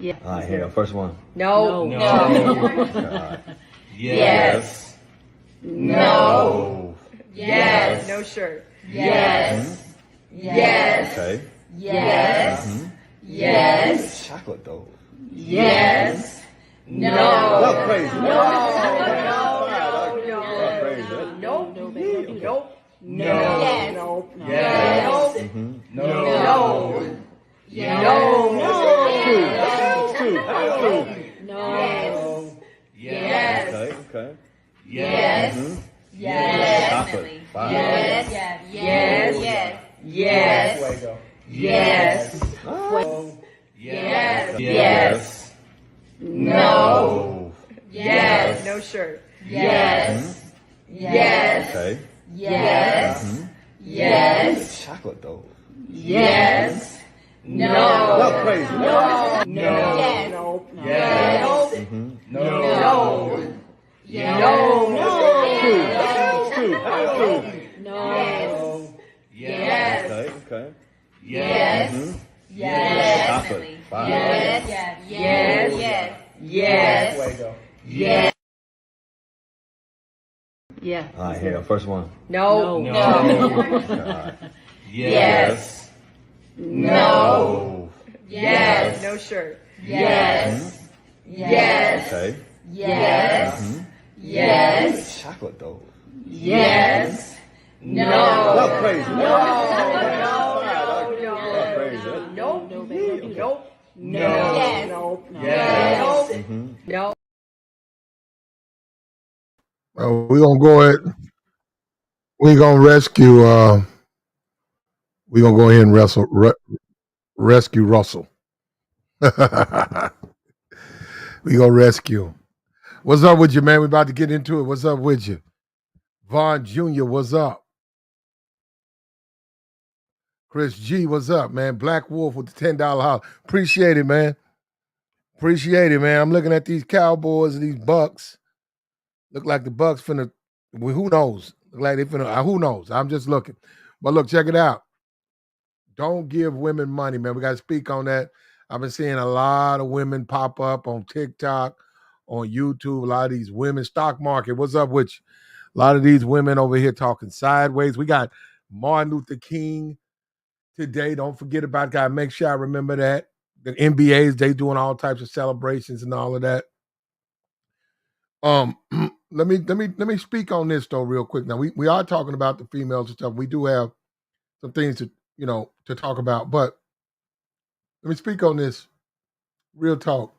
Yeah. All right, here, first one. No. No. Yes. No. Yes. No shirt. Yes. Yes. Okay. Yes. Yes. Chocolate though. Yes. No. That's crazy. No. That's crazy. Nope. Nope. No. Yes. Nope. Yes. Nope. No. Yes. Two. No. Yes. Okay. Yes. Yes. Chocolate. Five. Yes. Yes. Yes. Yes. Yes. Yes. No. Yes. No shirt. Yes. Yes. Okay. Yes. Yes. Chocolate though. Yes. No. That's crazy. No. Yes. Nope. Yes. No. No. Yes. Okay. Yes. Yes. Chocolate. Five. Yes. Yes. Yes. Yes. Yeah. All right, here, first one. No. Yes. No. Yes. No shirt. Yes. Yes. Okay. Yes. Yes. Chocolate though. Yes. No. That's crazy. Nope. No. We're gonna go ahead. We're gonna rescue. We're gonna go ahead and rescue Russell. We gonna rescue him. What's up with you, man? We about to get into it. What's up with you, Vaughn Jr.? What's up? Chris G, what's up, man? Black Wolf with the $10 house. Appreciate it, man. Appreciate it, man. I'm looking at these Cowboys and these Bucks. Look like the Bucks finna. Well, who knows? Look like they finna. Who knows? I'm just looking. But look, check it out. Don't give women money, man. We got to speak on that. I've been seeing a lot of women pop up on TikTok, on YouTube. A lot of these women, stock market. What's up with you? A lot of these women over here talking sideways. We got Martin Luther King today. Don't forget about it, guys. Make sure I remember that. The NBAs, they doing all types of celebrations and all of that. Let me speak on this though real quick. Now we are talking about the females and stuff. We do have some things to talk about, but let me speak on this. Real talk.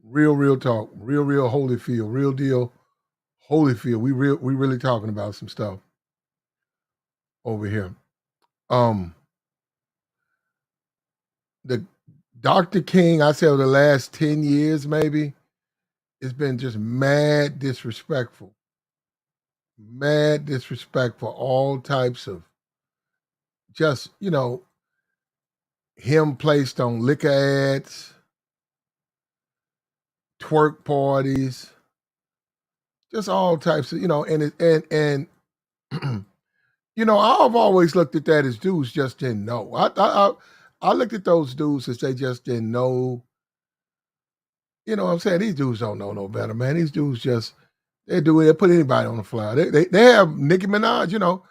Real talk. Real Holyfield. Real deal. Holyfield. We really talking about some stuff over here. The Dr. King, I say over the last 10 years, maybe, it's been just mad disrespectful. Mad disrespectful. All types of just, him placed on liquor ads, twerk parties, just all types of, and I've always looked at that as dudes just didn't know. I looked at those dudes as they just didn't know. You know what I'm saying? These dudes don't know no better, man. These dudes just, they put anybody on the flyer. They have Nicki Minaj,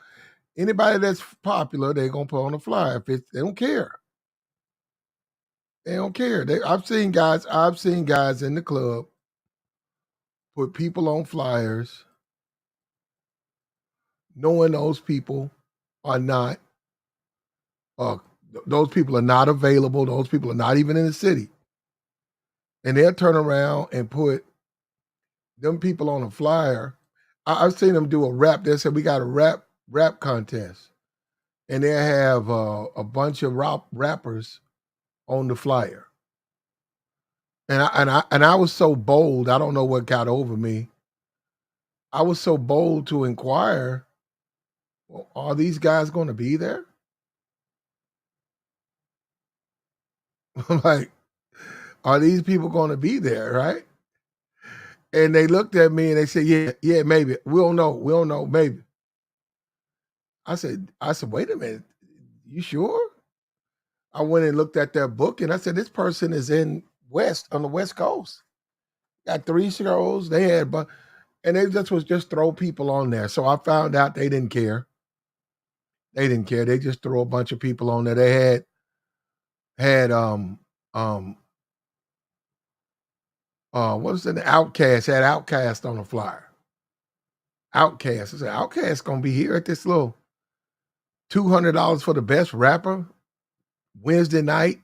anybody that's popular, they're going to put on the flyer. They don't care. They don't care. I've seen guys in the club put people on flyers knowing those people are not, those people are not available. Those people are not even in the city. And they'll turn around and put them people on a flyer. I've seen them do a rap. They said, we got a rap contest. And they have a bunch of rappers on the flyer. And I was so bold, I don't know what got over me. I was so bold to inquire, well, are these guys going to be there? I'm like, are these people going to be there, right? And they looked at me and they said, yeah, maybe. We don't know, maybe. I said, wait a minute, you sure? I went and looked at their book and I said, this person is on the West Coast. Got 3 shows. They had, and they just throw people on there. So I found out they didn't care. They didn't care. They just throw a bunch of people on there. They had what was it? Outcast had Outcast on the flyer. Outcast. I said, Outcast gonna be here at this little $200 for the best rapper Wednesday night.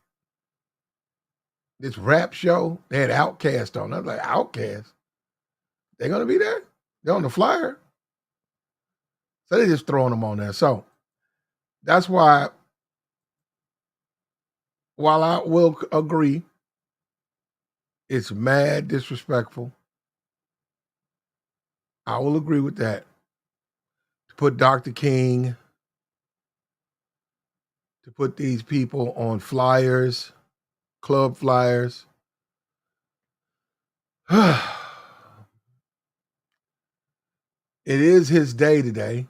This rap show. They had Outcast on. I was like, Outcast? They're gonna be there? They're on the flyer. So they just throwing them on there. So that's why, while I will agree, it's mad disrespectful. I will agree with that. To put Dr. King, to put these people on flyers, club flyers. It is his day today.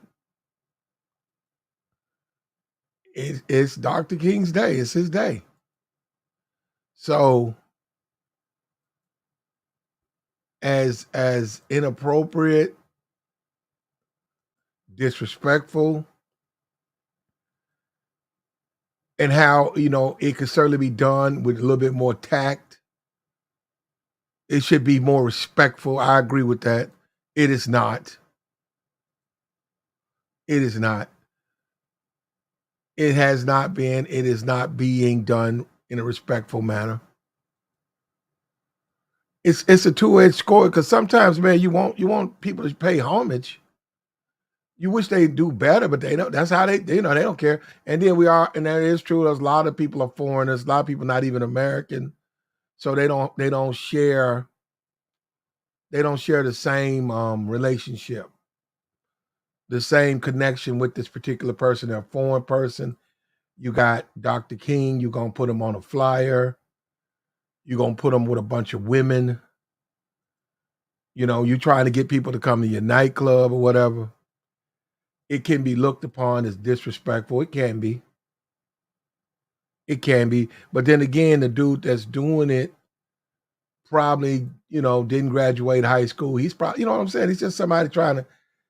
It's Dr. King's day. It's his day. So as inappropriate, disrespectful, and how, it could certainly be done with a little bit more tact. It should be more respectful. I agree with that. It is not. It is not. It has not been. It is not being done in a respectful manner. It's a two-edged sword because sometimes, man, you want people to pay homage. You wish they do better, but they don't. That's how they don't care. And then and that is true. There's a lot of people are foreigners. A lot of people not even American, so they don't share. They don't share the same relationship, the same connection with this particular person. They're a foreign person. You got Dr. King. You're gonna put him on a flyer. You're gonna put him with a bunch of women. You're trying to get people to come to your nightclub or whatever. It can be looked upon as disrespectful. It can be. It can be. But then again, the dude that's doing it probably, didn't graduate high school. He's probably, you know what I'm saying? He's just somebody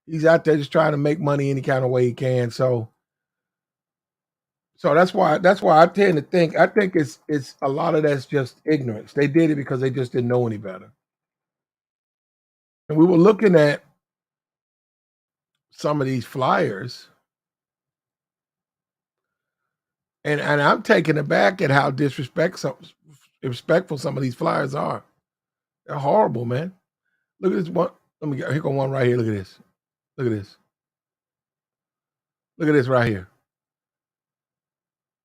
he's out there just trying to make money any kind of way he can. So that's why I tend to think, it's a lot of that's just ignorance. They did it because they just didn't know any better. And we were looking at some of these flyers, and I'm taken aback at how disrespectful some of these flyers are. They're horrible, man. Look at this one. Here go one right here. Look at this. Look at this. Look at this right here.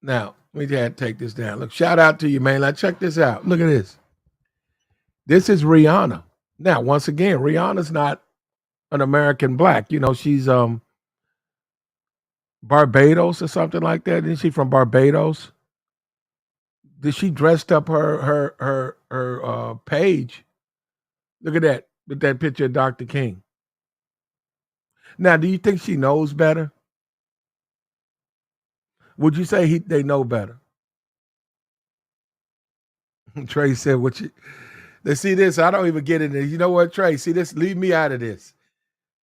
Now, we had to take this down. Look, shout out to you, man. Like, check this out. Look at this. This is Rihanna. Now, once again, Rihanna's not an American black. She's Barbados or something like that. Isn't she from Barbados? Did she dressed up her page? Look at that with that picture of Dr. King. Now, do you think she knows better? Would you say they know better? Trey said, "What you?" They see this. I don't even get it. You know what, Trey? See this? Leave me out of this.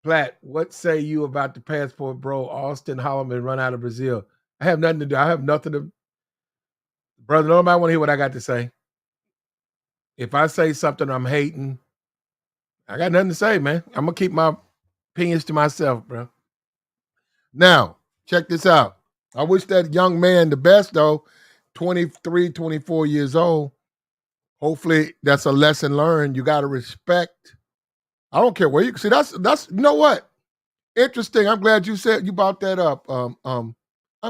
Platt, what say you about the passport, bro? Austin Holloman run out of Brazil. I have nothing to do. I have nothing to. Brother, nobody want to hear what I got to say. If I say something I'm hating, I got nothing to say, man. I'm going to keep my opinions to myself, bro. Now, check this out. I wish that young man the best, though. 23, 24 years old. Hopefully that's a lesson learned. You got to respect. I don't care where you see. That's you know what? Interesting. I'm glad you brought that up. I'm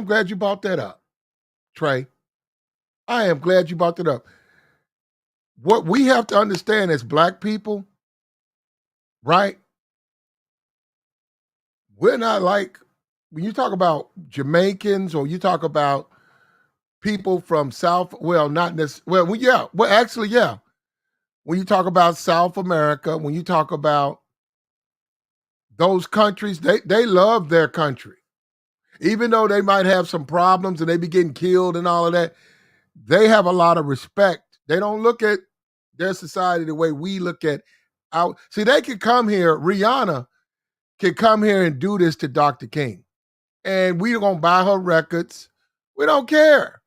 glad you brought that up, Trey. I am glad you brought that up. What we have to understand as black people, right? We're not like, when you talk about Jamaicans or you talk about people from South, well, not necessarily, actually, yeah. When you talk about South America, when you talk about those countries, they love their country. Even though they might have some problems and they be getting killed and all of that, they have a lot of respect. They don't look at their society the way we look at our. See, they could come here. Rihanna can come here and do this to Dr. King, and we're gonna buy her records. We don't care.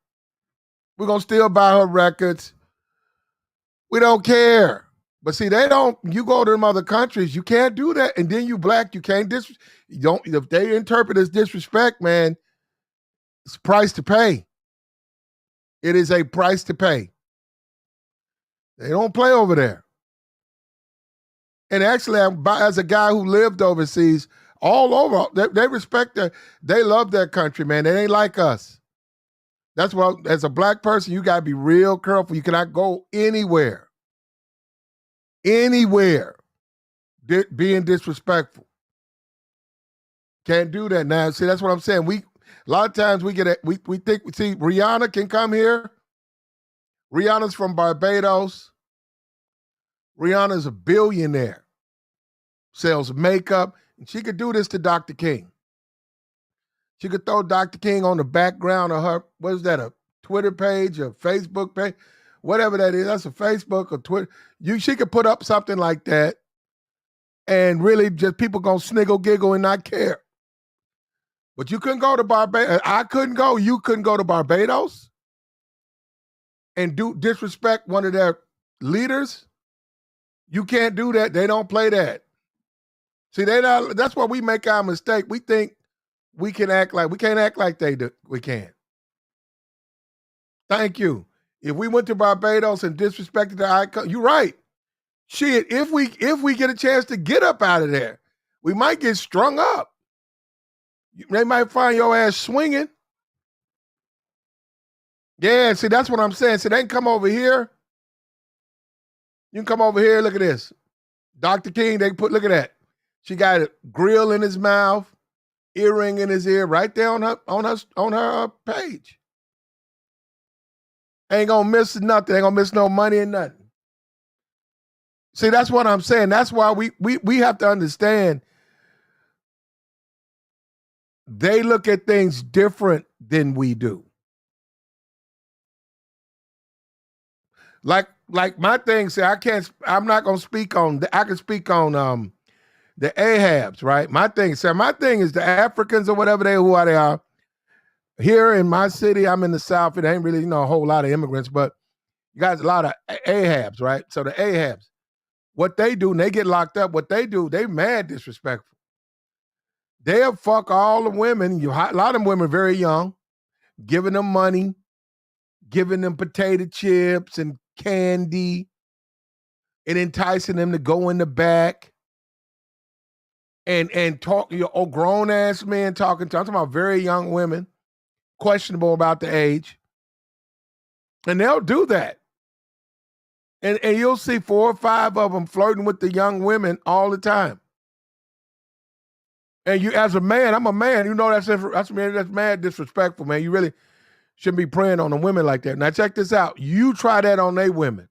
We're gonna still buy her records. We don't care. But see, they don't. You go to them other countries, you can't do that. And then you black, you can't you don't. If they interpret as disrespect, man, it's a price to pay. It is a price to pay. They don't play over there. And actually, as a guy who lived overseas, all over, they respect they love their country, man. They ain't like us. That's why, as a black person, you got to be real careful. You cannot go anywhere being disrespectful. Can't do that now. See, that's what I'm saying. A lot of times we think, see, Rihanna can come here. Rihanna's from Barbados. Rihanna's a billionaire. Sells makeup. And she could do this to Dr. King. She could throw Dr. King on the background of her, what is that, a Twitter page, a Facebook page, whatever that is. That's a Facebook or Twitter. She could put up something like that and really just people gonna sniggle, giggle, and not care. But you couldn't go to Barbados. I couldn't go. You couldn't go to Barbados and disrespect one of their leaders. You can't do that. They don't play that. See, that's why we make our mistake. We think we can't act like they do. We can't. Thank you. If we went to Barbados and disrespected the icon, you're right. Shit, if we get a chance to get up out of there, we might get strung up. They might find your ass swinging. Yeah, see, that's what I'm saying. So they can come over here. You can come over here. Look at this. Dr. King, look at that. She got a grill in his mouth, earring in his ear, right there on her page. Ain't gonna miss nothing. Ain't gonna miss no money and nothing. See, that's what I'm saying. That's why we have to understand they look at things different than we do. Like my thing say, I'm not gonna speak on. I can speak on the Ahabs, right? My thing is the Africans or whatever who they are. Here in my city, I'm in the South. It ain't really a whole lot of immigrants, but you got a lot of Ahabs, right? So the Ahabs, what they do, and they get locked up. What they do, they mad disrespectful. They'll fuck all the women. A lot of them women very young, giving them money, giving them potato chips and candy, and enticing them to go in the back and talk. Grown ass men talking to. I'm talking about very young women, questionable about the age, and they'll do that. And you'll see 4 or 5 of them flirting with the young women all the time. And you, as a man, I'm a man. You know that's mad disrespectful, man. You really shouldn't be preying on the women like that. Now check this out. You try that on they women,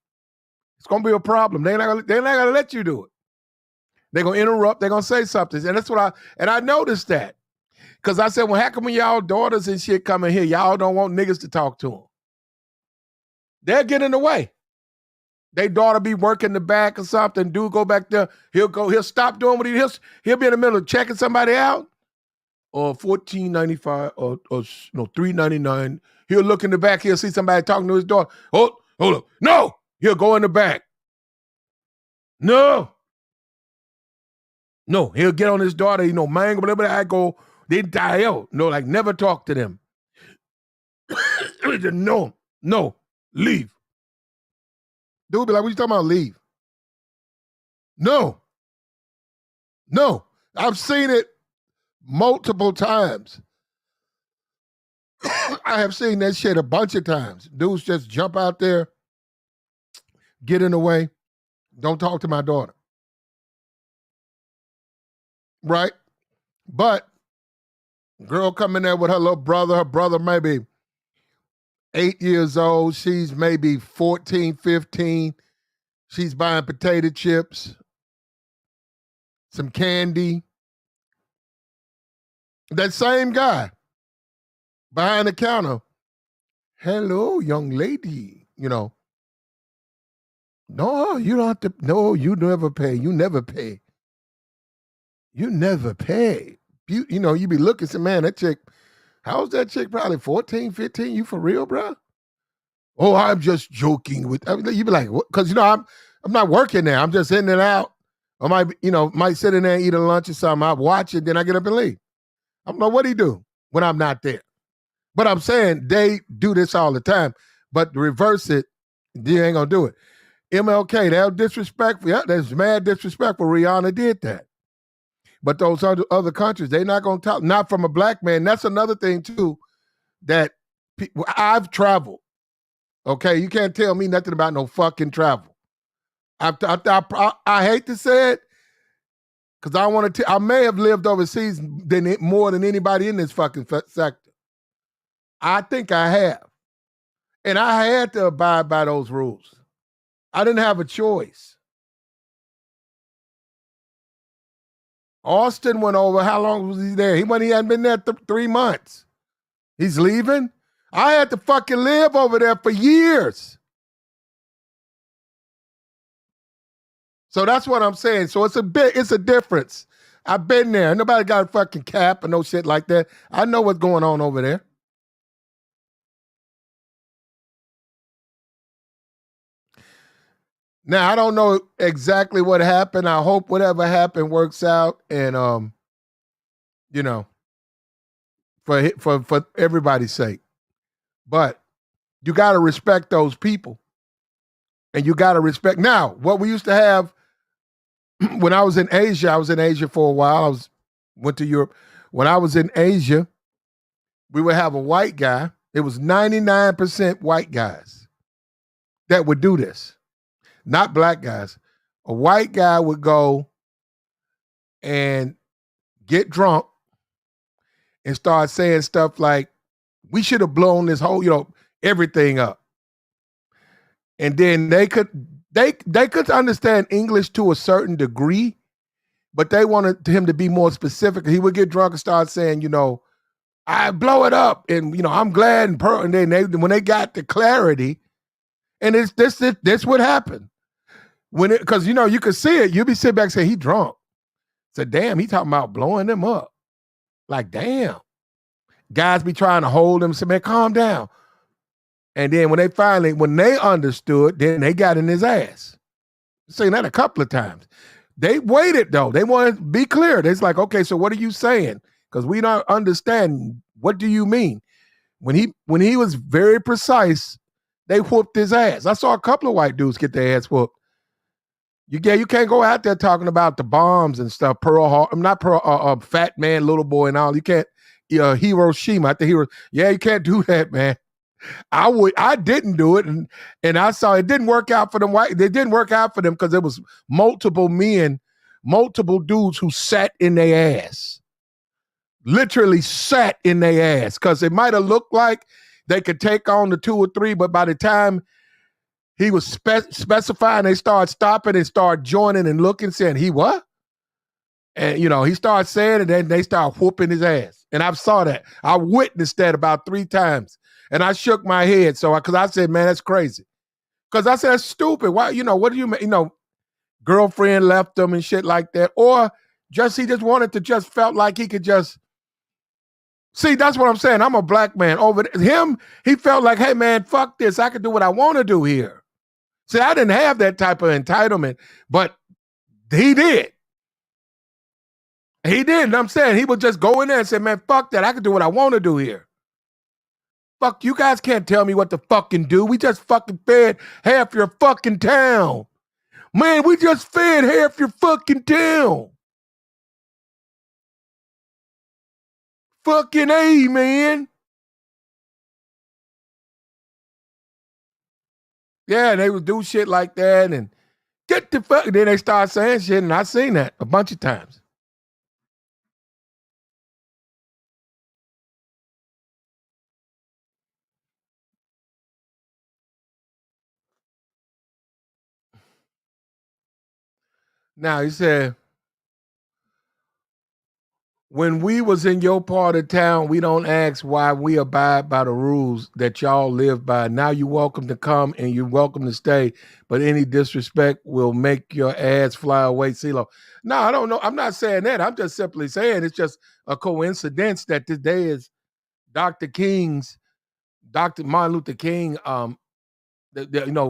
it's gonna be a problem. They're not gonna let you do it. They're gonna interrupt. They're gonna say something, and that's what I noticed that because I said, well, how come when y'all daughters and shit come in here, y'all don't want niggas to talk to them? They'll get in the way. They daughter be working the back or something. Dude go back there. He'll stop doing what he'll be in the middle of checking somebody out. Or $14.95 or $3.99. He'll look in the back. He'll see somebody talking to his daughter. Hold up. No. He'll go in the back. No. He'll get on his daughter. Man, whatever I go, they die out. Like never talk to them. No, leave. Dude be like, what you talking about, leave? No. I've seen it multiple times. I have seen that shit a bunch of times. Dudes just jump out there, get in the way, don't talk to my daughter. Right? But girl come in there with her little brother. Her brother maybe 8 years old. She's maybe 14, 15. She's buying potato chips, some candy. That same guy behind the counter. Hello, young lady. No, you don't have to. No, you never pay. You never pay. You never pay. You be looking, say, man, that chick, how's that chick? Probably 14, 15. You for real, bro? Oh, I'm just joking with. You be like, what? Because I'm not working there. I'm just in and out. I might sit in there and eat a lunch or something. I watch it, then I get up and leave. I don't know what he do when I'm not there. But I'm saying they do this all the time. But to reverse it, they ain't gonna do it. MLK, they're disrespectful. Yeah, that's mad disrespectful. Rihanna did that. But those other countries, they're not gonna talk. Not from a black man. That's another thing too. That I've traveled. Okay, you can't tell me nothing about no fucking travel. I hate to say it because I want to. I may have lived overseas more than anybody in this fucking sector. I think I have, and I had to abide by those rules. I didn't have a choice. Austin went over. How long was he there? He hadn't been there 3 months. He's leaving. I had to fucking live over there for years. So that's what I'm saying. So it's a difference. I've been there. Nobody got a fucking cap or no shit like that. I know what's going on over there. Now I don't know exactly what happened. I hope whatever happened works out, and for everybody's sake. But you got to respect those people, and you got to respect. Now, what we used to have when I was in Asia for a while. Went to Europe. When I was in Asia, we would have a white guy. It was 99% white guys that would do this, not black guys. A white guy would go and get drunk and start saying stuff like, we should have blown this whole, everything up. And then they could understand English to a certain degree, but they wanted him to be more specific. He would get drunk and start saying, I blow it up, and I'm glad and then when they got the clarity, and it's this would happen because you could see it. You'd be sitting back and say he drunk. Say, damn, he talking about blowing them up. Like, damn. Guys be trying to hold him, say, man, calm down. And then when they understood, then they got in his ass. Saying that a couple of times. They waited though. They wanted to be clear. They're like, okay, so what are you saying? Because we don't understand. What do you mean? When he was very precise, they whooped his ass. I saw a couple of white dudes get their ass whooped. You can't go out there talking about the bombs and stuff. Fat Man, Little Boy, and all. You can't. Hiroshima. I think yeah, you can't do that, man. I didn't do it, and I saw it didn't work out for them. It didn't work out for them because there was multiple dudes who sat in their ass, literally sat in their ass, because it might have looked like they could take on the 2 or 3, but by the time he was specifying, they started stopping and start joining and looking, saying, he what? And, he started saying it, and then they start whooping his ass. And I saw that. I witnessed that about 3 times. And I shook my head. Because I said, man, that's crazy. Because I said, that's stupid. Why, what do you mean? Girlfriend left him and shit like that. Or he just felt like he could just. See, that's what I'm saying. I'm a black man. Over him, he felt like, hey, man, fuck this. I can do what I want to do here. See, I didn't have that type of entitlement, but he did. He did. And I'm saying he would just go in there and say, man, fuck that. I can do what I want to do here. Fuck, you guys can't tell me what to fucking do. We just fucking fed half your fucking town. Man, we just fed half your fucking town. Fucking A, man. Yeah, they would do shit like that and get the fuck. Then they start saying shit, and I've seen that a bunch of times. Now, he said, When we was in your part of town, we don't ask why we abide by the rules that y'all live by. Now you're welcome to come and you're welcome to stay, but any disrespect will make your ass fly away, CeeLo. No, I don't know. I'm not saying that. I'm just simply saying it's just a coincidence that today is Dr. Martin Luther King,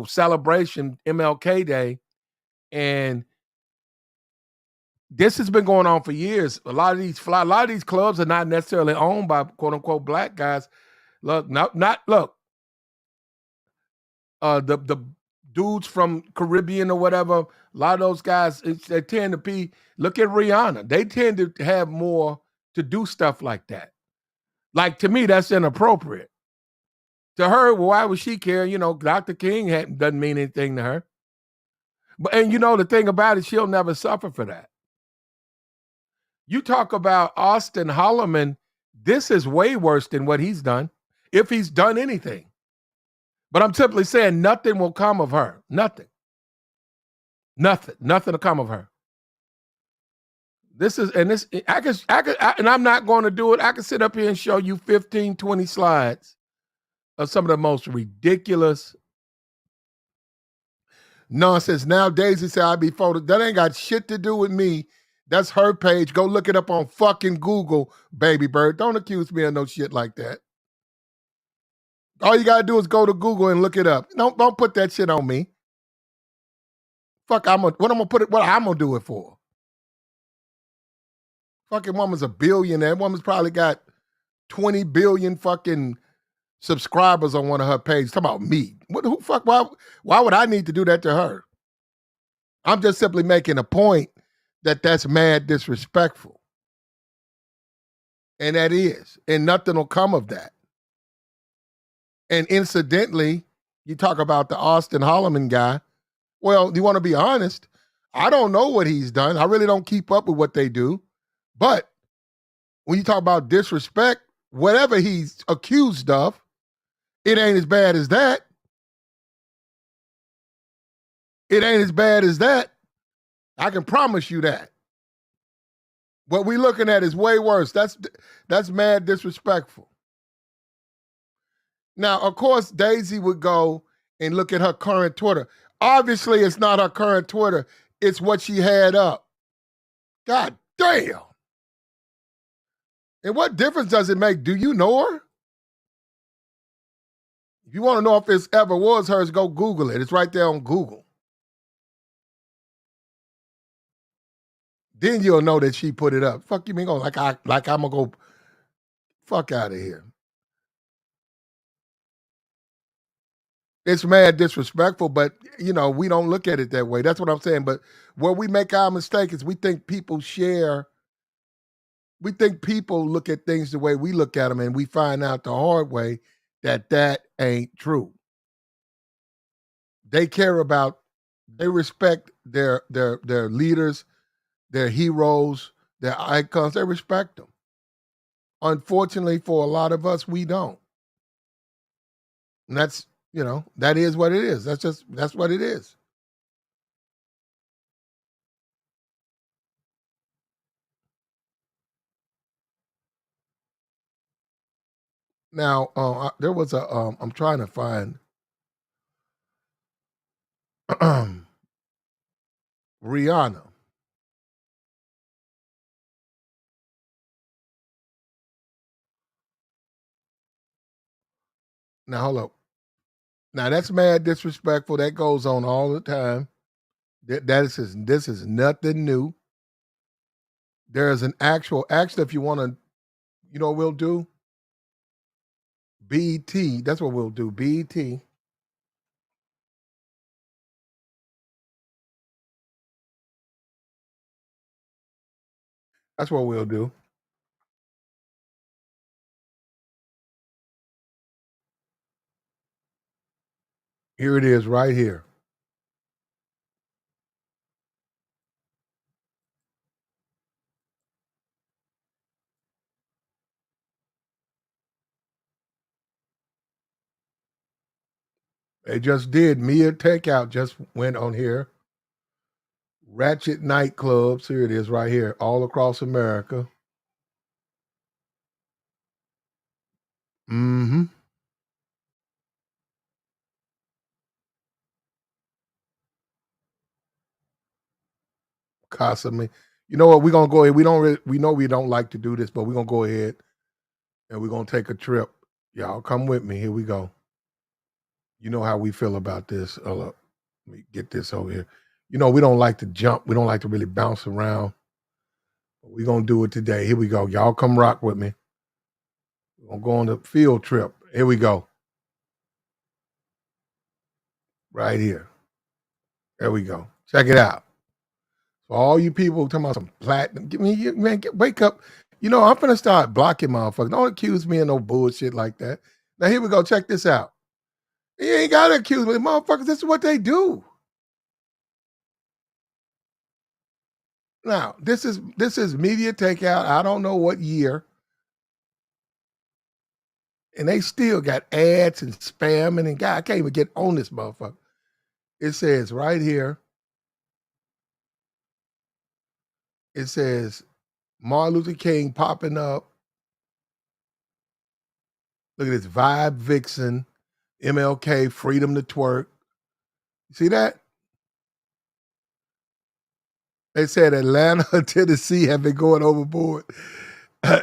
celebration, MLK Day, and this has been going on for years. A lot of these clubs are not necessarily owned by quote unquote black guys. Look, the dudes from Caribbean or whatever. A lot of those guys, they tend to be. Look at Rihanna. They tend to have more to do stuff like that. Like, to me, that's inappropriate. To her, well, why would she care? Dr. King doesn't mean anything to her. And the thing about it, she'll never suffer for that. You talk about Austin Holloman, this is way worse than what he's done, if he's done anything. But I'm simply saying nothing will come of her. Nothing. Nothing will come of her. And I'm not going to do it. I can sit up here and show you 15, 20 slides of some of the most ridiculous nonsense. Now Daisy said I'd be photo. That ain't got shit to do with me. That's her page. Go look it up on fucking Google, baby bird. Don't accuse me of no shit like that. All you gotta do is go to Google and look it up. Don't put that shit on me. Fuck, what I'm gonna do it for? Fucking woman's a billionaire. That woman's probably got 20 billion fucking subscribers on one of her pages. Talking about me. Why would I need to do that to her? I'm just simply making a point that that's mad disrespectful. And that is. And nothing will come of that. And incidentally, you talk about the Austin Holloman guy. Well, you want to be honest? I don't know what he's done. I really don't keep up with what they do. But when you talk about disrespect, whatever he's accused of, it ain't as bad as that. It ain't as bad as that. I can promise you that. What we looking at is way worse. That's mad disrespectful. Now, of course, Daisy would go and look at her current Twitter. Obviously, it's not her current Twitter. It's what she had up. God damn. And what difference does it make? Do you know her? If you want to know if it ever was hers, go Google it. It's right there on Google. Then you'll know that she put it up. Fuck you mean go like I'm gonna go fuck out of here. It's mad disrespectful, but we don't look at it that way. That's what I'm saying. But where we make our mistake is we think people look at things the way we look at them, and we find out the hard way that ain't true. They respect their leaders, their heroes, their icons. They respect them. Unfortunately, for a lot of us, we don't. And that's, that is what it is. That's what it is. Now, there was I'm trying to find Rihanna. Now, hold up. Now, that's mad disrespectful. That goes on all the time. This is nothing new. There's an actually, if you want to, what we'll do? BT. That's what we'll do. BT. That's what we'll do. Here it is right here. They just did. Mia Takeout just went on here. Ratchet nightclubs. Here it is right here, all across America. Mm-hmm. Constantly. You know what? We're gonna go ahead. We know we don't like to do this, but we're gonna go ahead and we're gonna take a trip. Y'all come with me. Here we go. You know how we feel about this. Look, let me get this over here. You know, we don't like to jump. We don't like to really bounce around. We're gonna do it today. Here we go. Y'all come rock with me. We're gonna go on the field trip. Here we go. Right here. There we go. Check it out. For all you people talking about some platinum, give me man, wake up. You know, I'm gonna start blocking motherfuckers. Don't accuse me of no bullshit like that. Now here we go. Check this out. You ain't gotta accuse me, motherfuckers. This is what they do. Now, this is media takeout. I don't know what year. And they still got ads and spamming and God, I can't even get on this motherfucker. It says right here, it says Martin Luther King popping up. Look at this Vibe Vixen, MLK, Freedom to Twerk. You see that? They said Atlanta, Tennessee have been going overboard.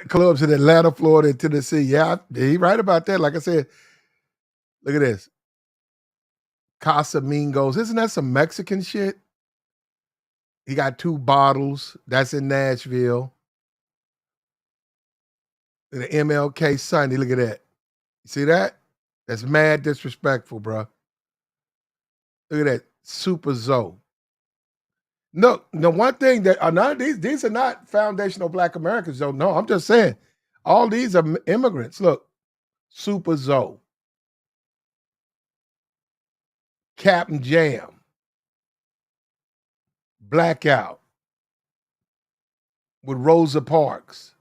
Clubs in Atlanta, Florida, and Tennessee. Yeah, he right about that. Like I said, look at this. Casamigos. Isn't that some Mexican shit? He got 2 bottles. That's in Nashville. And the MLK Sunday. Look at that. You see that? That's mad disrespectful, bro. Look at that. Super Zoe. No, the one thing that none of these are not foundational Black Americans, though. No, I'm just saying, all these are immigrants. Look, Super Zoe, Captain Jam, Blackout with Rosa Parks,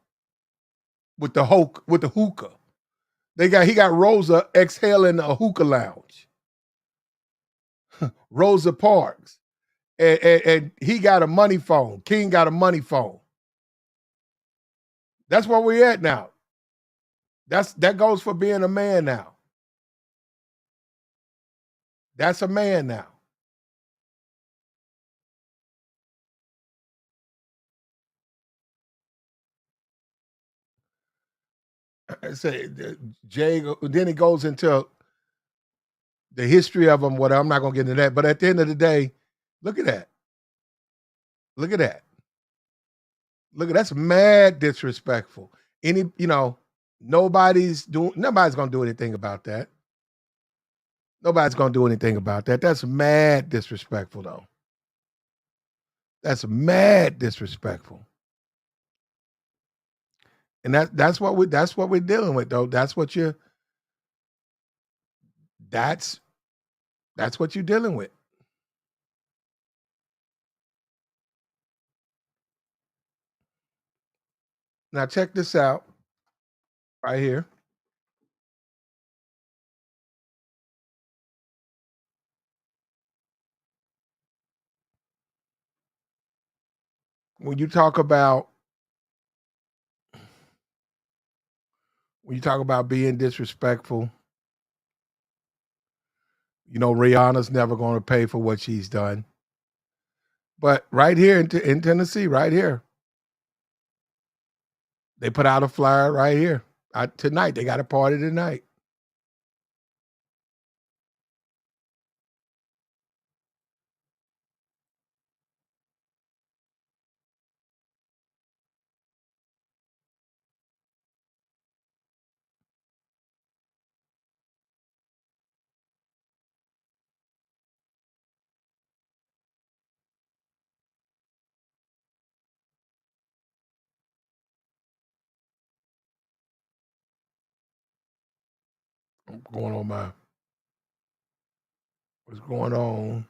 with the hookah. He got Rosa exhaling a hookah lounge. Rosa Parks. And he got a money phone. King got a money phone. That's where we're at now. That goes for being a man now. That's a man now. I say Jay. Then it goes into the history of them. What I'm not gonna get into that. But at the end of the day, look at that. Look at that. Look at that's mad disrespectful. Nobody's gonna do anything about that. Nobody's gonna do anything about that. That's mad disrespectful though. That's mad disrespectful. And that's what we're dealing with though. That's that's what you're dealing with. Now check this out right here. When you talk about being disrespectful, Rihanna's never going to pay for what she's done. But right here in Tennessee, right here, they put out a flyer right here. Tonight, they got a party tonight. I'm going on what's going on.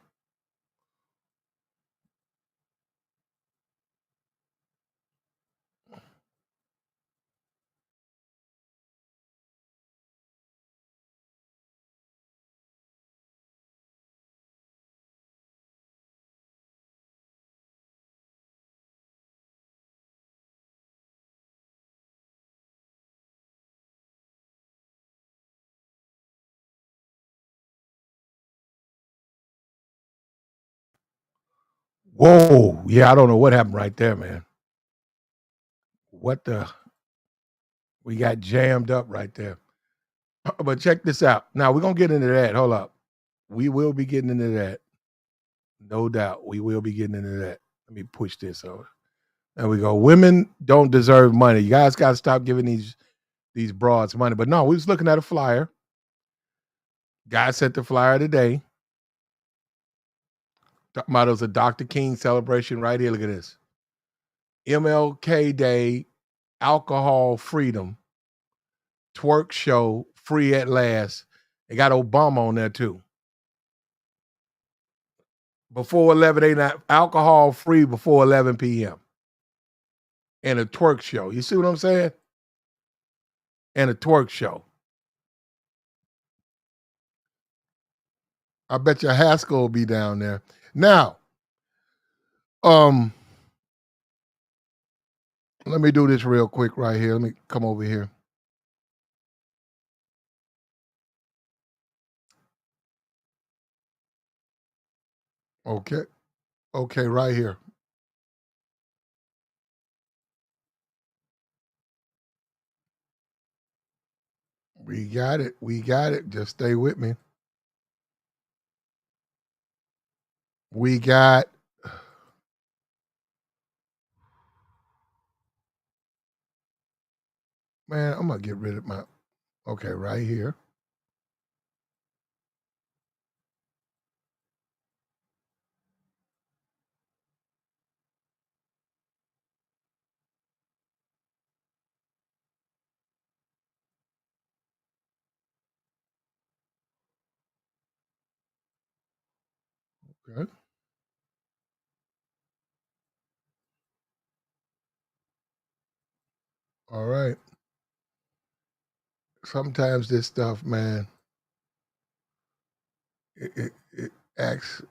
Whoa. Yeah, I don't know what happened right there, man. What the? We got jammed up right there. But check this out. Now we're gonna get into that. Hold up. We will be getting into that. No doubt. We will be getting into that. Let me push this over. There we go. Women don't deserve money. You guys gotta stop giving these broads money. But no, we was looking at a flyer. Guy sent the flyer today. Talking about it was a Dr. King celebration right here. Look at this. MLK Day, alcohol freedom, twerk show, free at last. They got Obama on there too. Before 11 a.m., alcohol free before 11 p.m. And a twerk show. You see what I'm saying? And a twerk show. I bet your Haskell will be down there. Now, let me do this real quick right here. Let me come over here. Okay. Okay, right here. We got it. We got it. Just stay with me. We got man, I'm gonna get rid of my okay, right here. Okay. All right. Sometimes this stuff, man, it acts.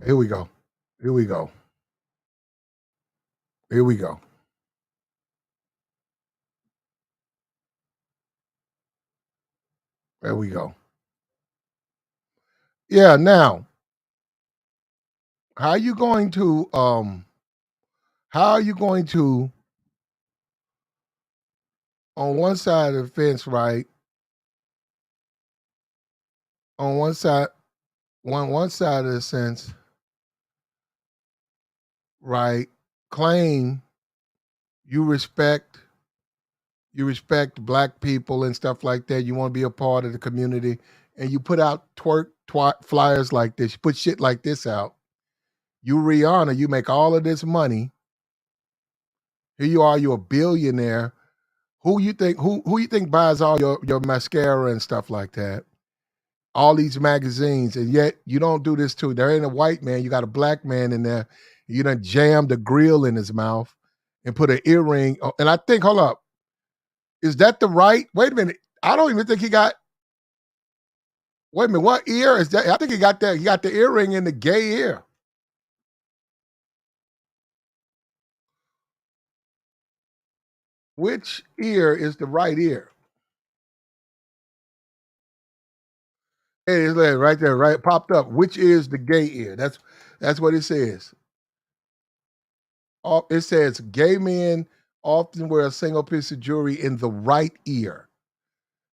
Here we go. Here we go. Here we go. There we go. Yeah, now, how are you going to how are you going to on one side of the fence, right? On one side of the sense, right, claim you respect black people and stuff like that. You want to be a part of the community, and you put out flyers like this. You put shit like this out. You Rihanna, you make all of this money. Here you are, you're a billionaire. Who you think buys all your mascara and stuff like that? All these magazines, and yet you don't do this too. There ain't a white man, you got a black man in there. You done jammed a grill in his mouth and put an earring. And I think, hold up, is that the right? Wait a minute. I don't even think he got. Wait a minute. What ear is that? I think he got that. He got the earring in the gay ear. Which ear is the right ear? It is there, right there, right popped up. Which is the gay ear? That's what it says. It says gay men often wear a single piece of jewelry in the right ear.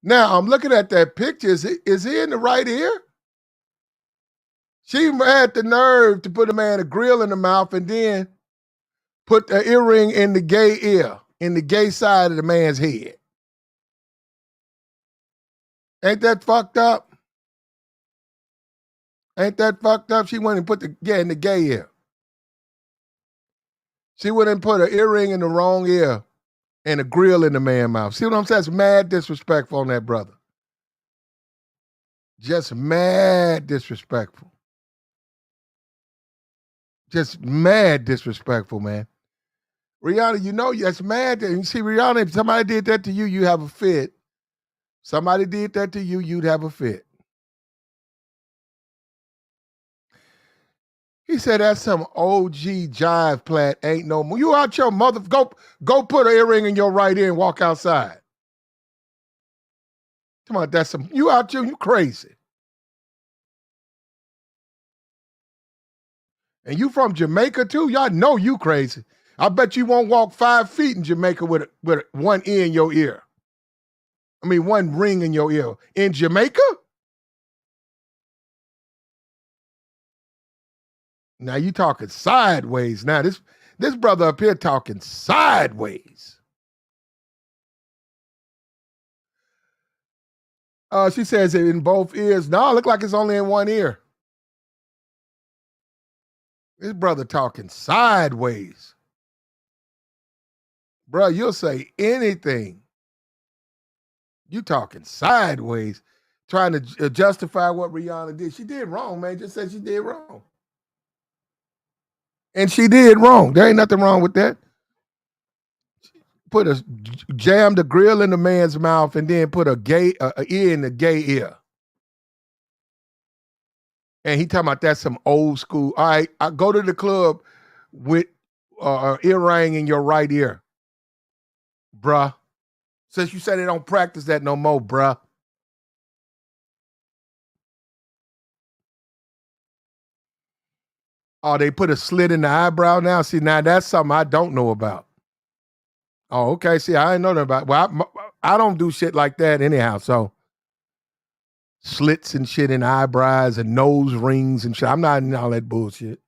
Now I'm looking at that picture. Is he in the right ear? She had the nerve to put a man a grill in the mouth and then put the earring in the gay ear, in the gay side of the man's head. Ain't that fucked up? Ain't that fucked up? She went and put in the gay ear. She went and put an earring in the wrong ear and a grill in the man's mouth. See what I'm saying? It's mad disrespectful on that brother. Just mad disrespectful. Just mad disrespectful, man. Rihanna, you know that's mad. You see, Rihanna, if somebody did that to you, you have a fit. Somebody did that to you, you'd have a fit. He said that's some OG jive plat. Ain't no more. You out your mother. Go put an earring in your right ear and walk outside. Come on, that's some. You out here, you crazy. And you from Jamaica too? Y'all know you crazy. I bet you won't walk 5 feet in Jamaica with one ear in your ear. I mean, one ring in your ear. In Jamaica? Now you talking sideways. Now this brother up here talking sideways. She says it in both ears. No, it look like it's only in one ear. This brother talking sideways. Bro, you'll say anything. You talking sideways, trying to justify what Rihanna did. She did wrong, man. Just said she did wrong. And she did wrong. There ain't nothing wrong with that. Jam the grill in the man's mouth and then put a ear in the gay ear. And he talking about that's some old school. All right, I go to the club with earring in your right ear, bruh. Since you said they don't practice that no more, bruh. Oh, they put a slit in the eyebrow now? See, now that's something I don't know about. Oh, okay. See, I didn't know that about. Well, I don't do shit like that anyhow. So slits and shit in eyebrows and nose rings and shit. I'm not in all that bullshit.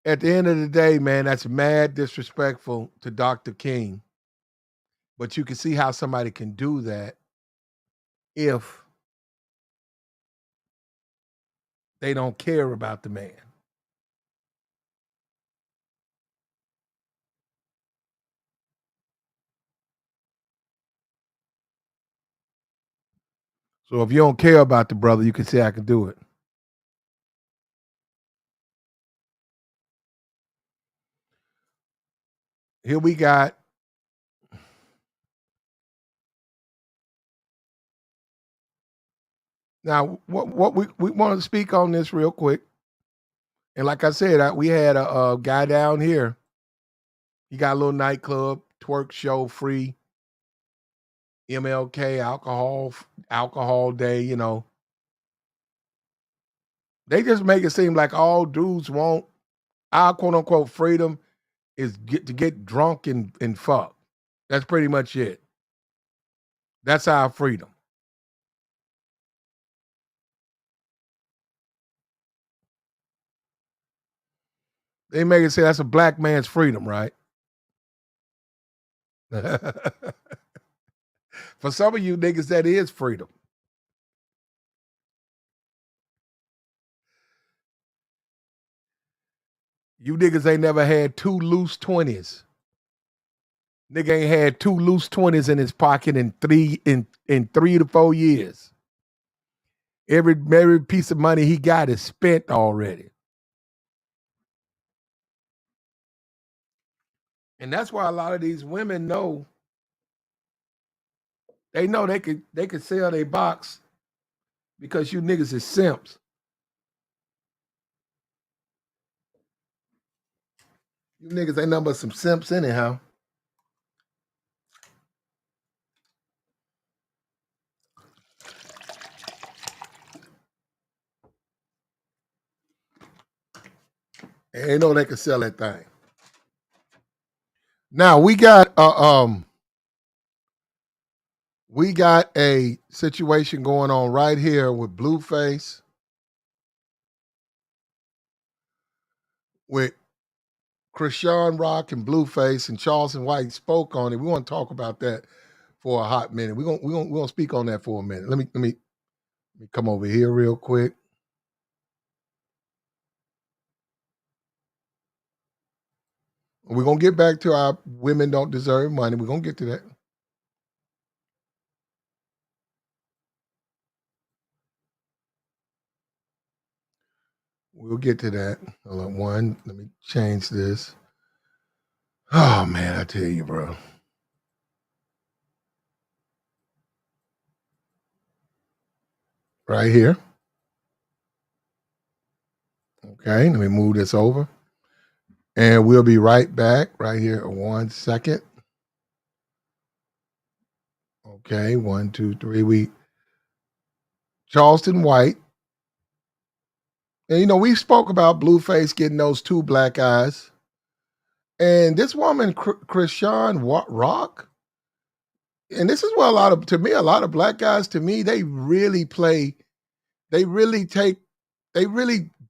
At the end of the day, man, that's mad disrespectful to Dr. King. But you can see how somebody can do that if they don't care about the man. So if you don't care about the brother, you can say I can do it. Here we got now what we want to speak on this real quick. And like I said, we had a guy down here. He got a little nightclub, twerk show, free, MLK, alcohol day, you know. They just make it seem like all dudes want our quote unquote freedom is to get drunk and fuck. That's pretty much it. That's our freedom. They make it say that's a black man's freedom, right? For some of you niggas, that is freedom. You niggas ain't never had 2 loose 20s. Nigga ain't had 2 loose 20s in his pocket in 3 to 4 years. Every piece of money he got is spent already. And that's why a lot of these women know they could sell their box because you niggas is simps. You niggas ain't nothing but some simps anyhow. And they know they can sell that thing. Now we got a situation going on right here with Blueface, with Krishan Rock and Blueface, and Charleston White spoke on it. We want to talk about that for a hot minute. We're gonna speak on that for a minute. Let me come over here real quick. We're gonna get back to our women don't deserve money. We're gonna get to that. We'll get to that. Hold on, one. Let me change this. Oh man, I tell you, bro. right here. Okay, let me move this over. And we'll be right back right here in 1 second. Okay, 1, 2, 3. Charleston White. And you know, we spoke about Blueface getting those 2 black eyes. And this woman, Krishan Rock, and this is what a lot of black guys, to me, they really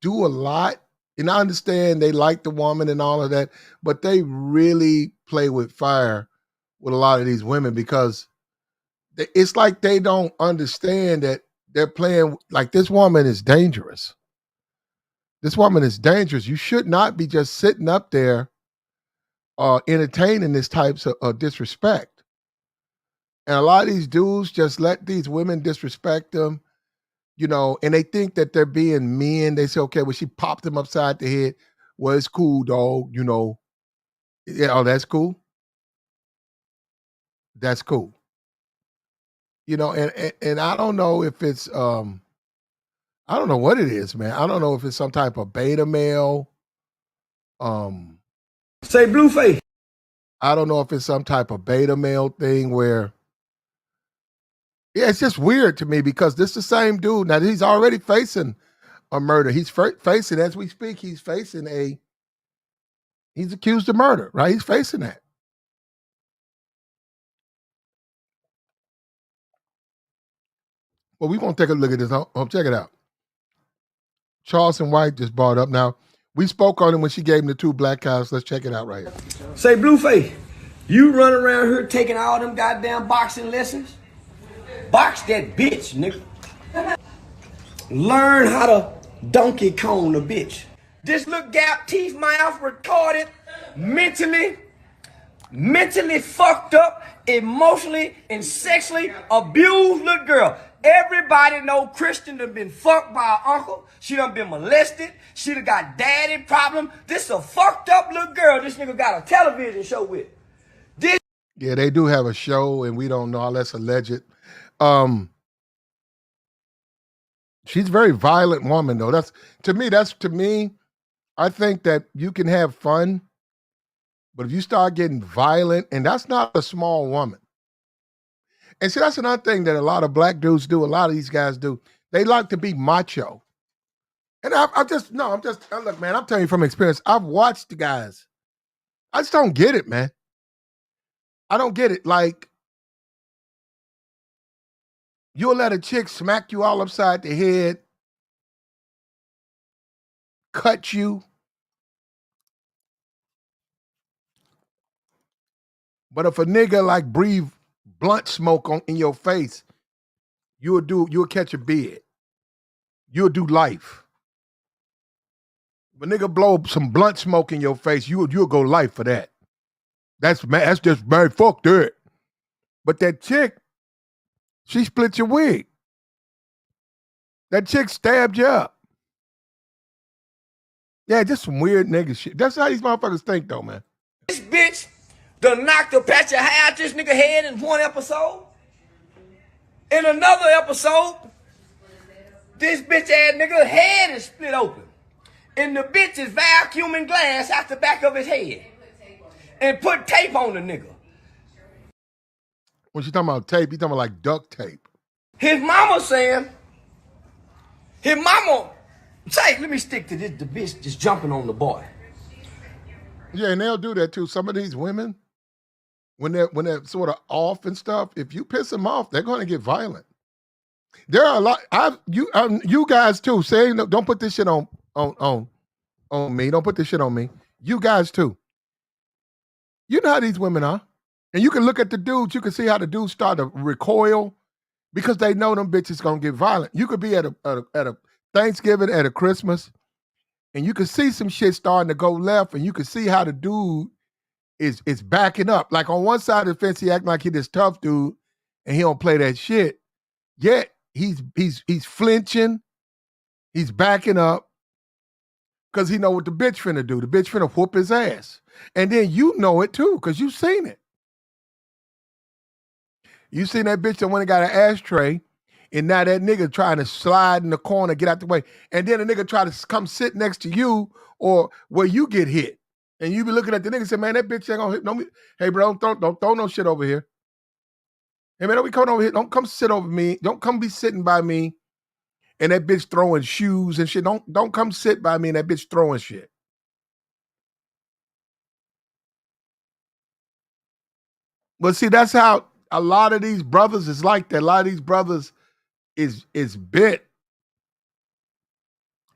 do a lot. And I understand they like the woman and all of that, but they really play with fire with a lot of these women because it's like they don't understand that they're playing, like, this woman is dangerous. This woman is dangerous. You should not be just sitting up there entertaining this types of disrespect. And a lot of these dudes just let these women disrespect them, you know, and they think that they're being mean. They say, okay, well, she popped him upside the head. Well, it's cool, dog. You know, yeah, oh, that's cool. That's cool. You know, and I don't know if it's I don't know what it is, man. I don't know if it's some type of beta male. Say Blueface. I don't know if it's some type of beta male thing where, yeah, it's just weird to me because this is the same dude. Now, he's already facing a murder. He's facing, as we speak, he's accused of murder, right? He's facing that. Well, we won't take a look at this. Check it out. Charleston White just brought up. Now, we spoke on him when she gave him the 2 black cows. Let's check it out right here. Say Blueface. You run around here taking all them goddamn boxing lessons? Box that bitch, nigga. Learn how to Donkey Kong the bitch. This little gap teeth mouth retarded, mentally fucked up, emotionally and sexually abused little girl. Everybody know Christian done been fucked by her uncle. She done been molested. She done got daddy problem. This a fucked up little girl this nigga got a television show with. Yeah, they do have a show, and we don't know. All that's alleged. She's a very violent woman, though. That's to me. I think that you can have fun, but if you start getting violent, and that's not a small woman. And see, that's another thing that a lot of black dudes do. A lot of these guys do. They like to be macho. And look, man. I'm telling you from experience. I've watched the guys. I just don't get it, man. I don't get it. Like, you'll let a chick smack you all upside the head, cut you. But if a nigga like breathe blunt smoke in your face, you'll catch a bid. You'll do life. If a nigga blow some blunt smoke in your face, you'll go life for that. That's just man, fuck that. But that chick, she split your wig. That chick stabbed you up. Yeah, just some weird nigga shit. That's how these motherfuckers think, though, man. This bitch done knocked a patch of hair out this nigga head in one episode. In another episode, this bitch ass nigga head is split open. And the bitch is vacuuming glass out the back of his head. And put tape on the nigga. When she talking about tape, you talking about like duct tape. His mama saying, let me stick to this, the bitch just jumping on the boy. Yeah, and they'll do that too. Some of these women, when they're sort of off and stuff, if you piss them off, they're going to get violent. There are a lot. You guys too. Say no, don't put this shit on me. Don't put this shit on me. You guys too. You know how these women are, and you can look at the dudes. You can see how the dudes start to recoil because they know them bitches gonna get violent. You could be at a Thanksgiving, at a Christmas, and you can see some shit starting to go left, and you can see how the dude is backing up. Like on one side of the fence, he acting like he this tough dude, and he don't play that shit. Yet he's flinching, he's backing up because he know what the bitch finna do. The bitch finna whoop his ass, and then you know it too because you seen it. You seen that bitch that went and got an ashtray, And now that nigga trying to slide in the corner, get out the way. And then a nigga try to come sit next to you or where you get hit. And you be looking at the nigga and say, man, that bitch ain't gonna hit no. Hey, bro, don't throw no shit over here. Hey, man, don't be coming over here. Don't come sit over me. Don't come be sitting by me. And that bitch throwing shoes and shit. Don't come sit by me and that bitch throwing shit. But see, that's how a lot of these brothers is like that. A lot of these brothers is bit.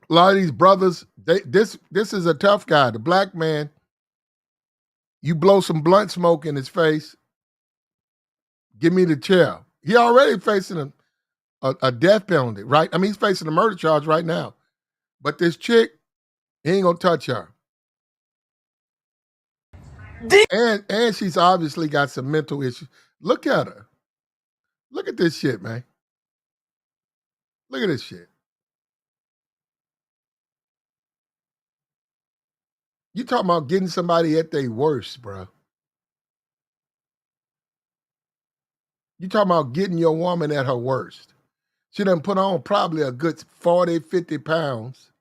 A lot of these brothers, this is a tough guy. The black man, you blow some blunt smoke in his face, give me the chair. He already facing a death penalty, right? I mean, he's facing a murder charge right now. But this chick, he ain't gonna touch her. And she's obviously got some mental issues. Look at her. Look at this shit, man. Look at this shit. You talking about getting somebody at their worst, bro. You talking about getting your woman at her worst. She done put on probably a good 40, 50 pounds.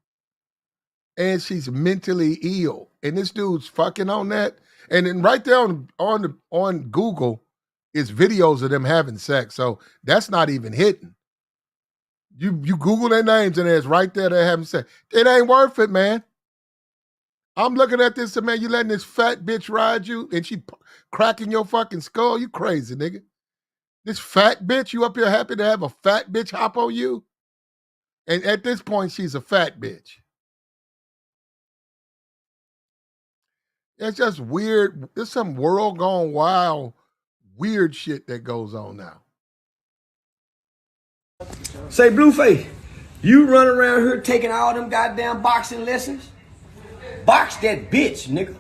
And she's mentally ill. And this dude's fucking on that. And then right there on Google is videos of them having sex. So that's not even hidden. You Google their names and it's right there they're having sex. It ain't worth it, man. I'm looking at this and man, you letting this fat bitch ride you and she cracking your fucking skull? You crazy, nigga. This fat bitch, you up here happy to have a fat bitch hop on you? And at this point, she's a fat bitch. It's just weird. There's some world gone wild, weird shit that goes on now. Say, Blueface, you run around here taking all them goddamn boxing lessons? Box that bitch, nigga.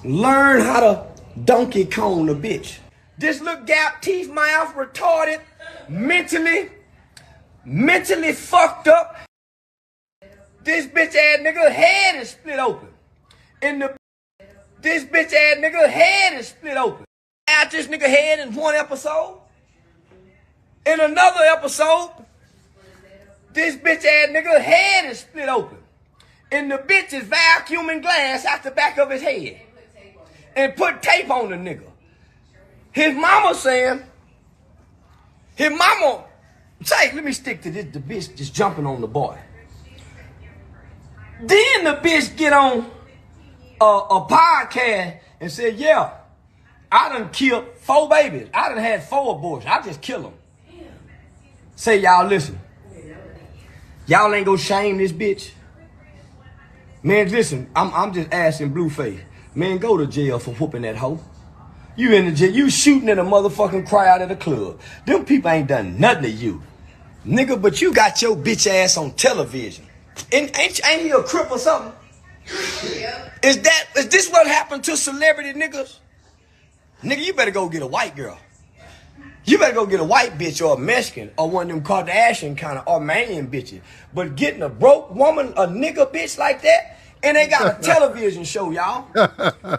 Learn how to Donkey Kong the bitch. This little gap teeth mouth retarded, mentally fucked up. This bitch ass nigga head is split open. This bitch ass nigga head is split open. Out this nigga head in one episode. In another episode, this bitch ass nigga head is split open. And the bitch is vacuuming glass out the back of his head. And put tape on the nigga. His mama saying, let me stick to this, the bitch just jumping on the boy. Then the bitch get on a podcast and said, yeah, I done killed 4 babies. I done had 4 abortions. I just kill them. Say, y'all listen. Y'all ain't gonna shame this bitch. Man, listen, I'm just asking Blueface. Man, go to jail for whooping that hoe. You in the jail, you shooting in a motherfucking crowd at a club. Them people ain't done nothing to you. Nigga, but you got your bitch ass on television. And ain't he a crip or something? Is this what happened to celebrity niggas? Nigga, you better go get a white girl. You better go get a white bitch or a Mexican or one of them Kardashian kind of Armenian bitches. But getting a broke woman, a nigga bitch like that, and they got a television show, y'all.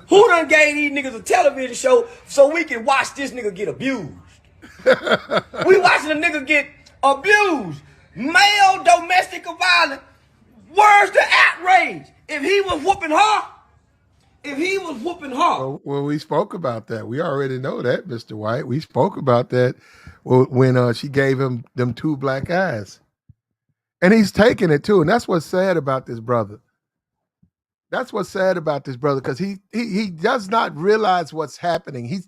Who done gave these niggas a television show so we can watch this nigga get abused? We watching a nigga get abused. Male domestic violence. Where's the outrage? If he was whooping her. Well, we spoke about that. We already know that, Mr. White. We spoke about that when she gave him them 2 black eyes. And he's taking it too. And that's what's sad about this brother. That's what's sad about this brother, because he does not realize what's happening. He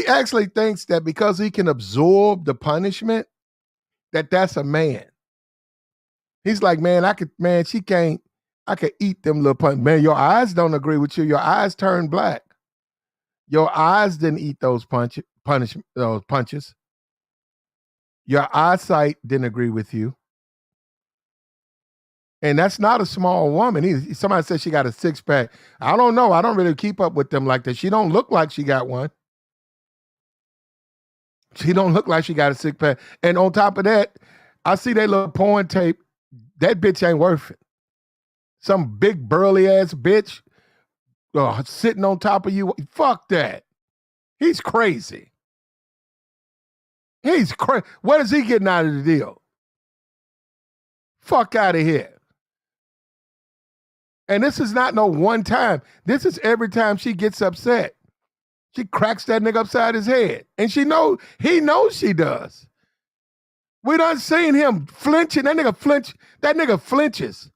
actually thinks that because he can absorb the punishment, that's a man. He's like, man, I could eat them little punches. Man, your eyes don't agree with you. Your eyes turned black. Your eyes didn't eat those punches. Your eyesight didn't agree with you. And that's not a small woman. Somebody said she got a 6-pack. I don't know. I don't really keep up with them like that. She don't look like she got one. She don't look like she got a 6-pack. And on top of that, I see that little porn tape. That bitch ain't worth it. Some big burly ass bitch sitting on top of you. Fuck that. He's crazy. He's crazy. What is he getting out of the deal? Fuck out of here. And this is not no one time. This is every time she gets upset. She cracks that nigga upside his head. And he knows she does. We done seen him flinching. That nigga flinches.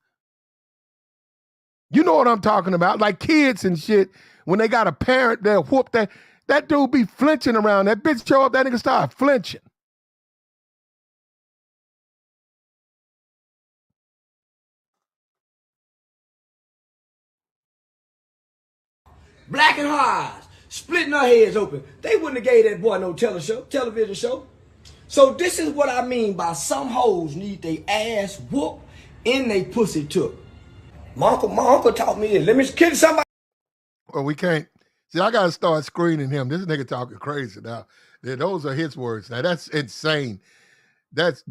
You know what I'm talking about. Like kids and shit, when they got a parent, they'll whoop that. That dude be flinching around. That bitch show up, that nigga start flinching. Blacking her eyes, splitting her heads open. They wouldn't have gave that boy no television show. So this is what I mean by some hoes need they ass whooped and they pussy took. My uncle taught me this. Let me kill somebody. Well, we can't. See, I got to start screening him. This nigga talking crazy now. Those are his words. Now, that's insane. That's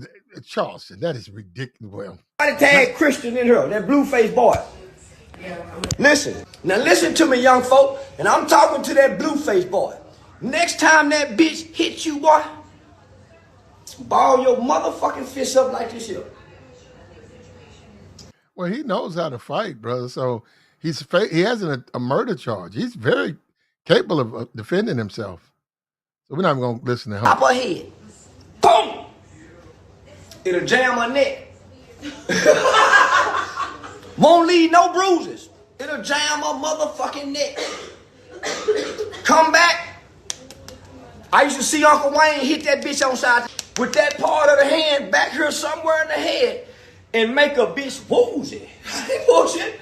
Charleston. That is ridiculous. Well, Somebody tag Christian in her, that blue-faced boy. Listen. Now listen to me, young folk. And I'm talking to that blue-faced boy. Next time that bitch hits you, boy, ball your motherfucking fist up like this here. Well, he knows how to fight, brother. So he has a murder charge. He's very capable of defending himself. So we're not even going to listen to him. Pop her head. Boom! It'll jam her neck. Won't leave no bruises. It'll jam her motherfucking neck. Come back. I used to see Uncle Wayne hit that bitch on side with that part of the hand back here somewhere in the head and make a bitch woozy. Bullshit.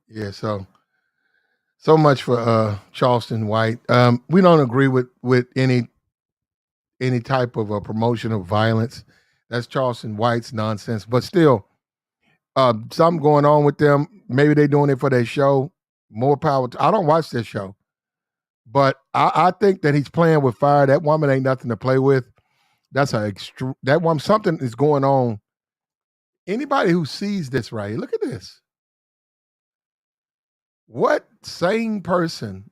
Yeah, so much for Charleston White. We don't agree with any type of a promotion of violence. That's Charleston White's nonsense. But still, something going on with them. Maybe they're doing it for their show. More power. I don't watch this show. But I think that he's playing with fire. That woman ain't nothing to play with. That's that woman, something is going on. Anybody who sees this right here, look at this. What sane person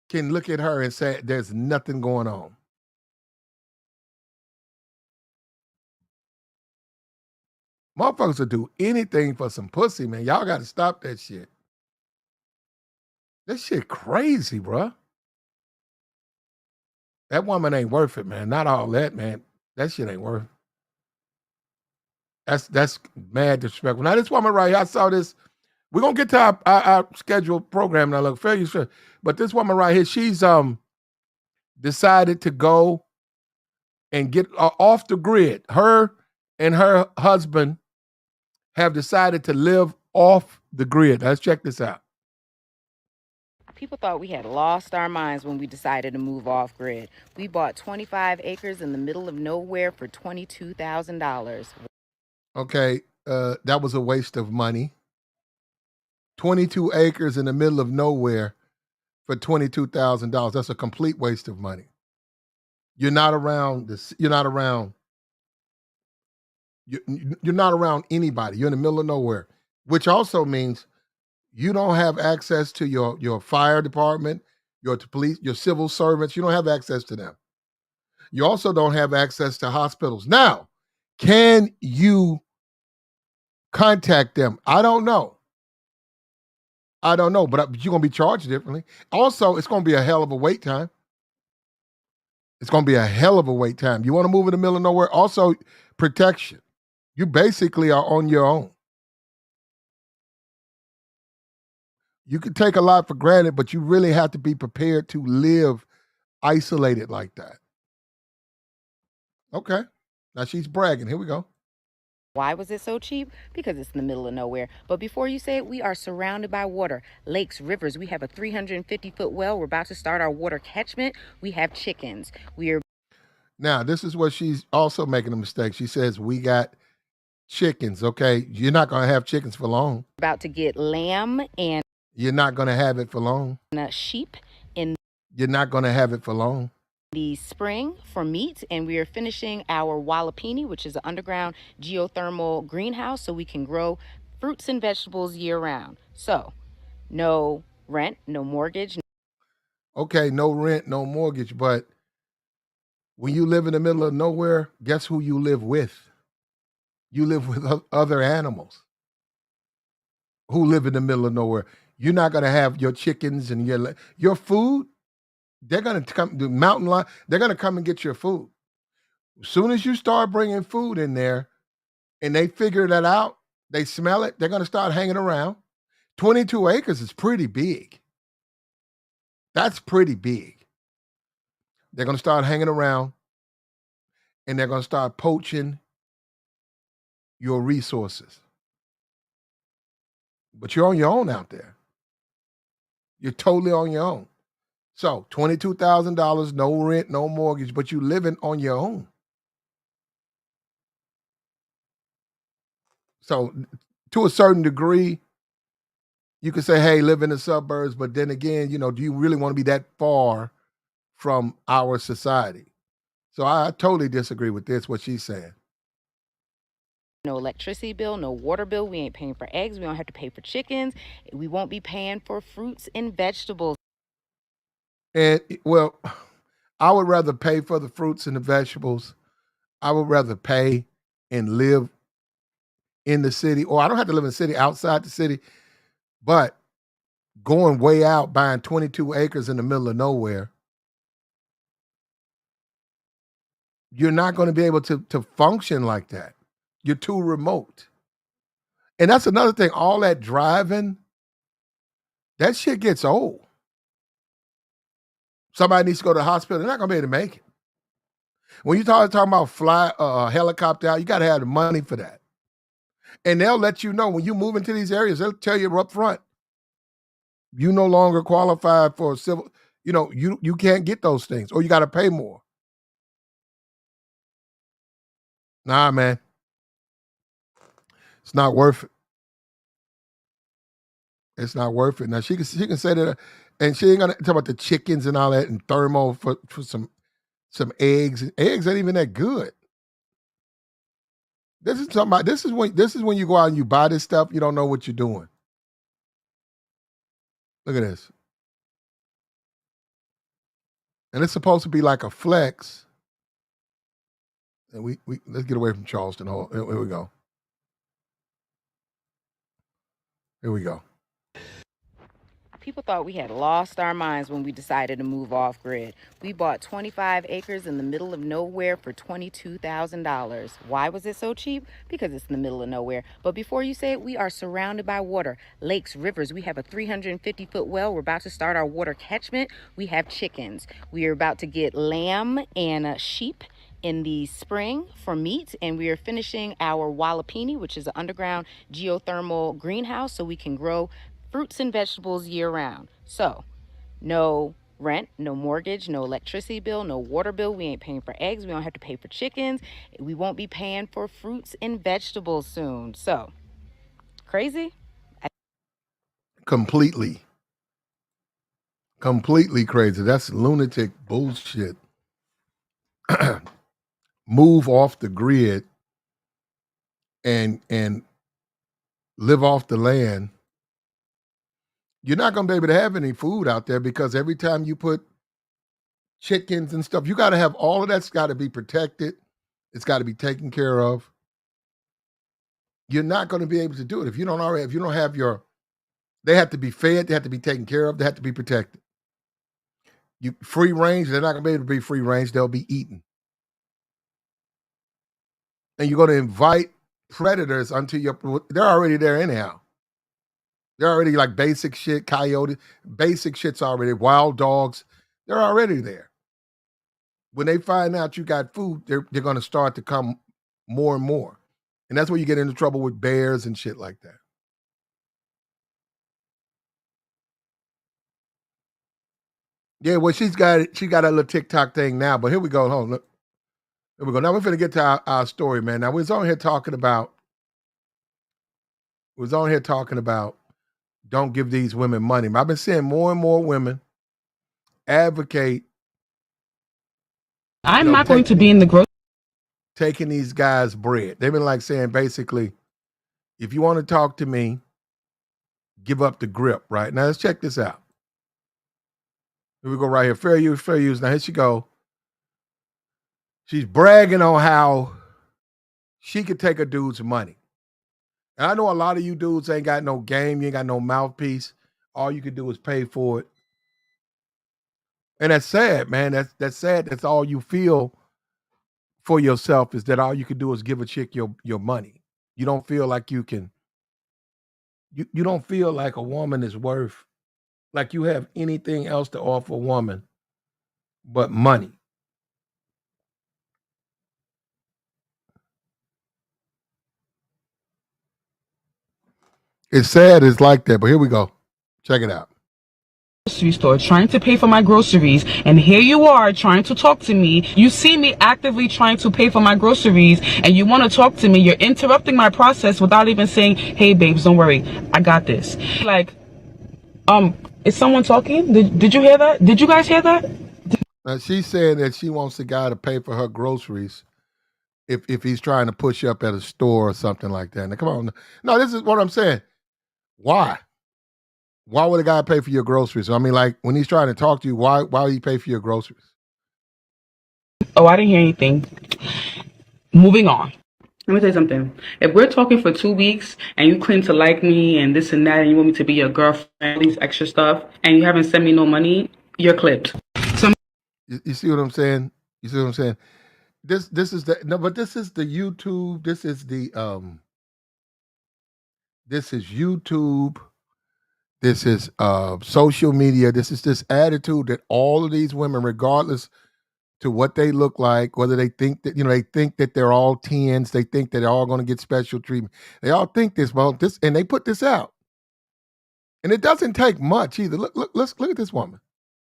can look at her and say there's nothing going on? Motherfuckers will do anything for some pussy, man. Y'all got to stop that shit. That shit crazy, bruh. That woman ain't worth it, man. Not all that, man. That shit ain't worth it. That's mad disrespectful. Now, this woman right here, I saw this. We're going to get to our scheduled program now. Look, fairly sure. But this woman right here, she's decided to go and get off the grid. Her and her husband have decided to live off the grid. Let's check this out. People thought we had lost our minds when we decided to move off grid. We bought 25 acres in the middle of nowhere for $22,000. Okay, that was a waste of money. 22 acres in the middle of nowhere for $22,000. That's a complete waste of money. You're not around this. You're not around. You're not around anybody. You're in the middle of nowhere, which also means you don't have access to your fire department, your police, your civil servants. You don't have access to them. You also don't have access to hospitals. Now, can you contact them? I don't know. But you're going to be charged differently. Also, it's going to be a hell of a wait time. It's going to be a hell of a wait time. You want to move in the middle of nowhere? Also, protection. You basically are on your own. You can take a lot for granted, but you really have to be prepared to live isolated like that. Okay. Now she's bragging. Here we go. Why was it so cheap? Because it's in the middle of nowhere. But before you say it, we are surrounded by water, lakes, rivers. We have a 350-foot well. We're about to start our water catchment. We have chickens. Now, this is what she's also making a mistake. She says, we got chickens, okay? You're not going to have chickens for long. About to get lamb and you're not going to have it for long. Sheep in you're not going to have it for long. The spring for meat, and we are finishing our Walapini, which is an underground geothermal greenhouse, so we can grow fruits and vegetables year round. So no rent, no mortgage. Okay, no rent, no mortgage, but when you live in the middle of nowhere, guess who you live with? You live with other animals who live in the middle of nowhere. You're not going to have your chickens and your food. They're going to come, the mountain lion, they're going to come and get your food. As soon as you start bringing food in there and they figure that out, they smell it, they're going to start hanging around. 22 acres is pretty big. That's pretty big. They're going to start hanging around and they're going to start poaching your resources. But you're on your own out there. You're totally on your own. So $22,000, no rent, no mortgage, but you living on your own. So to a certain degree, you could say, hey, live in the suburbs, but then again, do you really want to be that far from our society? So I totally disagree with this, what she's saying. No electricity bill, no water bill. We ain't paying for eggs. We don't have to pay for chickens. We won't be paying for fruits and vegetables. And well, I would rather pay for the fruits and the vegetables. I would rather pay and live in the city, or I don't have to live in the city, outside the city, but going way out, buying 22 acres in the middle of nowhere, you're not going to be able to function like that. You're too remote. And that's another thing, all that driving, that shit gets old. Somebody needs to go to the hospital, they're not going to be able to make it. When you talking about fly a helicopter out, you got to have the money for that. And they'll let you know when you move into these areas, they'll tell you up front, you no longer qualify for civil, you can't get those things, or you got to pay more. Nah, man. It's not worth it. It's not worth it. Now she can say that, and she ain't gonna talk about the chickens and all that and thermo for some eggs. Eggs ain't even that good. This is when you go out and you buy this stuff, you don't know what you're doing. Look at this. And it's supposed to be like a flex. And we let's get away from Charleston. Here we go. Here we go. People thought we had lost our minds when we decided to move off grid. We bought 25 acres in the middle of nowhere for $22,000. Why was it so cheap? Because it's in the middle of nowhere. But before you say it, we are surrounded by water, lakes, rivers. We have a 350-foot well. We're about to start our water catchment. We have chickens. We are about to get lamb and sheep in the spring for meat, and we are finishing our Wallapini, which is an underground geothermal greenhouse, so we can grow fruits and vegetables year round. So no rent, no mortgage, no electricity bill, no water bill. We ain't paying for eggs. We don't have to pay for chickens. We won't be paying for fruits and vegetables soon. So crazy? Completely crazy. That's lunatic bullshit. Move off the grid and live off the land. You're not going to be able to have any food out there because every time you put chickens and stuff, you got to have all of that's got to be protected. It's got to be taken care of. You're not going to be able to do it if you don't have they have to be fed, they have to be taken care of, they have to be protected. You free range, they're not going to be able to be free range, they'll be eaten. And you're going to invite predators they're already there anyhow. They're already like basic shit, coyote, basic shit's already, wild dogs, they're already there. When they find out you got food, they're going to start to come more and more. And that's where you get into trouble with bears and shit like that. Yeah, well, she got a little TikTok thing now, but here we go. Hold on, look. Here we go. Now we're going to get to our story, man. Now we was on here talking about don't give these women money. I've been seeing more and more women advocate. I'm not going to be in the grocery. Taking these guys' bread. They've been like saying basically, if you want to talk to me, give up the grip, right? Now let's check this out. Here we go right here. Fair use, fair use. Now here she go. She's bragging on how she could take a dude's money. And I know a lot of you dudes ain't got no game. You ain't got no mouthpiece. All you can do is pay for it. And that's sad, man. That's sad. That's all you feel for yourself is that all you can do is give a chick your money. You don't feel like you can. You don't feel like a woman is worth like you have anything else to offer a woman but money. It's sad. It's like that. But here we go. Check it out. Grocery store trying to pay for my groceries, and here you are trying to talk to me. You see me actively trying to pay for my groceries, and you want to talk to me. You're interrupting my process without even saying, hey babes, don't worry, I got this. Like, is someone talking? Did you hear that? Did you guys hear that? She's saying that she wants the guy to pay for her groceries if he's trying to push you up at a store or something like that. Now come on. No, this is what I'm saying. Why? Why would a guy pay for your groceries? I mean, like when he's trying to talk to you, why would he pay for your groceries? Oh, I didn't hear anything. Moving on. Let me tell you something. If we're talking for 2 weeks and you claim to like me and this and that, and you want me to be your girlfriend, all these extra stuff, and you haven't sent me no money, you're clipped. You see what I'm saying? You see what I'm saying? This is the no, but this is the YouTube. This is YouTube. This is social media. This is this attitude that all of these women, regardless to what they look like, whether they think that, they think that they're all tens, they think that they're all going to get special treatment. They all think this, well, this, and they put this out. And it doesn't take much either. Look at this woman.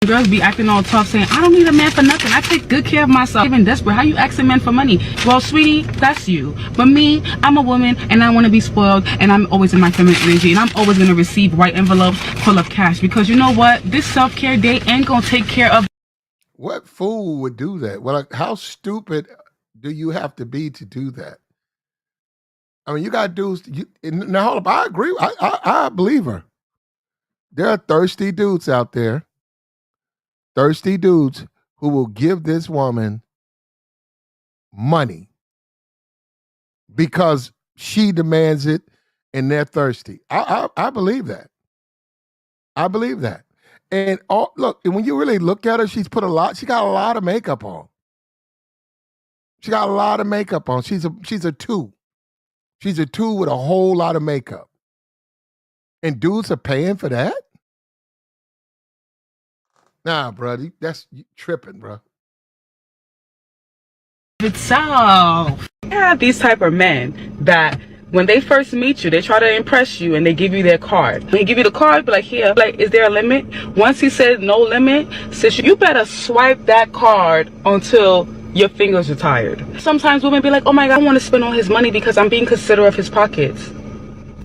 Girls be acting all tough saying, I don't need a man for nothing. I take good care of myself. Even desperate. How you asking men for money? Well, sweetie, that's you. But me, I'm a woman and I want to be spoiled and I'm always in my feminine energy and I'm always going to receive white envelopes full of cash because you know what? This self-care day ain't going to take care of. What fool would do that? Well, like, how stupid do you have to be to do that? I mean, you got dudes. Now, hold up. I agree. I believe her. There are thirsty dudes out there. Thirsty dudes who will give this woman money because she demands it and they're thirsty. I believe that. I believe that. And look, and when you really look at her, she got a lot of makeup on. She got a lot of makeup on. She's a two. She's a two with a whole lot of makeup. And dudes are paying for that? Nah, bro, that's tripping, bro. Itself. You have these type of men that when they first meet you, they try to impress you and they give you their card. When they give you the card, be like, here, like, is there a limit? Once he said no limit, sis, you better swipe that card until your fingers are tired. Sometimes women be like, oh my God, I want to spend all his money because I'm being considerate of his pockets.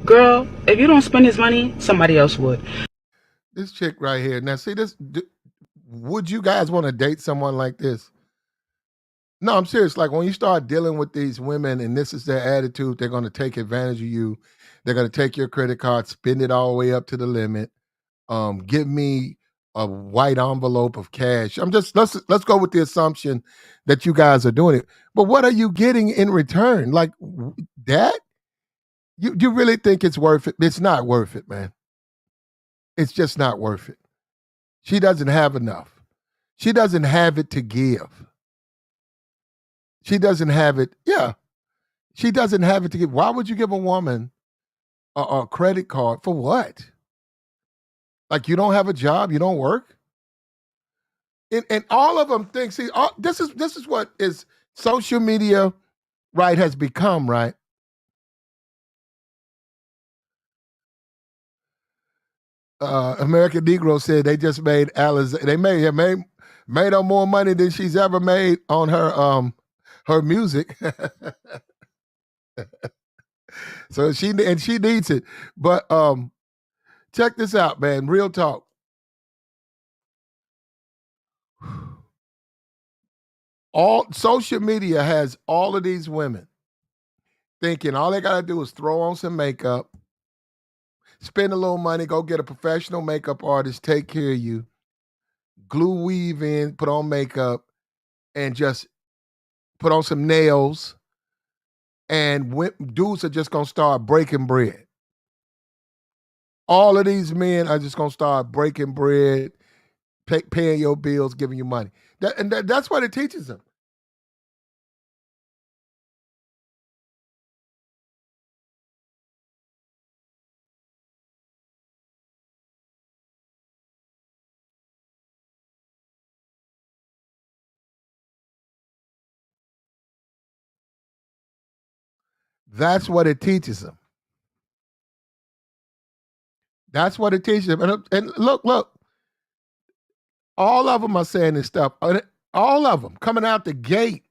Girl, if you don't spend his money, somebody else would. This chick right here. Now, see this. Would you guys want to date someone like this? No, I'm serious. Like when you start dealing with these women and this is their attitude, they're going to take advantage of you. They're going to take your credit card, spend it all the way up to the limit. Give me a white envelope of cash. Let's go with the assumption that you guys are doing it. But what are you getting in return? Like that? You really think it's worth it? It's not worth it, man. It's just not worth it. She doesn't have enough. She doesn't have it to give. She doesn't have it. Yeah. She doesn't have it to give. Why would you give a woman a credit card for what? Like you don't have a job, you don't work? And all of them think, see, this is what is social media, right, has become, right? American Negro said they just made Alice. They made her more money than she's ever made on her music. So she needs it. But check this out, man. Real talk. All social media has all of these women thinking all they gotta do is throw on some makeup, spend a little money, go get a professional makeup artist, take care of you, glue weave in, put on makeup, and just put on some nails, and dudes are just gonna start breaking bread. All of these men are just gonna start breaking bread, paying your bills, giving you money. That's what it teaches them. That's what it teaches them. That's what it teaches them. And look, all of them are saying this stuff. All of them coming out the gate.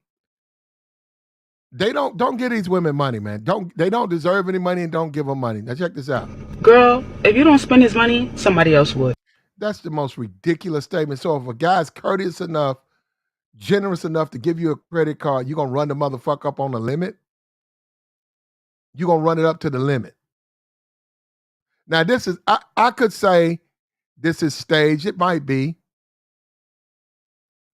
They don't give these women money, man. They don't deserve any money, and don't give them money. Now check this out. Girl, if you don't spend his money, somebody else would. That's the most ridiculous statement. So if a guy's courteous enough, generous enough to give you a credit card, you're gonna run the motherfucker up on the limit? You're gonna run it up to the limit. Now this is I could say this is staged. It might be.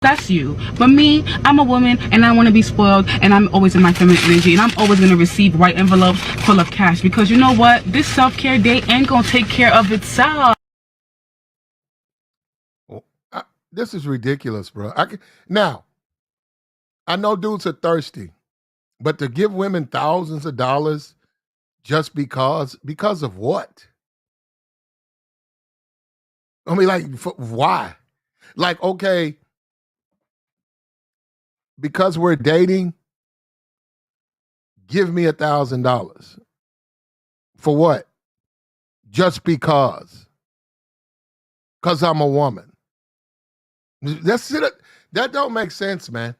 That's you. But me, I'm a woman and I want to be spoiled, and I'm always in my feminine energy, and I'm always going to receive white envelopes full of cash, because you know what? This self-care day ain't going to take care of itself. Well, this is ridiculous, bro. Now, I know dudes are thirsty, but to give women thousands of dollars just because of what? I mean, like, why? Like, okay, because we're dating, give me $1,000. For what? Just because. Because I'm a woman. That's it. That don't make sense, man.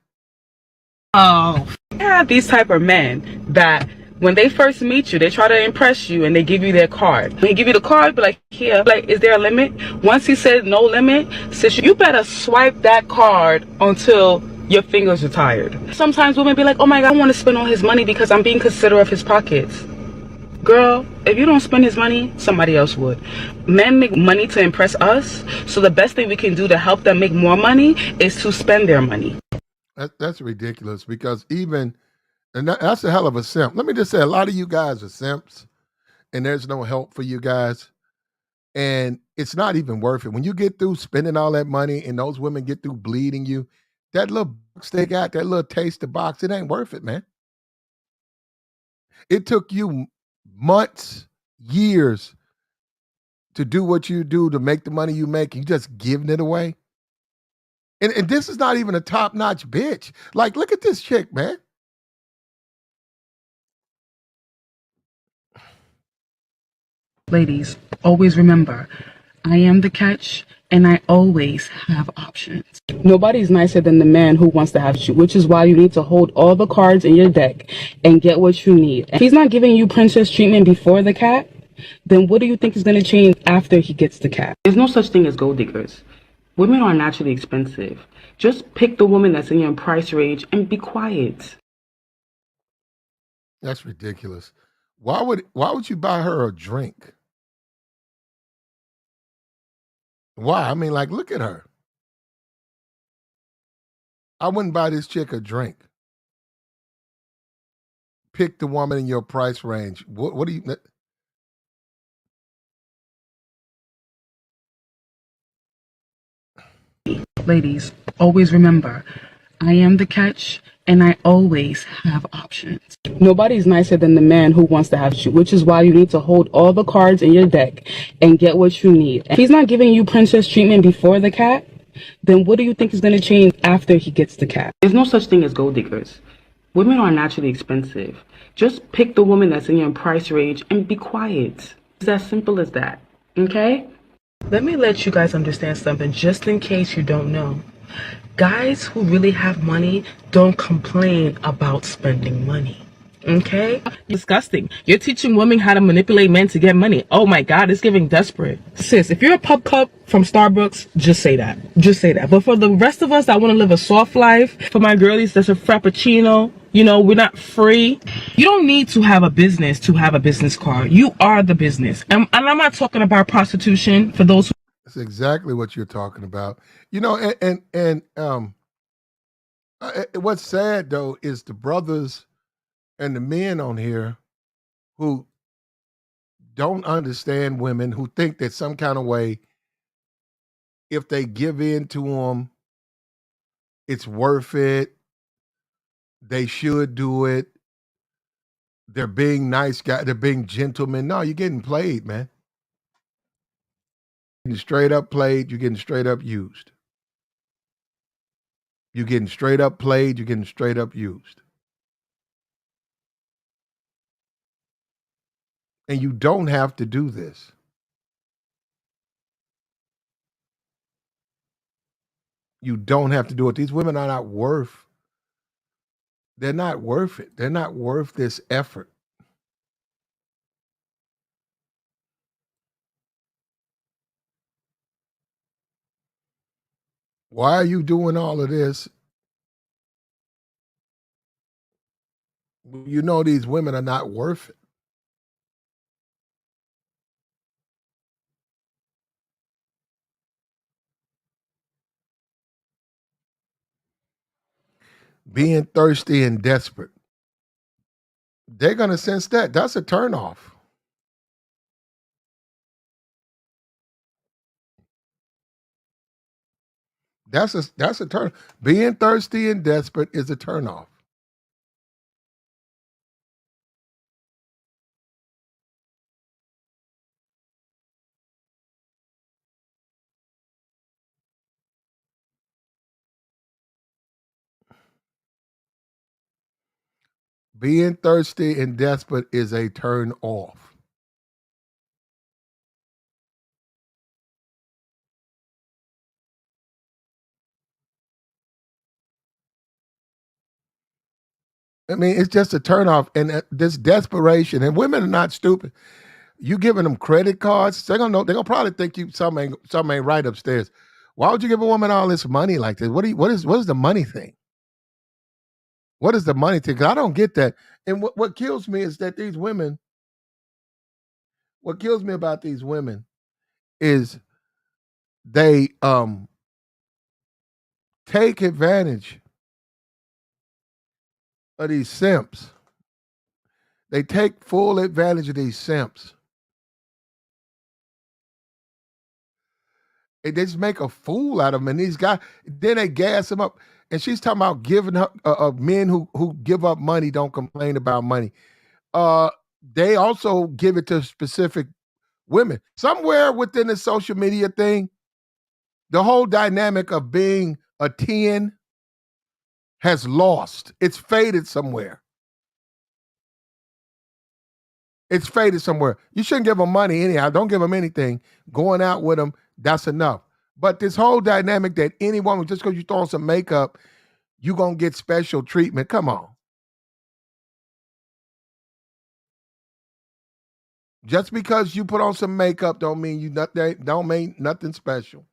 Oh, I have these type of men that when they first meet you, they try to impress you and they give you their card. When they give you the card, be like, here, like, is there a limit? Once he said no limit, sis, you better swipe that card until your fingers are tired. Sometimes women be like, oh my God, I want to spend all his money because I'm being considerate of his pockets. Girl, if you don't spend his money, somebody else would. Men make money to impress us, so the best thing we can do to help them make more money is to spend their money. That's ridiculous, because that's a hell of a simp. Let me just say, a lot of you guys are simps, and there's no help for you guys. And it's not even worth it. When you get through spending all that money and those women get through bleeding you, that little box they got, that little taster box, it ain't worth it, man. It took you months, years to do what you do to make the money you make. You just giving it away. And this is not even a top-notch bitch. Like, look at this chick, man. Ladies, always remember, I am the catch, and I always have options. Nobody's nicer than the man who wants to have you, which is why you need to hold all the cards in your deck and get what you need. If he's not giving you princess treatment before the cat, then what do you think is going to change after he gets the cat? There's no such thing as gold diggers. Women are naturally expensive. Just pick the woman that's in your price range and be quiet. That's ridiculous. Why would you buy her a drink? Why? I mean, like, look at her. I wouldn't buy this chick a drink. Pick the woman in your price range. What do you... Ladies, always remember, I am the catch, and I always have options. Nobody's nicer than the man who wants to have you, which is why you need to hold all the cards in your deck and get what you need. If he's not giving you princess treatment before the cat, then what do you think is going to change after he gets the cat? There's no such thing as gold diggers. Women are naturally expensive. Just pick the woman that's in your price range and be quiet. It's as simple as that, okay? Let me let you guys understand something, just in case you don't know. Guys who really have money don't complain about spending money. Okay? Disgusting. You're teaching women how to manipulate men to get money. Oh my God, it's giving desperate. Sis, if you're a pub cup from Starbucks, just say that. Just say that. But for the rest of us that want to live a soft life, for my girlies that's a frappuccino, you know, we're not free. You don't need to have a business to have a business card. You are the business. And I'm not talking about prostitution for those who... That's exactly what you're talking about. What's sad though is the brothers and the men on here who don't understand women, who think that some kind of way, if they give in to them, it's worth it. They should do it. They're being nice guys. They're being gentlemen. No, you're getting played, man. You're getting straight up played. You're getting straight up used. You're getting straight up played. You're getting straight up used. And you don't have to do this. You don't have to do it. These women are not worth. They're not worth it. They're not worth this effort. Why are you doing all of this? You know these women are not worth it. Being thirsty and desperate. They're gonna sense that. That's a turnoff. That's a turn. Being thirsty and desperate is a turnoff. Being thirsty and desperate is a turn off. I mean, it's just a turn off. And this desperation, and women are not stupid. You giving them credit cards, they're gonna know, they're gonna probably think you something ain't right upstairs. Why would you give a woman all this money like this? What is the money thing? What is the money thing? 'Cause I don't get that. And what kills me is that these women, what kills me about these women is they take advantage of these simps. They take full advantage of these simps. They just make a fool out of them. And these guys, then they gas them up. And she's talking about giving her men who give up money don't complain about money. They also give it to specific women. Somewhere within the social media thing, the whole dynamic of being a 10 has lost. It's faded somewhere. It's faded somewhere. You shouldn't give them money anyhow. Don't give them anything. Going out with them, that's enough. But this whole dynamic that any woman, just because you throw on some makeup, you're going to get special treatment. Come on. Just because you put on some makeup don't mean don't mean nothing special.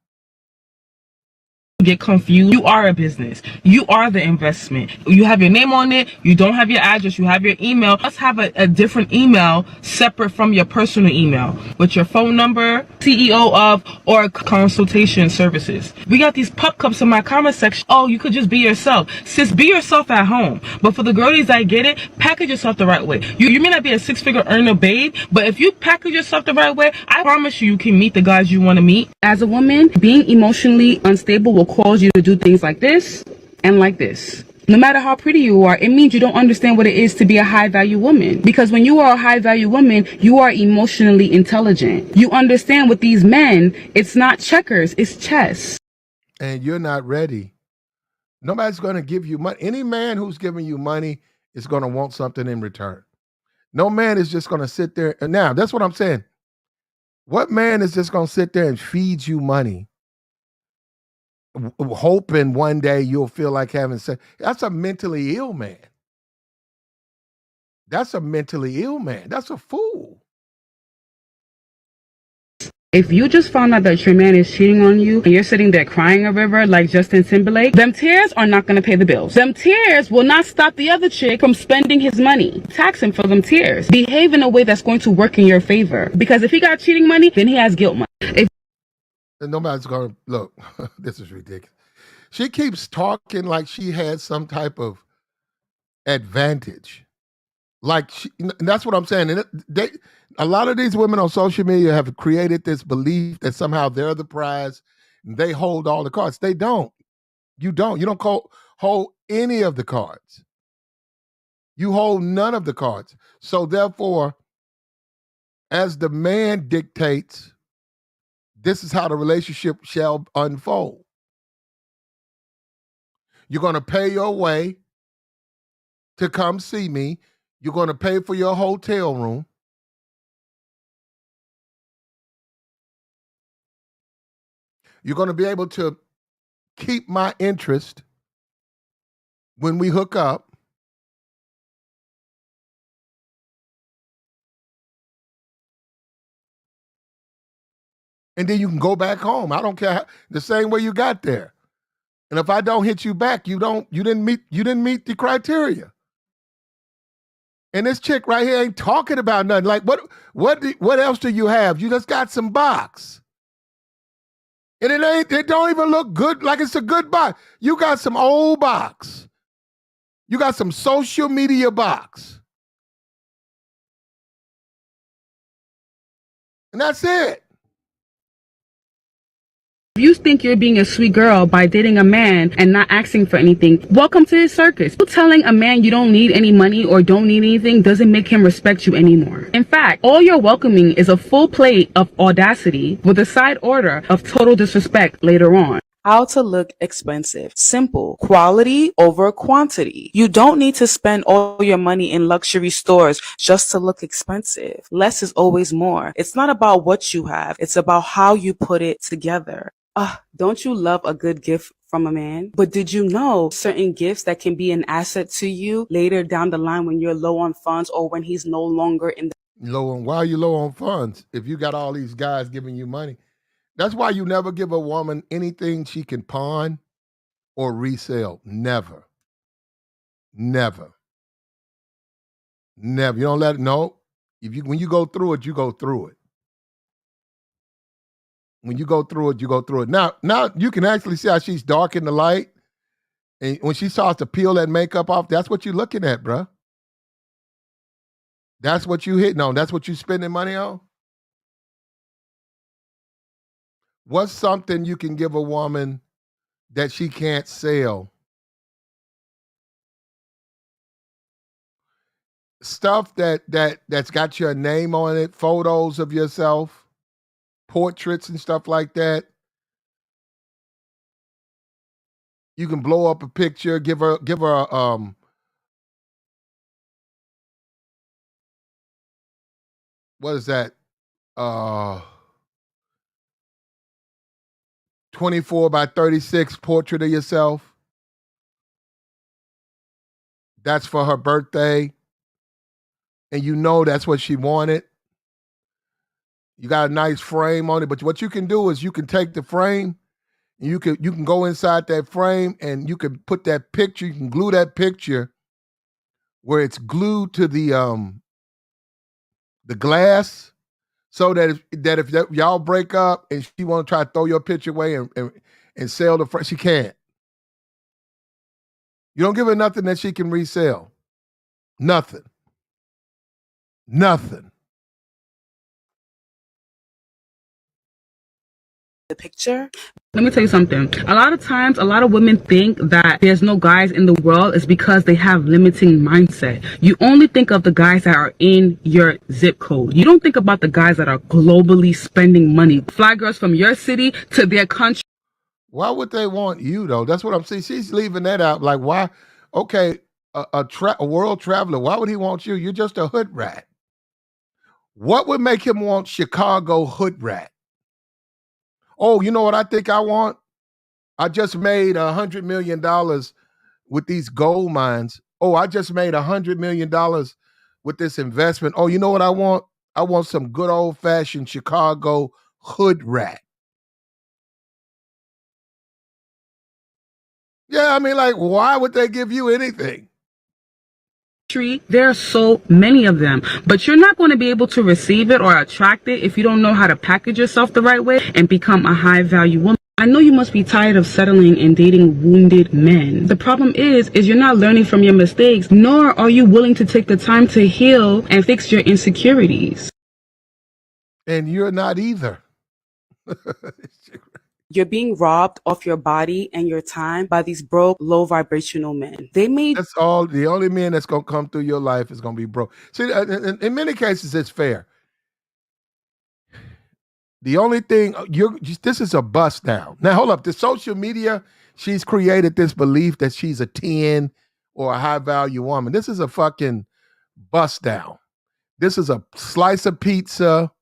Get confused. You are a business. You are the investment. You have your name on it. You don't have your address. You have your email. Let's have a different email separate from your personal email with your phone number, CEO of, or consultation services. We got these pup cups in my comment section. Oh, you could just be yourself. Sis, be yourself at home. But for the girlies that get it, package yourself the right way. You may not be a six-figure earner babe, but if you package yourself the right way, I promise you can meet the guys you want to meet. As a woman, being emotionally unstable will cause you to do things like this and like this. No matter how pretty you are, it means you don't understand what it is to be a high-value woman. Because when you are a high-value woman, you are emotionally intelligent. You understand with these men, it's not checkers, it's chess. And you're not ready. Nobody's going to give you money. Any man who's giving you money is going to want something in return. No man is just going to sit there. And now, that's what I'm saying. What man is just going to sit there and feed you money, hoping one day you'll feel like having sex? That's a mentally ill man. That's a mentally ill man. That's a fool. If you just found out that your man is cheating on you and you're sitting there crying a river like Justin Timberlake, them tears are not going to pay the bills. Them tears will not stop the other chick from spending his money. Tax him for them tears. Behave in a way that's going to work in your favor. Because if he got cheating money, then he has guilt money. If And nobody's going to look. This is ridiculous. She keeps talking like she has some type of advantage. Like and that's what I'm saying. And a lot of these women on social media have created this belief that somehow they're the prize and they hold all the cards. They don't. You don't. You don't hold any of the cards. You hold none of the cards. So therefore, as the man dictates, this is how the relationship shall unfold. You're going to pay your way to come see me. You're going to pay for your hotel room. You're going to be able to keep my interest when we hook up. And then you can go back home. I don't care the same way you got there. And if I don't hit you back, you didn't meet the criteria. And this chick right here ain't talking about nothing. Like what else do you have? You just got some box. And it don't even look good like it's a good box. You got some old box. You got some social media box. And that's it. If you think you're being a sweet girl by dating a man and not asking for anything, welcome to his circus. Telling a man you don't need any money or don't need anything doesn't make him respect you anymore. In fact, all you're welcoming is a full plate of audacity with a side order of total disrespect later on. How to look expensive. Simple. Quality over quantity. You don't need to spend all your money in luxury stores just to look expensive. Less is always more. It's not about what you have. It's about how you put it together. Don't you love a good gift from a man? But did you know certain gifts that can be an asset to you later down the line when you're low on funds or when he's no longer in the why are you low on funds if you got all these guys giving you money? That's why you never give a woman anything she can pawn or resell. Never. Never. Never. You don't let it know. When you go through it, you go through it. When you go through it, you go through it. Now you can actually see how she's dark in the light. And when she starts to peel that makeup off, that's what you're looking at, bruh. That's what you hitting on. That's what you spending money on. What's something you can give a woman that she can't sell? Stuff that's got your name on it, photos of yourself, portraits and stuff like that. You can blow up a picture, give her what is that? 24 by 36 portrait of yourself. That's for her birthday. And you know that's what she wanted. You got a nice frame on it, but what you can do is you can take the frame and you can go inside that frame and you can put that picture, you can glue that picture where it's glued to the glass, so that if y'all break up and she want to try to throw your picture away and sell the frame, she can't. You don't give her nothing that she can resell. Nothing. Nothing. the picture. Let me tell you something. A lot of times, a lot of women think that there's no guys in the world is because they have limiting mindset. You only think of the guys that are in your zip code. You don't think about the guys that are globally spending money. Fly girls from your city to their country. Why would they want you though? That's what I'm saying. She's leaving that out. Like, why? Okay, a world traveler. Why would he want you? You're just a hood rat. What would make him want Chicago hood rat? Oh, you know what I think I want? I just made $100 million with these gold mines. Oh, I just made $100 million with this investment. Oh, you know what I want? I want some good old fashioned Chicago hood rat. Yeah, I mean, like, why would they give you anything? There are so many of them, but you're not going to be able to receive it or attract it if you don't know how to package yourself the right way and become a high value woman. I know you must be tired of settling and dating wounded men. The problem is you're not learning from your mistakes, nor are you willing to take the time to heal and fix your insecurities. And you're not either. You're being robbed of your body and your time by these broke, low vibrational men. That's all. The only man that's going to come through your life is going to be broke. See, in many cases, it's fair. The only thing, this is a bust down. Now, hold up. The social media, she's created this belief that she's a 10 or a high value woman. This is a fucking bust down. This is a slice of pizza,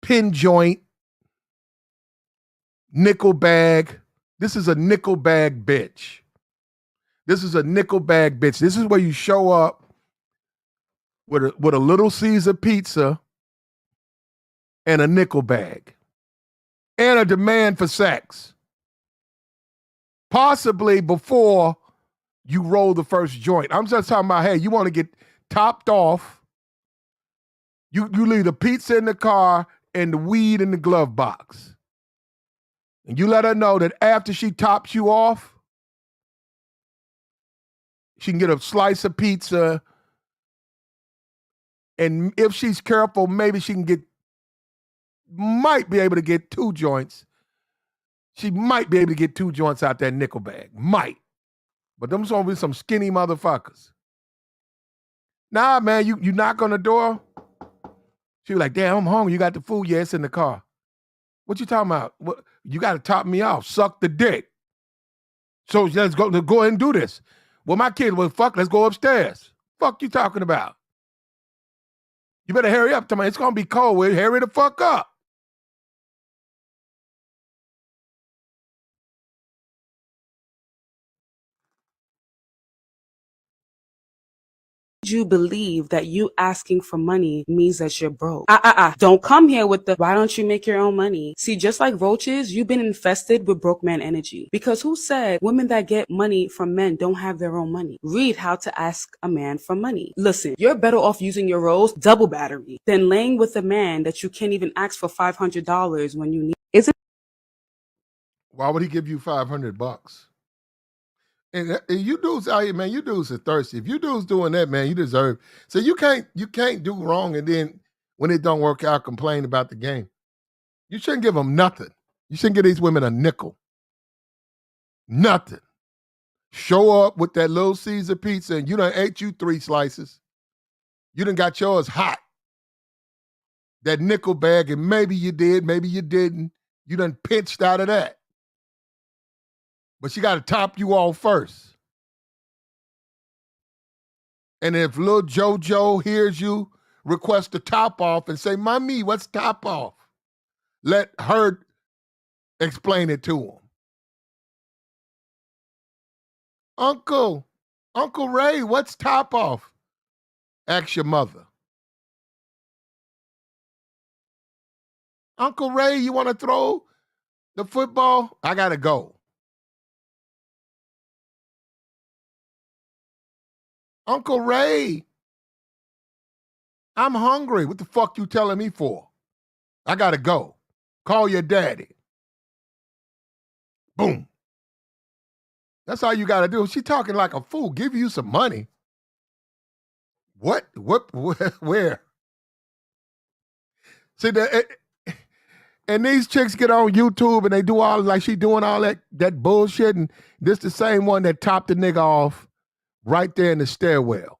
pin joint, nickel bag. This is a nickel bag bitch. This is a nickel bag bitch. This is where you show up with a Little Caesar pizza and a nickel bag and a demand for sex. Possibly before you roll the first joint. I'm just talking about, hey, you want to get topped off. You leave the pizza in the car and the weed in the glove box. And you let her know that after she tops you off, she can get a slice of pizza. And if she's careful, maybe she might be able to get 2 joints. She might be able to get 2 joints out that nickel bag. Might. But them's gonna be some skinny motherfuckers. Nah, man, you knock on the door. She was like, damn, I'm hungry. You got the food? Yeah, it's in the car. What you talking about? What, you got to top me off. Suck the dick. So let's go ahead and do this. Well, my kid was, fuck, let's go upstairs. Fuck you talking about? You better hurry up. It's going to be cold. We'll hurry the fuck up. You believe that you asking for money means that you're broke. Don't come here with the, why don't you make your own money? See, just like roaches, you've been infested with broke man energy. Because who said women that get money from men don't have their own money? Read How to Ask a Man for Money. Listen, you're better off using your rose double battery than laying with a man that you can't even ask for $500 when you need. Isn't Why would he give you $500? And you dudes out here, man, you dudes are thirsty. If you dudes doing that, man, you deserve. So you can't do wrong and then when it don't work out, complain about the game. You shouldn't give them nothing. You shouldn't give these women a nickel. Nothing. Show up with that Little Caesar pizza and you done ate you 3 slices. You done got yours hot. That nickel bag, and maybe you did, maybe you didn't. You done pinched out of that. But she got to top you off first. And if little JoJo hears you request a top off and say, Mommy, what's top off? Let her explain it to him. Uncle Ray, what's top off? Ask your mother. Uncle Ray, you want to throw the football? I got to go. Uncle Ray, I'm hungry. What the fuck you telling me for? I got to go. Call your daddy. Boom. That's all you got to do. She talking like a fool. Give you some money. What? Where? See, and these chicks get on YouTube and they do all, like she doing all that bullshit, and this the same one that topped the nigga off right there in the stairwell.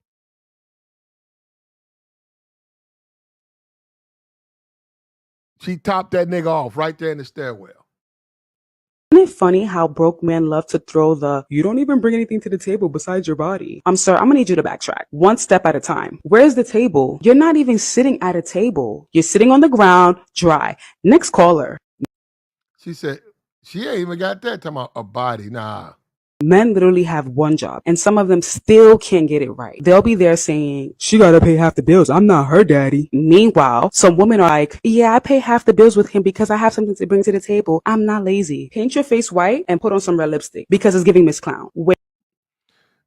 She topped that nigga off right there in the stairwell. Isn't it funny how broke men love to throw the, you don't even bring anything to the table besides your body? Sir, I'm gonna need you to backtrack. One step at a time. Where's the table? You're not even sitting at a table. You're sitting on the ground, dry. Next caller. She said, she ain't even got that talking about a body. Nah. Men literally have one job, and some of them still can't get it right. They'll be there saying, she gotta pay half the bills. I'm not her daddy. Meanwhile, some women are like, yeah, I pay half the bills with him because I have something to bring to the table. I'm not lazy. Paint your face white and put on some red lipstick because it's giving Miss Clown.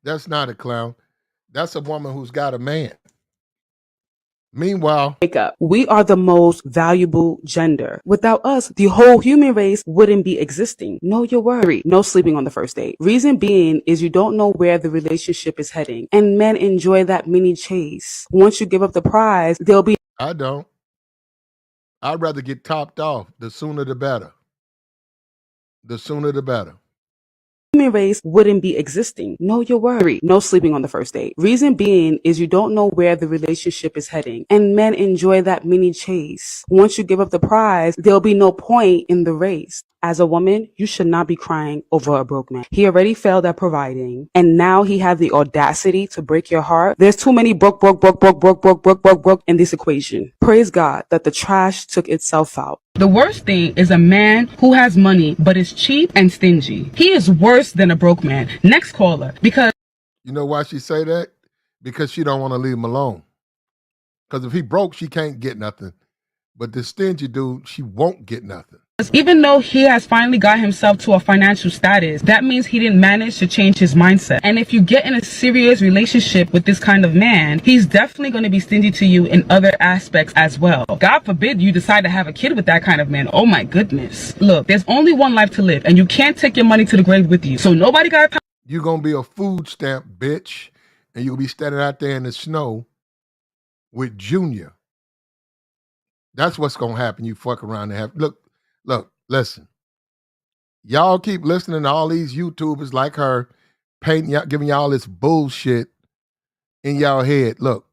That's not a clown. That's a woman who's got a man. Meanwhile, Wake up. We are the most valuable gender. Without us, the whole human race wouldn't be existing. Know your word. No sleeping on the first date. Reason being is you don't know where the relationship is heading. And men enjoy that mini chase. Once you give up the prize, they'll be. I don't. I'd rather get topped off. The sooner the better. The sooner the better. Human race wouldn't be existing. Know your word. No sleeping on the first date. Reason being is you don't know where the relationship is heading. And men enjoy that mini chase. Once you give up the prize, there'll be no point in the race. As a woman, you should not be crying over a broke man. He already failed at providing, and now he had the audacity to break your heart. There's too many broke in this equation. Praise God that the trash took itself out. The worst thing is a man who has money but is cheap and stingy. He is worse than a broke man. Next caller, because you know why she say that? Because she don't want to leave him alone. Because if he broke, she can't get nothing. But the stingy dude, she won't get nothing. even though he has finally got himself to a financial status, that means he didn't manage to change his mindset. And if you get in a serious relationship with this kind of man, he's definitely going to be stingy to you in other aspects as well. God forbid you decide to have a kid with that kind of man. Oh my goodness. Look, there's only one life to live, and you can't take your money to the grave with you. So nobody got to. You're going to be a food stamp bitch, and you'll be standing out there in the snow with Junior. That's what's going to happen. You fuck around and have, look, listen. Y'all keep listening to all these YouTubers like her, painting y'all, giving y'all this bullshit in y'all head. Look,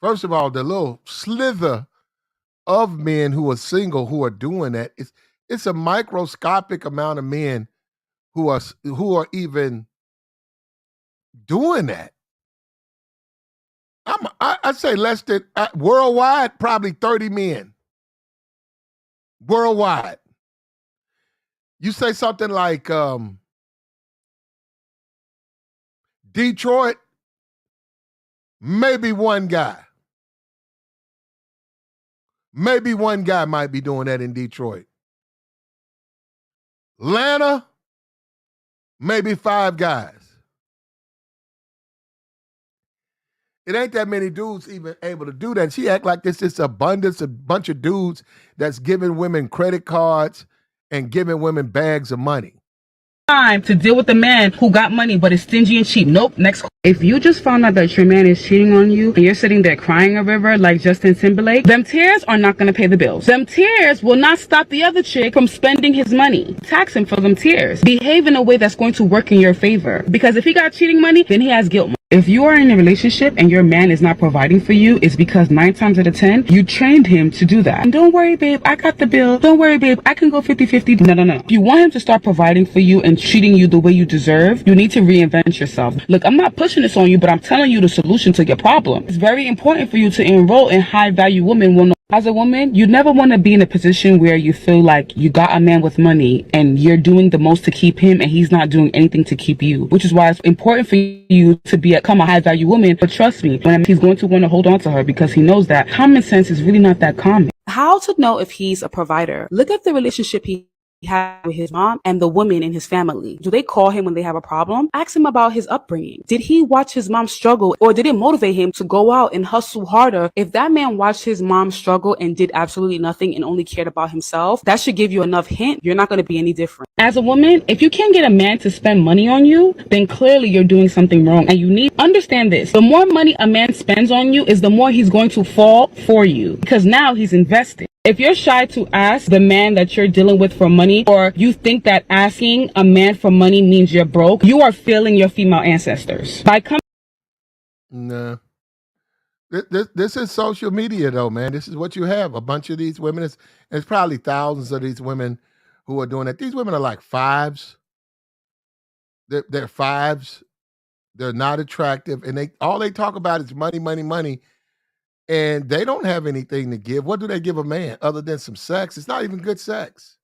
first of all, the little slither of men who are single who are doing that, it's a microscopic amount of men who are even doing that. I'd say less than worldwide, probably 30 men. Worldwide. You say something like Detroit, maybe one guy. Maybe one guy might be doing that in Detroit. Atlanta, maybe 5 guys. It ain't that many dudes even able to do that. And she act like this is abundance, a bunch of dudes that's giving women credit cards and giving women bags of money. Time to deal with the man who got money but is stingy and cheap. Nope. Next. If you just found out that your man is cheating on you and you're sitting there crying a river like Justin Timberlake, them tears are not going to pay the bills. Them tears will not stop the other chick from spending his money. Tax him for them tears. Behave in a way that's going to work in your favor. Because if he got cheating money, then he has guilt money. If you are in a relationship and your man is not providing for you, it's because 9 times out of 10, you trained him to do that. And don't worry, babe, I got the bill. Don't worry, babe, I can go 50-50. No. If you want him to start providing for you and treating you the way you deserve, you need to reinvent yourself. Look, I'm not pushing this on you, but I'm telling you the solution to your problem. It's very important for you to enroll in high-value women. As a woman, you never want to be in a position where you feel like you got a man with money and you're doing the most to keep him and he's not doing anything to keep you, which is why it's important for you to become a high-value woman. But trust me, he's going to want to hold on to her because he knows that common sense is really not that common. How to know if he's a provider? Look at the relationship he had with his mom and the women in his family. Do they call him when they have a problem? Ask him about his upbringing. Did he watch his mom struggle, or did it motivate him to go out and hustle harder? If that man watched his mom struggle and did absolutely nothing and only cared about himself, that should give you enough hint you're not going to be any different. As a woman, if you can't get a man to spend money on you, then clearly you're doing something wrong, and you need to understand this. The more money a man spends on you is the more he's going to fall for you, because now he's invested. If you're shy to ask the man that you're dealing with for money, or you think that asking a man for money means you're broke, you are failing your female ancestors. Nah. This is social media, though, man. This is what you have. A bunch of these women. It's probably thousands of these women who are doing it. These women are like fives. They're fives. They're not attractive. And all they talk about is money, money, money. And they don't have anything to give. What do they give a man other than some sex? It's not even good sex.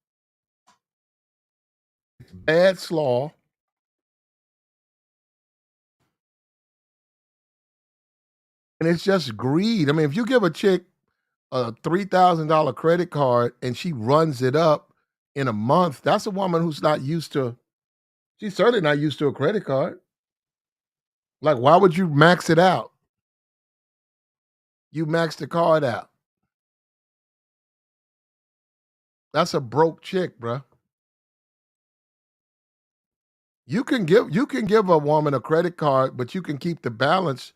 It's bad slaw. And it's just greed. I mean, if you give a chick a $3,000 credit card and she runs it up in a month, that's a woman who's not used to, she's certainly not used to a credit card. Like, why would you max it out? You max the card out. That's a broke chick, bruh. You can give a woman a credit card, but you can keep the balance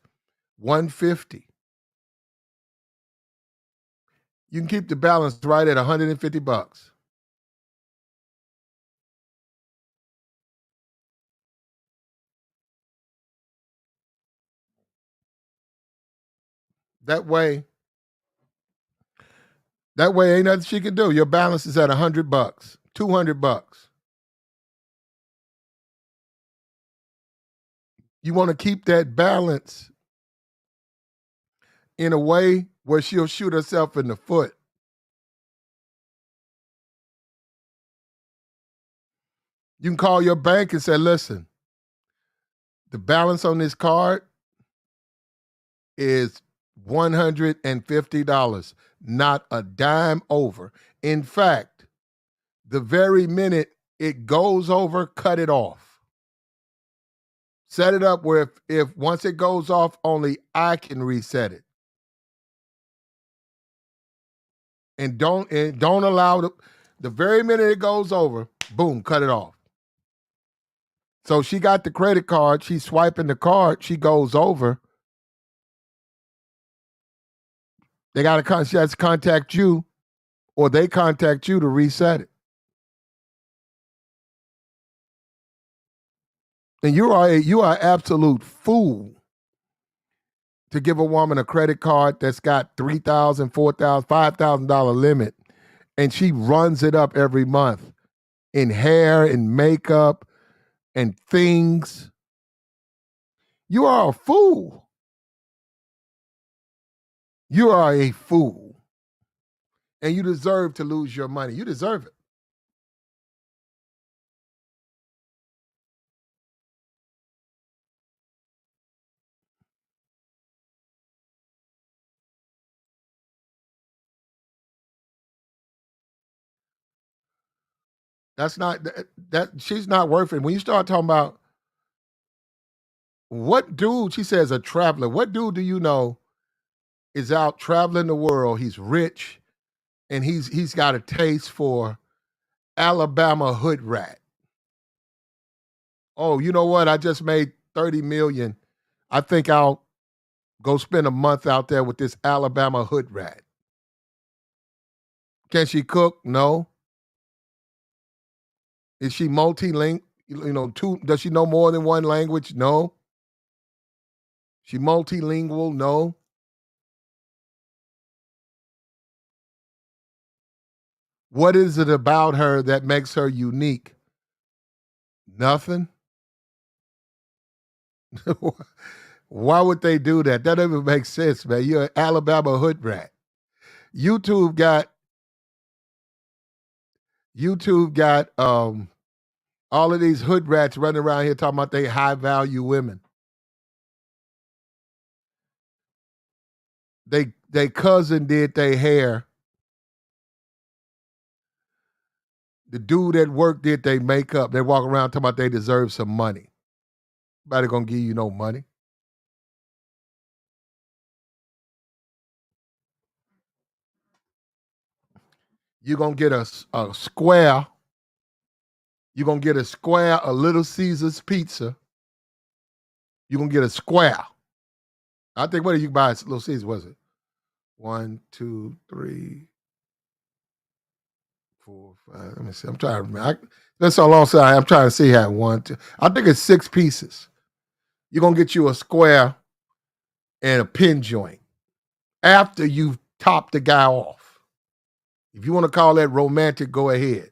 150. You can keep the balance right at 150 bucks. That way, ain't nothing she can do. Your balance is at 100 bucks, 200 bucks. You want to keep that balance in a way where she'll shoot herself in the foot. You can call your bank and say, listen, the balance on this card is $150, not a dime over. In fact, the very minute it goes over, cut it off. Set it up where if once it goes off, only I can reset it. And don't allow the very minute it goes over, boom, cut it off. So she got the credit card, she's swiping the card, she goes over. She has to contact you, or they contact you to reset it. And you are an absolute fool to give a woman a credit card that's got $3,000, $4,000, $5,000 limit, and she runs it up every month in hair and makeup and things. You are a fool. You are a fool. And you deserve to lose your money. You deserve it. That's not that she's not worth it. When you start talking about what dude, she says a traveler, what dude do you know is out traveling the world? He's rich and he's got a taste for Alabama hood rat. Oh, you know what? I just made 30 million. I think I'll go spend a month out there with this Alabama hood rat. Can she cook? No. Is she multilingual? Does she know more than one language? No. She multilingual? No. What is it about her that makes her unique? Nothing. Why would they do that? That doesn't make sense, man. You're an Alabama hood rat. YouTube got all of these hood rats running around here talking about they high value women. They cousin did their hair. The dude at work did their makeup. They walk around talking about they deserve some money. Nobody gonna give you no money. You're gonna get a square. You're gonna get a square, a Little Caesars pizza. You're gonna get a square. I think what did you buy at Little Caesars, was it? 1, 2, 3, 4, 5. Let me see. I'm trying to remember. That's so long time. I'm trying to see how 1, 2. I think it's 6 pieces. You're gonna get you a square and a pin joint after you've topped the guy off. If you want to call that romantic, go ahead.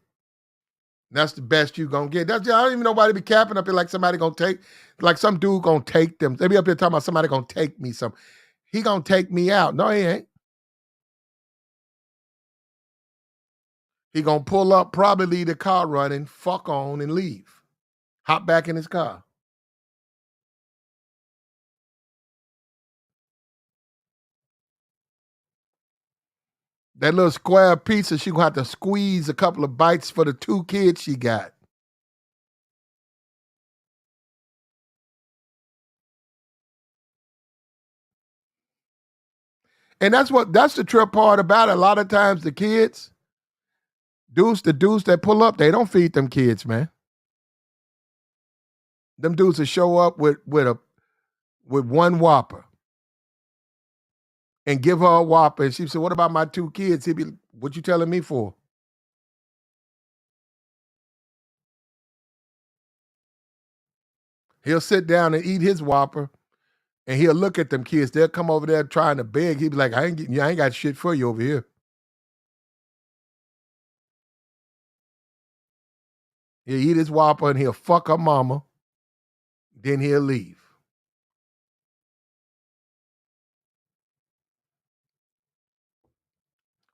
That's the best you gonna get. I don't even know why they be capping up here like somebody gonna take, like some dude gonna take them. They be up here talking about somebody gonna take me some. He gonna take me out. No, he ain't. He gonna pull up, probably leave the car running, fuck on, and leave. Hop back in his car. That little square pizza, she gonna have to squeeze a couple of bites for the 2 kids she got. And that's the trip part about it. A lot of times the kids, the dudes that pull up, they don't feed them kids, man. Them dudes that show up with one Whopper and give her a Whopper. And she said, "What about my 2 kids?" He'd be, "What you telling me for?" He'll sit down and eat his Whopper, and he'll look at them kids. They'll come over there trying to beg. He'd be like, I ain't got shit for you over here." He'll eat his Whopper and he'll fuck her mama. Then he'll leave.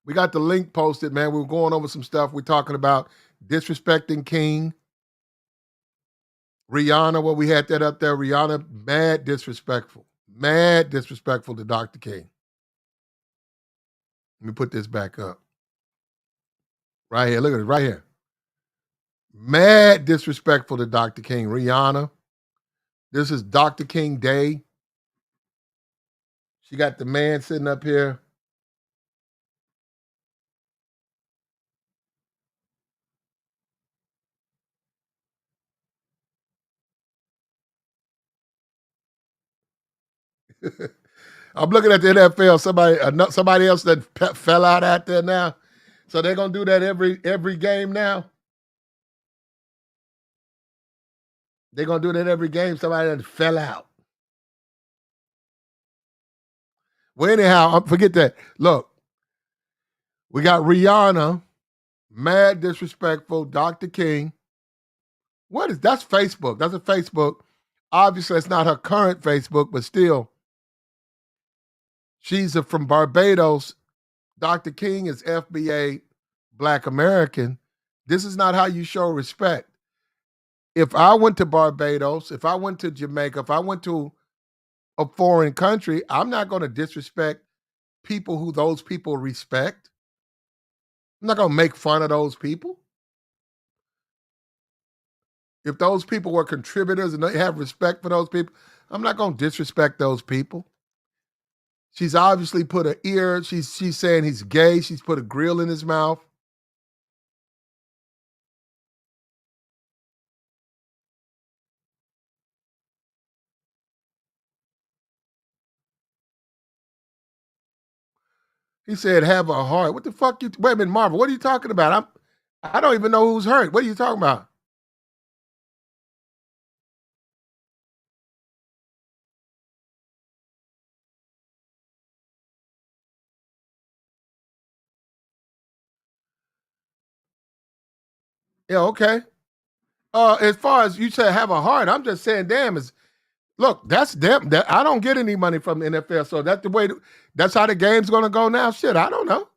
We got the link posted, man. We were going over some stuff. We're talking about disrespecting King. Rihanna, well, we had that up there. Rihanna, mad disrespectful. Mad disrespectful to Dr. King. Let me put this back up. Right here. Look at it right here. Mad disrespectful to Dr. King. Rihanna. This is Dr. King Day. She got the man sitting up here. I'm looking at the NFL. Somebody else that fell out out there now. So they're gonna do that every game now. They're gonna do that every game. Somebody that fell out. Well, anyhow, forget that. Look, we got Rihanna, mad disrespectful. Dr. King. That's Facebook? That's a Facebook. Obviously, it's not her current Facebook, but still, she's from Barbados. Dr. King is FBA Black American. This is not how you show respect. If I went to Barbados, if I went to Jamaica, if I went to a foreign country, I'm not going to disrespect people who those people respect. I'm not going to make fun of those people. If those people were contributors and they have respect for those people, I'm not going to disrespect those people. She's obviously put an ear. She's saying he's gay. She's put a grill in his mouth. He said, "Have a heart." What the fuck you? Wait a minute, Marvel. What are you talking about? I don't even know who's hurt. What are you talking about? Yeah, okay. As far as you said, have a heart. I'm just saying, damn. Look, that's them. I don't get any money from the NFL, so that's the way. That's how the game's gonna go now. Shit, I don't know.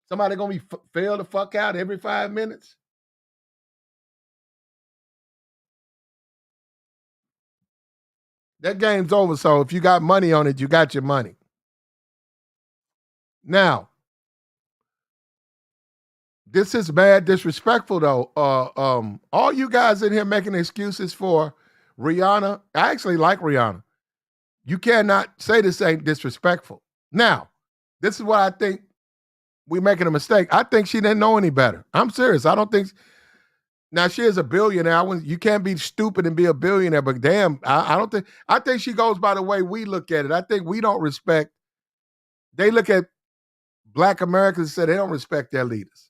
Somebody gonna be fail the fuck out every 5 minutes. That game's over. So if you got money on it, you got your money. Now, this is bad disrespectful though. All you guys in here making excuses for Rihanna. I actually like Rihanna. You cannot say this ain't disrespectful. Now, this is what I think we're making a mistake. I think she didn't know any better. I'm serious. I don't think. Now she is a billionaire. You can't be stupid and be a billionaire. But damn, I don't think. I think she goes by the way we look at it. I think we don't respect. They look at Black Americans and say they don't respect their leaders.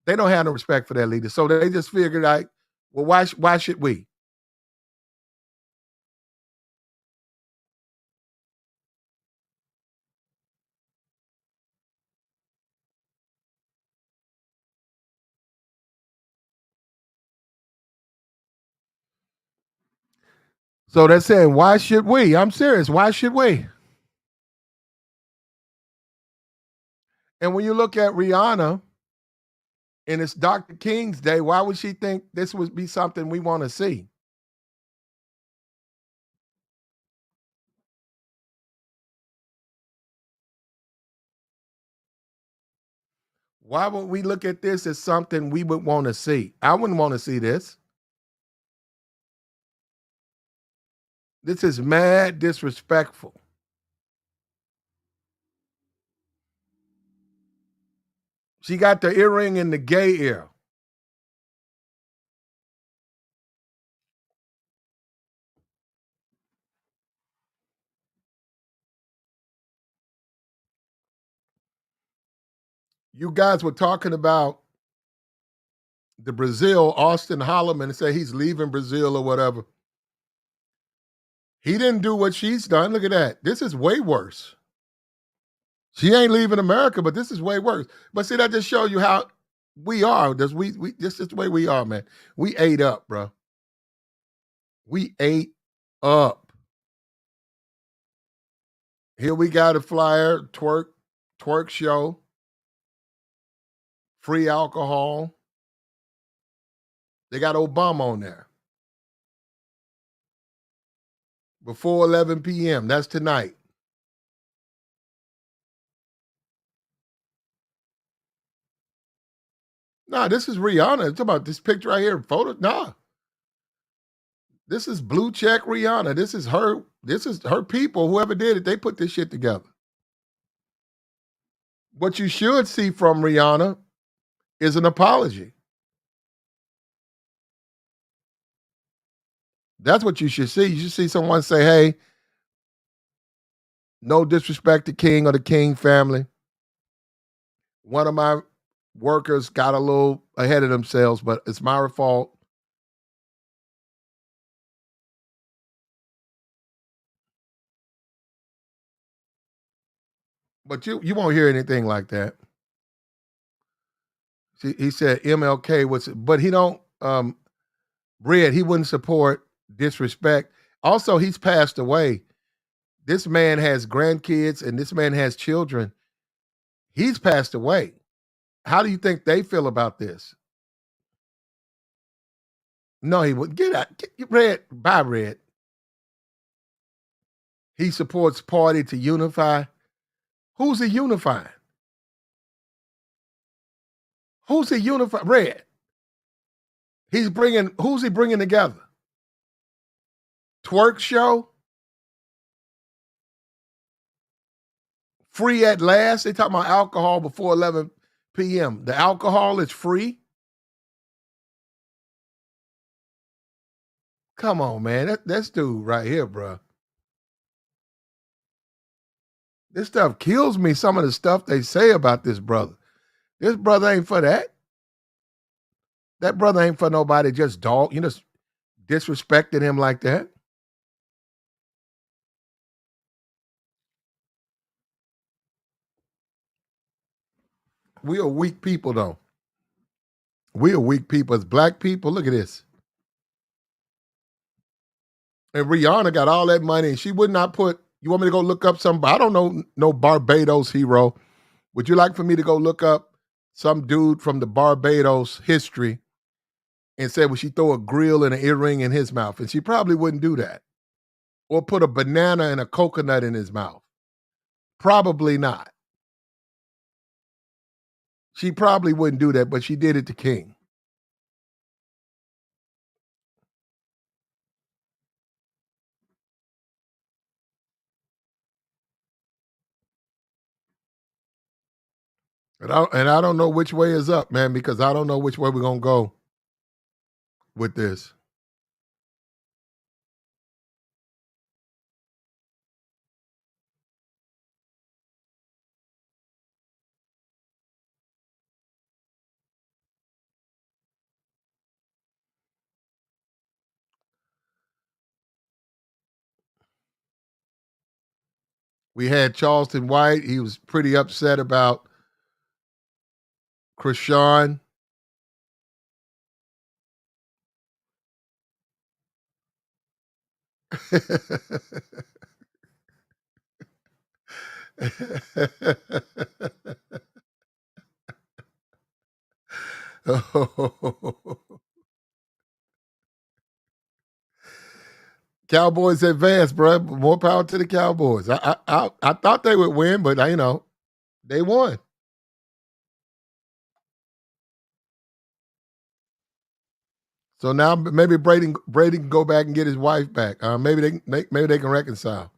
They don't have no respect for their leaders. So they just figured like, well, why should we? So they're saying, why should we? I'm serious. Why should we? And when you look at Rihanna and it's Dr. King's day, why would she think this would be something we want to see? Why would we look at this as something we would want to see? I wouldn't want to see this. This is mad disrespectful. She got the earring in the gay ear. You guys were talking about the Brazil, Austin Holloman, say he's leaving Brazil or whatever. He didn't do what she's done. Look at that. This is way worse. She ain't leaving America, but this is way worse. But see, that just shows you how we are. This is the way we are, man. We ate up, bro. We ate up. Here we got a flyer, twerk show, free alcohol. They got Obama on there. Before 11 p.m. That's tonight. Nah, this is Rihanna. It's about this picture right here. Photo. Nah. This is blue check Rihanna. This is her. This is her people. Whoever did it, they put this shit together. What you should see from Rihanna is an apology. That's what you should see. You should see someone say, hey, no disrespect to King or the King family. One of my workers got a little ahead of themselves, but it's my fault. But you won't hear anything like that. See, he said MLK was, but he don't, Red, he wouldn't support disrespect. Also, he's passed away. This man has grandkids and this man has children. He's passed away. How do you think they feel about this? No, he would get out. Red, bye, Red. He supports party to unify. Who's he unifying? Who's he unifying? Red. Who's he bringing together? Twerk show? Free at last? They talking about alcohol before 11 p.m. The alcohol is free? Come on, man. That's dude right here, bro. This stuff kills me, some of the stuff they say about this brother. This brother ain't for that. That brother ain't for nobody just disrespecting him like that. We are weak people, though. We are weak people. As black people, look at this. And Rihanna got all that money, and she would not put, you want me to go look up somebody? I don't know no Barbados hero. Would you like for me to go look up some dude from the Barbados history and say, well, she throw a grill and an earring in his mouth? And she probably wouldn't do that. Or put a banana and a coconut in his mouth. Probably not. She probably wouldn't do that, but she did it to King. And I don't know which way is up, man, because I don't know which way we're going to go with this. We had Charleston White. He was pretty upset about Krishan. Cowboys advance, bro. More power to the Cowboys. I thought they would win, but they won. So now maybe Brady can go back and get his wife back. Maybe they can reconcile.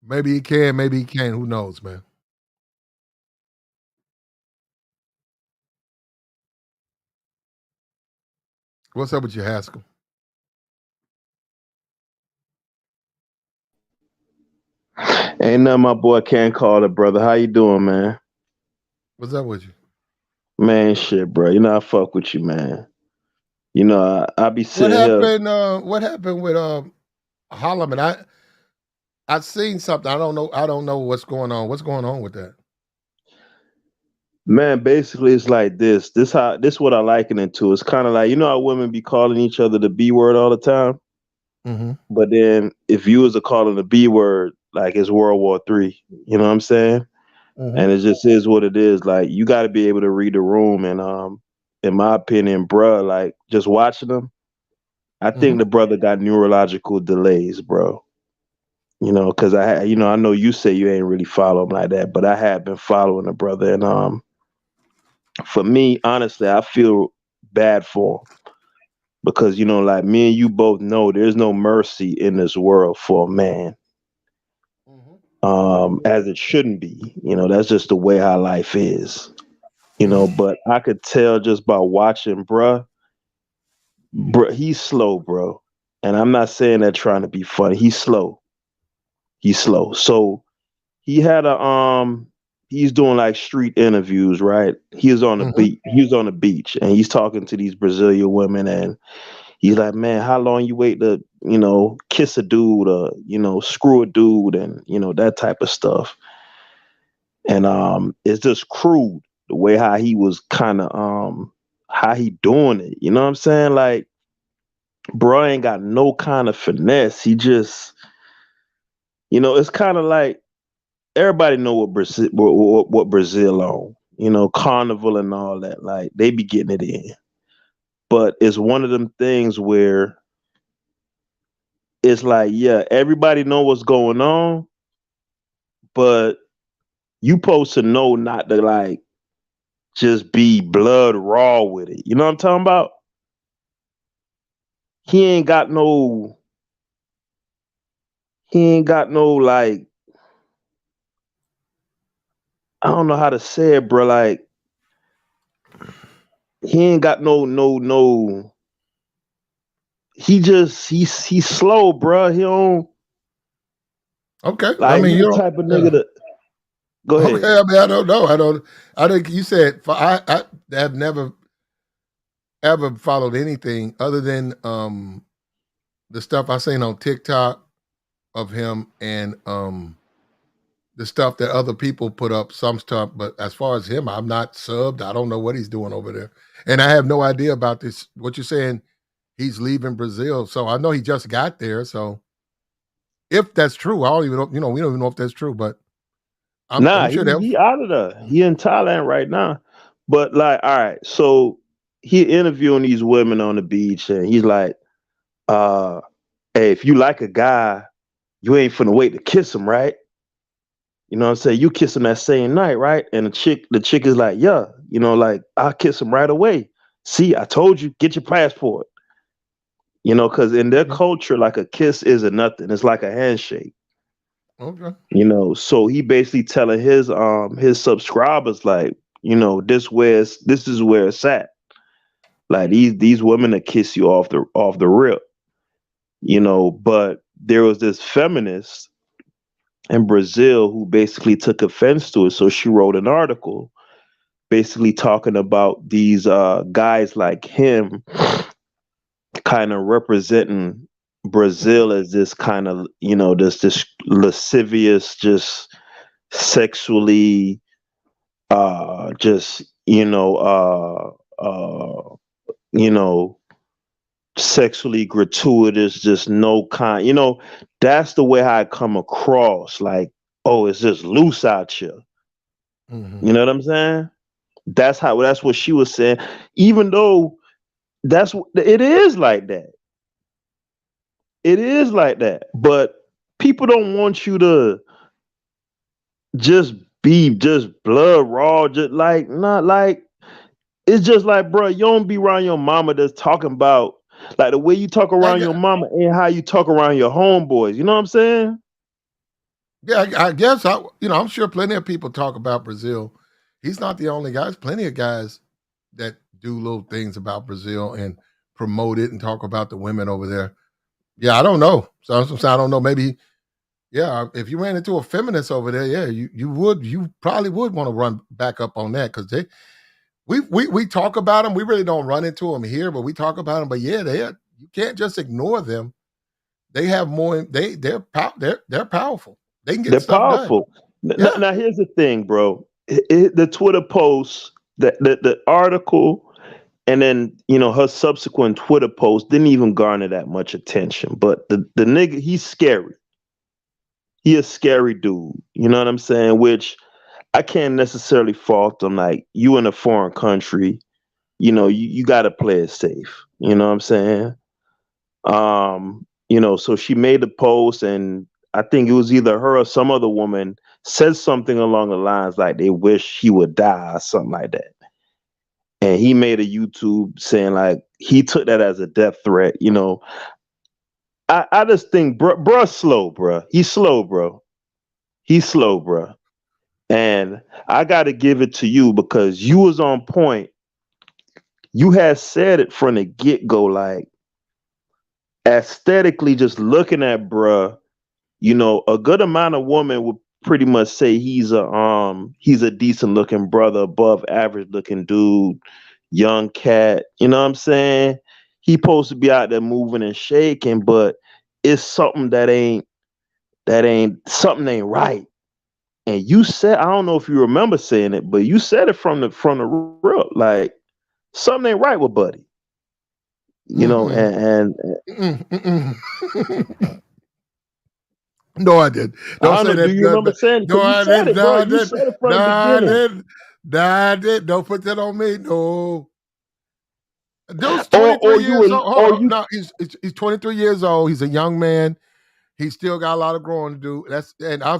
Maybe he can, maybe he can't. Who knows, man? What's up with you, Haskell? Ain't nothing my boy can't call it, brother. How you doing, man? What's up with you? Man, shit, bro. You know I fuck with you, man. You know I be What sitting here. happened? What happened with Holloman? I've seen something. I don't know. I don't know what's going on. What's going on with that? Man, basically it's like this. This what I liken it to. It's kind of like, you know how women be calling each other the B word all the time? Mm-hmm. But then if you was to call it the B word, like it's World War III. You know what I'm saying? Mm-hmm. And it just is what it is. Like you gotta be able to read the room and in my opinion, bruh, like just watching them, I Mm-hmm. think the brother got neurological delays, bro. You know, because I know you say you ain't really follow him like that, but I have been following the brother, and for me, honestly, I feel bad for him because like me and you both know, there's no mercy in this world for a man, as it shouldn't be. That's just the way how life is. Mm-hmm. But I could tell just by watching, bruh, he's slow, bro, and I'm not saying that trying to be funny. He's slow. He's slow. So he had a he's doing like street interviews, right? Mm-hmm. He was on the beach and he's talking to these Brazilian women, and he's like, man, how long you wait to, kiss a dude or, screw a dude, and that type of stuff. And it's just crude the way how he was kind of how he doing it. You know what I'm saying? Like, bro ain't got no kind of finesse. He just, it's kind of like everybody know what Brazil on. Carnival and all that. Like they be getting it in. But it's one of them things where it's like, yeah, everybody know what's going on, but you supposed to know not to like just be blood raw with it. You know what I'm talking about? He ain't got no he ain't got no like, I don't know how to say it, bro. Like he ain't got no. He's slow, bro. He don't Okay. I like mean, he you the don't. type of Yeah. nigga that go Okay. ahead. I mean, I don't know. I don't. I think you said I have never ever followed anything other than the stuff I seen on TikTok of him and the stuff that other people put up, some stuff. But as far as him, I'm not subbed. I don't know what he's doing over there, and I have no idea about this. What you're saying? He's leaving Brazil, so I know he just got there. So if that's true, I don't even know. We don't even know if that's true, but Nah, I'm sure they'll. he out of there. He in Thailand right now. But like, all right, so he interviewing these women on the beach, and he's like, uh, hey, if you like a guy, you ain't finna wait to kiss him, right? You know what I'm saying? You kiss him that same night, right? And the chick is like, yeah, like I'll kiss him right away. See, I told you, get your passport. Because in their culture, like a kiss isn't nothing. It's like a handshake. Okay. So he basically telling his subscribers like, this is where it's at. Like these women that kiss you off the rip. But there was this feminist in Brazil who basically took offense to it. So she wrote an article basically talking about these guys like him kind of representing Brazil as this kind of, this lascivious, just sexually, just, you know, sexually gratuitous, just no kind, that's the way I come across. Like, oh, it's just loose out here. Mm-hmm. You know what I'm saying? That's what she was saying. Even though it is like that. It is like that. But people don't want you to just be just blood raw, just like not like it's just like, bro, you don't be around your mama that's talking about like the way you talk I, around gue- your mama and how you talk around your homeboys. You know what I'm saying? yeah, I guess I'm sure plenty of people talk about Brazil. He's not the only guy. There's plenty of guys that do little things about Brazil and promote it and talk about the women over there. Yeah, I don't know. So I don't know. Maybe, yeah, if you ran into a feminist over there, yeah, you probably would want to run back up on that because we talk about them. We really don't run into them here, but we talk about them. But yeah, you can't just ignore them. They have more. They're powerful. They can They're get stuff done. powerful. Now, Yeah, now here's the thing, bro. The Twitter post, the article, and then her subsequent Twitter post didn't even garner that much attention. But the nigga, he's scary. He a scary dude. You know what I'm saying? Which I can't necessarily fault him. Like you in a foreign country, you got to play it safe. You know what I'm saying? So she made the post, and I think it was either her or some other woman said something along the lines like they wish he would die or something like that. And he made a YouTube saying like he took that as a death threat. I just think bruh slow, bruh. He's slow, bro. He's slow, bruh. And I got to give it to you because you was on point. You had said it from the get go, like aesthetically, just looking at bruh. A good amount of women would pretty much say he's a decent looking brother, above average looking dude, young cat. You know what I'm saying? He supposed to be out there moving and shaking, but it's something something ain't right. And you said, I don't know if you remember saying it, but you said it from the rip, like something ain't right with Buddy. Mm-mm. And Mm-mm. Mm-mm. No, I did. I Don't don't say know. Do that. you remember saying it? No, Because you I said did. it, No, bro. I You did. said it No, from the I beginning. did. No, I did. Don't put that on me. No. Dude's Or 23 you years will old. Hold or on. you No, he's 23 years old. He's a young man. He's still got a lot of growing to do. That's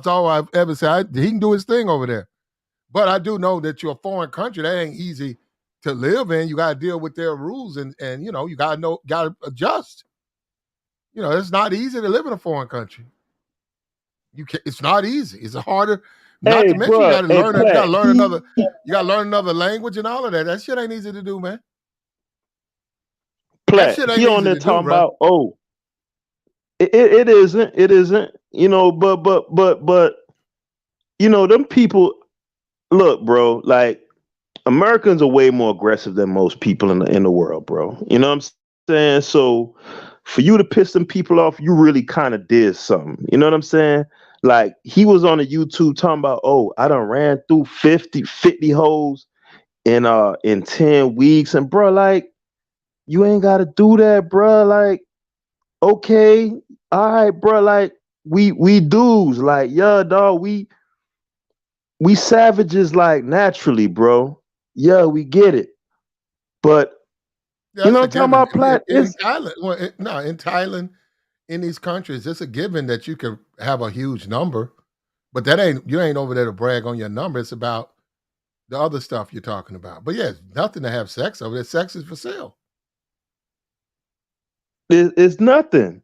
all I've ever said. He can do his thing over there. But I do know that you're a foreign country. That ain't easy to live in. You got to deal with their rules, and you got to adjust. It's not easy to live in a foreign country. It's not easy. It's harder. Not hey to mention bro, hey Platt, you got to learn another language and all of that. That shit ain't easy to do, man. That shit he ain't on easy there to do, talking bro. about, oh, it isn't, but them people, look, bro, like Americans are way more aggressive than most people in the world, bro. You know what I'm saying? So for you to piss them people off, you really kind of did something. You know what I'm saying? Like he was on a YouTube talking about, oh, I done ran through 50 hoes in 10 weeks. And bro, like, you ain't gotta do that, bro. Like, okay, all right, bro. Like, we dudes, like, yeah, dog, we savages like naturally, bro. Yeah, we get it. But Yeah, you know that's a what I'm talking given. about, Platt? In Is Thailand, well, no, in Thailand, in these countries, it's a given that you can have a huge number, but you ain't over there to brag on your number. It's about the other stuff you're talking about. But yeah, it's nothing to have sex over there. Sex is for sale. it's nothing.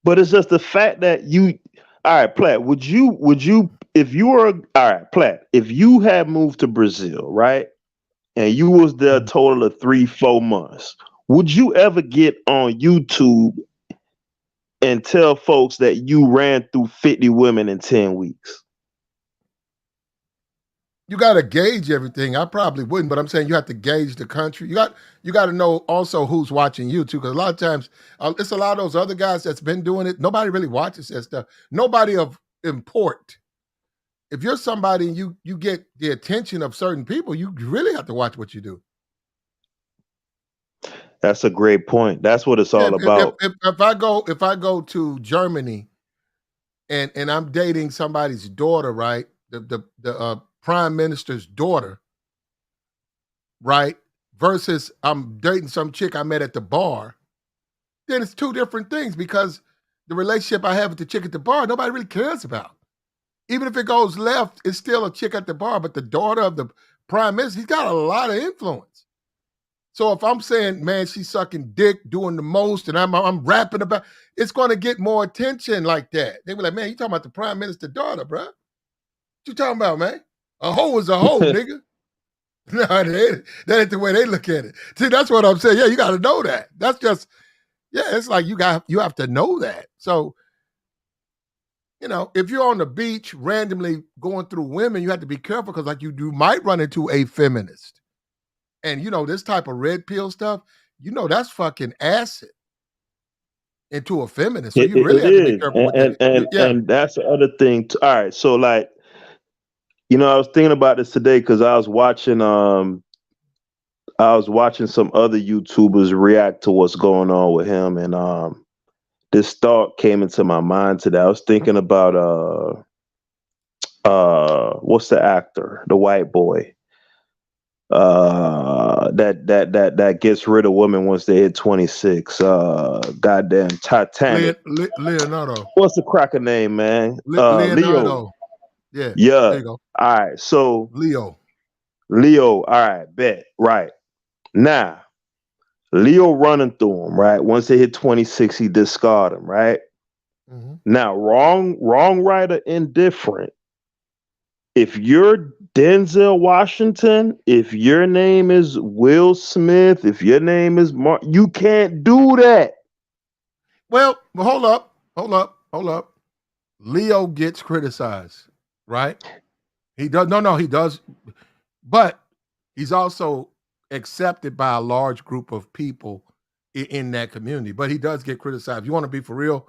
But it's just the fact that you all right, Platt, would you if you were all right, Platt, if you had moved to Brazil, right? And you was there a total of 3, 4 months, would you ever get on YouTube and tell folks that you ran through 50 women in 10 weeks? You got to gauge everything. I probably wouldn't, but I'm saying you have to gauge the country. You got to know also who's watching you too, because a lot of times it's a lot of those other guys that's been doing it. Nobody really watches that stuff. Nobody of import. If you're somebody and you get the attention of certain people, you really have to watch what you do. That's a great point. That's what it's Yeah, all about. if I go to Germany and I'm dating somebody's daughter, right? The prime minister's daughter. right? Versus I'm dating some chick I met at the bar, then it's two different things because the relationship I have with the chick at the bar, nobody really cares about. Even if it goes left, it's still a chick at the bar, but the daughter of the prime minister, he's got a lot of influence. So if I'm saying, man, she's sucking dick, doing the most, and I'm rapping about, it's going to get more attention like that. They be like, man, you talking about the prime minister's daughter, bro? What you talking about, man? A hoe is a hoe, nigga. No, that ain't the way they look at it. See, that's what I'm saying. Yeah, you got to know that. That's just, yeah, it's like you have to know that. So, you know, if you're on the beach randomly going through women, you have to be careful because, like, you might run into a feminist. And, you know, this type of red pill stuff, you know, that's fucking acid into a feminist. So you really It have to be is, careful with that. Yeah. and that's the other thing. All right, so like, you know, I was thinking about this today because I was watching some other YouTubers react to what's going on with him, and this thought came into my mind today. I was thinking about what's the actor, the white boy, that gets rid of women once they hit 26. Goddamn Titanic. Leonardo. What's the cracker name, man? Leo. Leonardo. Yeah. Yeah. There you go. All right. So Leo. All right, bet. Right. Now, Leo running through him, right? Once they hit 26, he discard him, right? Mhm. Now, wrong, right, or indifferent. If you're Denzel Washington, if your name is Will Smith, if your name is Mark, you can't do that. Well, hold up. Leo gets criticized, right? He does. No, he does. But he's also accepted by a large group of people in that community. But he does get criticized. If you want to be for real,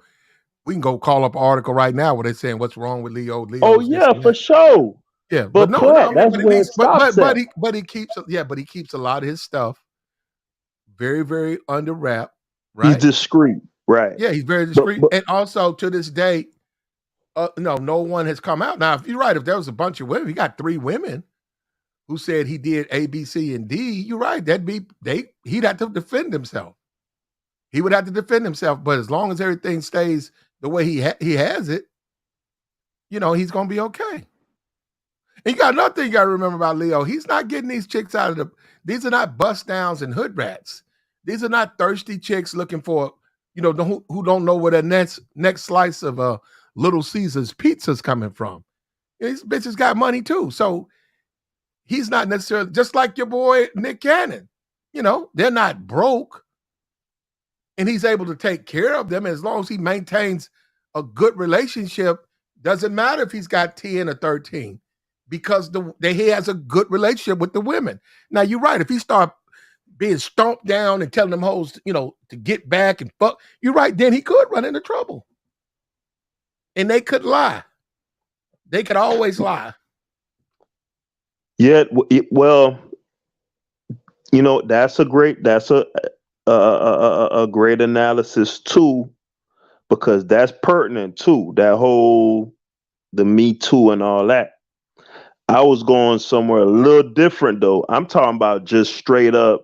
we can go call up an article right now where they're saying what's wrong with Leo. Oh Leo's this yeah, and for that. sure. Yeah, but But no, I Platt, mean, that's where it stops at. he keeps he keeps a lot of his stuff very, very under wrap, He's right? discreet, right? Yeah, he's very But, discreet. And also to this day, no one has come out. Now, if you're right, if there was a bunch of women, he got 3 women who said he did A, B, C, and D. You're right. He'd have to defend himself. He would have to defend himself. But as long as everything stays the way he has it, you know, he's gonna be okay. And you got another thing you got to remember about Leo. He's not getting these chicks out of these are not bust downs and hood rats. These are not thirsty chicks looking for, you know, who don't know where their next slice of Little Caesars pizza's coming from. These bitches got money too. So he's not necessarily just like your boy Nick Cannon. You know, they're not broke. And he's able to take care of them as long as he maintains a good relationship. Doesn't matter if he's got 10 or 13 because he has a good relationship with the women. Now, you're right. If he start being stomped down and telling them hoes, you know, to get back and fuck, you're right. Then he could run into trouble. And they could lie. They could always lie. Yeah, well, you know, that's a great analysis too, because that's pertinent too. That whole the Me Too and all that. I was going somewhere a little different though. I'm talking about just straight up,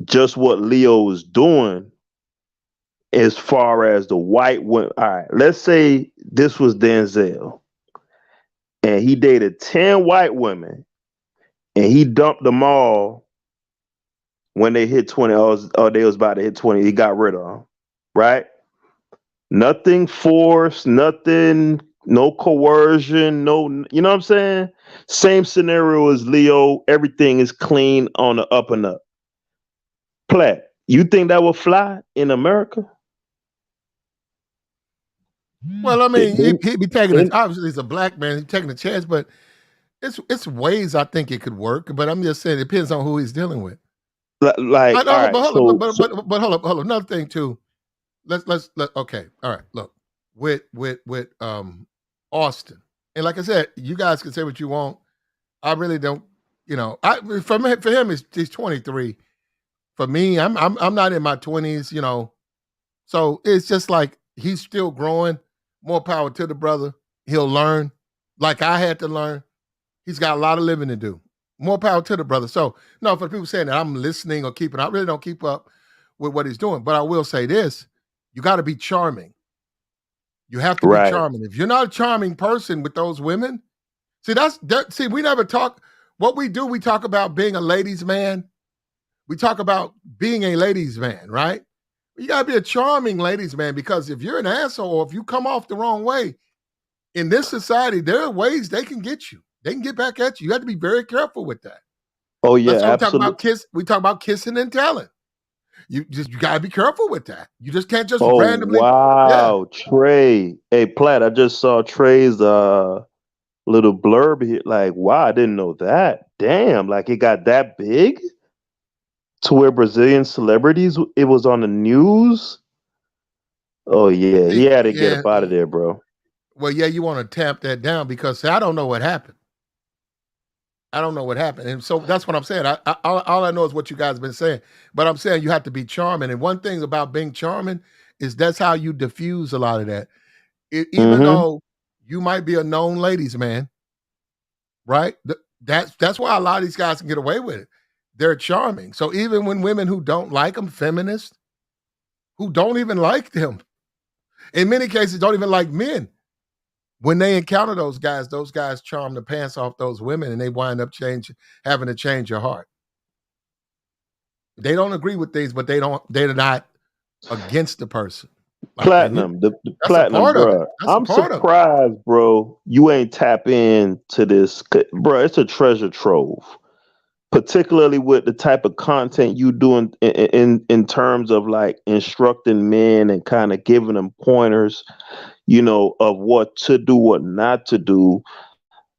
just what Leo is doing as far as the white women. All right, let's say this was Denzel and he dated 10 white women and he dumped them all when they hit 20, or they was about to hit 20. He got rid of them, right? Nothing forced, nothing, no coercion, no, you know what I'm saying? Same scenario as Leo. Everything is clean on the up and up. Platt, you think that will fly in America? Well, I mean, he'd be taking it. Obviously, he's a black man. He's taking a chance, but it's ways I think it could work. But I'm just saying, it depends on who he's dealing with. Like, all right, but hold up. Another thing too. Let's okay. All right. Look, with Austin, and like I said, you guys can say what you want. I really don't. You know, for him, he's 23. For me, I'm not in my 20s. You know, so it's just like he's still growing. More power to the brother. He'll learn, like I had to learn. He's got a lot of living to do. More power to the brother. So, no, for the people saying that I'm listening or keeping, I really don't keep up with what he's doing. But I will say this: you got to be charming. You have to be Right. charming. If you're not a charming person with those women, see that. See, we never talk. What we do, we talk about being a ladies' man. We talk about being a ladies' man, right? You got to be a charming ladies' man because if you're an asshole or if you come off the wrong way in this society, there are ways they can get you. They can get back at you. You have to be very careful with that. Oh yeah, That's why we talk absolutely. about We talk about kissing and telling. You gotta be careful with that. You just can't just Oh randomly. Yeah. wow, Trey. Hey, Platt, I just saw Trey's little blurb here. Like, wow, I didn't know that. Damn, like it got that big to where Brazilian celebrities, it was on the news. Oh yeah, he had to get Yeah. up out of there, bro. Well, yeah, you want to tamp that down because see, I don't know what happened. I don't know what happened, and so that's what I'm saying. All I know is what you guys have been saying, but I'm saying you have to be charming. And one thing about being charming is that's how you diffuse a lot of that. Even Mm-hmm. though you might be a known ladies man, right? That's why a lot of these guys can get away with it. They're charming. So even when women who don't like them, feminists who don't even like them, in many cases don't even like men, when they encounter those guys charm the pants off those women, and they wind up having to change your heart. They don't agree with things, but they're not against the person. Like Platinum, the that's a platinum, part of it. bro. That's a I'm part of it. surprised, bro. You ain't tap into this, bro. It's a treasure trove, particularly with the type of content you do in terms of like instructing men and kind of giving them pointers, of what to do, what not to do.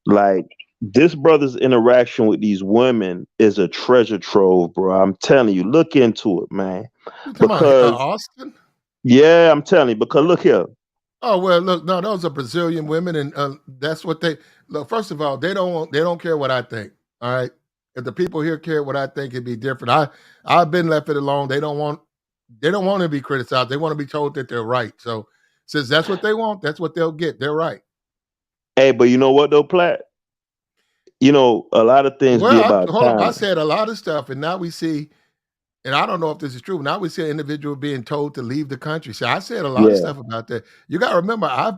Like this brother's interaction with these women is a treasure trove, bro. I'm telling you, look into it, man. You talking about Because Austin? yeah, I'm telling you. Because look here, Oh well, look, no, those are Brazilian women, and that's what they look. First of all, they don't care what I think. All right, if the people here care what I think, it'd be different. I've been left it alone. They don't want to be criticized. They want to be told that they're right. So since that's what they want, that's what they'll get. They're right. hey, but you know what though, Platt? A lot of things be Well, about hold on. I timing. said a lot of stuff, and now we see, and I don't know if this is true. Now we see an individual being told to leave the country. So I said a lot of Yeah. stuff about that. You got to remember, I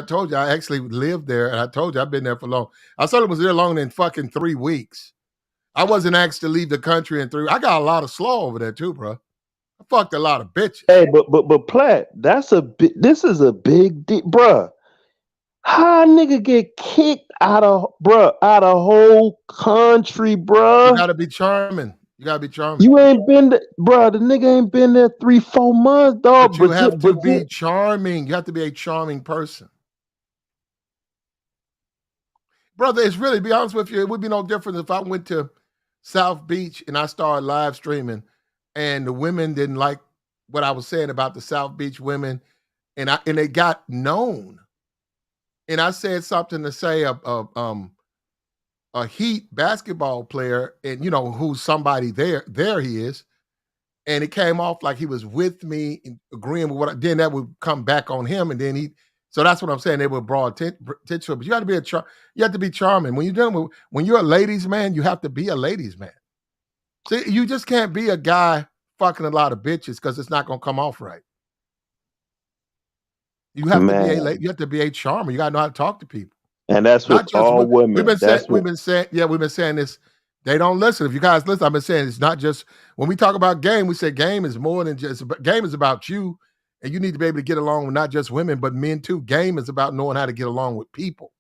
told you, I actually lived there, and I told you I've been there for long. I thought it was there longer than fucking 3 weeks. I wasn't asked to leave the country in 3. I got a lot of slaw over there too, bro. I fucked a lot of bitches. Hey, but Platt, this is a big deal, bruh. How a nigga get kicked out of whole country, You bruh? got to be charming. You got to be charming. You ain't been there, bruh. The nigga ain't been there 3-4 months, dog. But you Brazil, have to Brazil. be charming. You have to be a charming person. Brother, it's really, be honest with you, it would be no different if I went to South Beach and I started live streaming and the women didn't like what I was saying about the South Beach women and they got known. And I said something to say a Heat basketball player and who's somebody there he is. And it came off like he was with me and agreeing with then that would come back on him and then so that's what I'm saying. They would broad attention, but you got to be you have to be charming. When you're a ladies man, you have to be a ladies man. See, you just can't be a guy fucking a lot of bitches because it's not gonna come off right. You have to be Man, you have to be a charmer. You got to know how to talk to people. and that's with Not just all we've women. been saying That's what. we've been saying this. They don't listen. If you guys listen, I've been saying it's not just when we talk about game, we say game is more than just game is about you, and you need to be able to get along with not just women, but men too. Game is about knowing how to get along with people.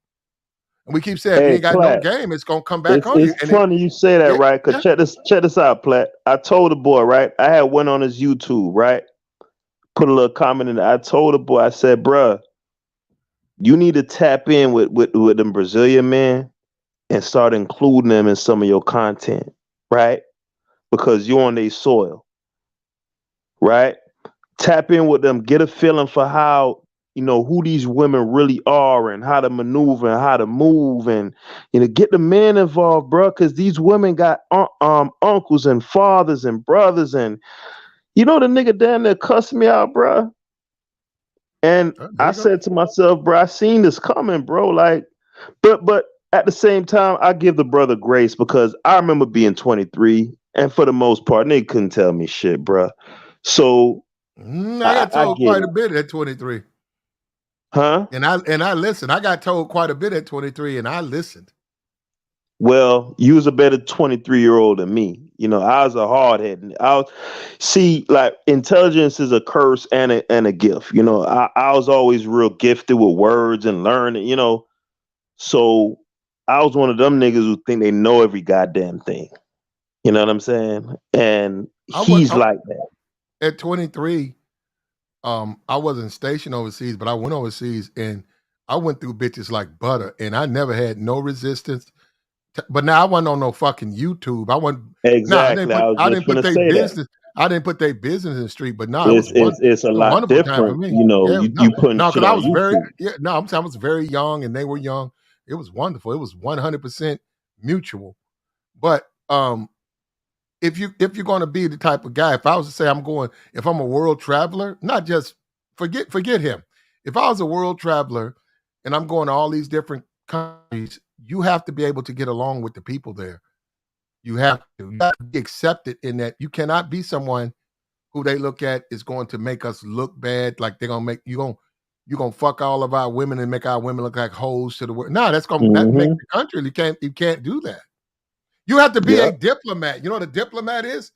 And we keep saying if you Hey, ain't got no Platt. game, it's gonna come back It's on you. it's And funny you say that, yeah, right? Cause yeah. check this out, Platt. I told the boy, right? I had one on his YouTube, right? Put a little comment in there. I told the boy, I said, bruh, you need to tap in with them Brazilian men and start including them in some of your content, right? Because you're on their soil, right? Tap in with them, get a feeling for how who these women really are and how to maneuver and how to move and get the men involved, bro. Because these women got uncles and fathers and brothers and the nigga down there cussed me out, bro. And There I you go. said to myself, bro, I seen this coming, bro. Like, but at the same time, I give the brother grace because I remember being 23, and for the most part, they couldn't tell me shit, bruh. So I got I told get quite it, a bit at 23. huh? And I listened. I got told quite a bit at 23 and I listened. Well, you was a better 23-year-old than me. You know, I was a hard head. See, like intelligence is a curse and a gift. You know, I was always real gifted with words and learning, you know. So I was one of them niggas who think they know every goddamn thing. You know what I'm saying? And he's like that. At 23, I wasn't stationed overseas, but I went overseas and I went through bitches like butter and I never had no resistance. But now I wasn't on no fucking YouTube. I wasn't Exactly. I was I just didn't put gonna their say that. business. I didn't put their business in the street, but no, It's a it was a lot wonderful time for different, me. you know. Yeah, You putting no, shit because I on was very YouTube. I'm saying I was very young and they were young. It was wonderful. It was 100% mutual. But if you're going to be the type of guy, if I was to say if I'm a world traveler, not just forget him. If I was a world traveler and I'm going to all these different countries, you have to be able to get along with the people there. You have to be accepted in that. You cannot be someone who they look at is going to make us look bad, like they're gonna make you're gonna fuck all of our women and make our women look like hoes to the world. No, that makes the country. You can't do that. You have to be a diplomat. You know what a diplomat is?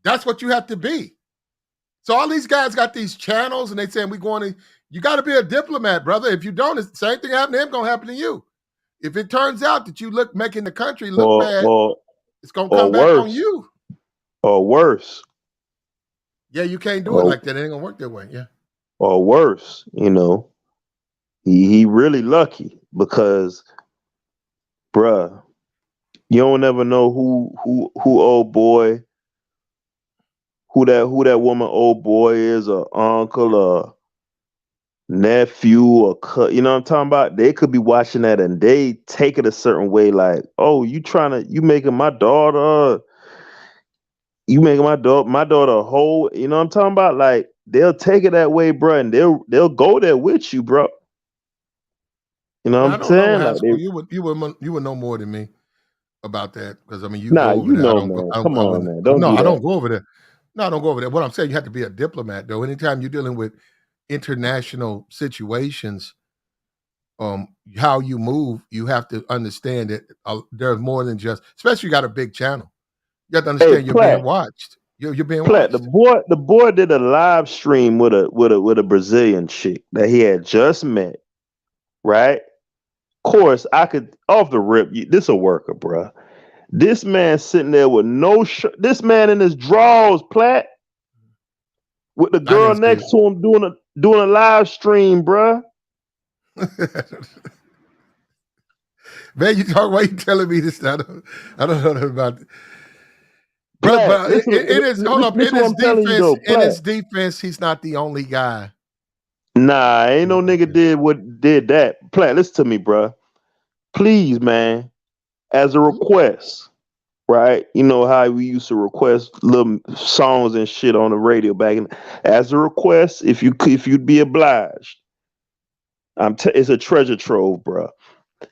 That's what you have to be. So all these guys got these channels and they saying you got to be a diplomat, brother. If you don't, it's the same thing happened to him gonna happen to you. If it turns out that you making the country look bad, it's gonna come back on you. Or worse. Yeah, you can't do it like that. It ain't gonna work that way. Yeah. Or worse, you know. He really lucky because, bruh, you don't ever know who old boy, who that woman old boy is, or uncle, or nephew, or you know what I'm talking about? They could be watching that and they take it a certain way, like, oh, you making my daughter a whole, you know what I'm talking about? Like, they'll take it that way, bro, and they'll go there with you, bro. You know what I I'm don't know saying? high Like, school. You would know more than me about that because I mean you nah, go over you there. I know, don't go. man. Come on, man. Don't No, do I don't that. go over there. No, I don't go over there. What I'm saying, you have to be a diplomat though. Anytime you're dealing with international situations, how you move, you have to understand that there's more than just. Especially you got a big channel. You have to Hey, understand you're being watched. You're being Platt, watched. the boy did a live stream with a Brazilian chick that he had just met, right? Of course, I could off the rip. This a worker, bruh. This man sitting there with no shirt. This man in his drawers, Platt, with the I girl didn't see next to him doing a live stream, bruh. it. Man, why you telling me this? I don't know about it. But Platt, listen, it is hold up. listen what I'm telling you though, In Platt. his defense, he's not the only guy. Nah, ain't no nigga did that. Platt, listen to me, bruh. Please, man, as a request, right? You know how we used to request little songs and shit on the radio back in. As a request, if you'd be obliged, it's a treasure trove, bro.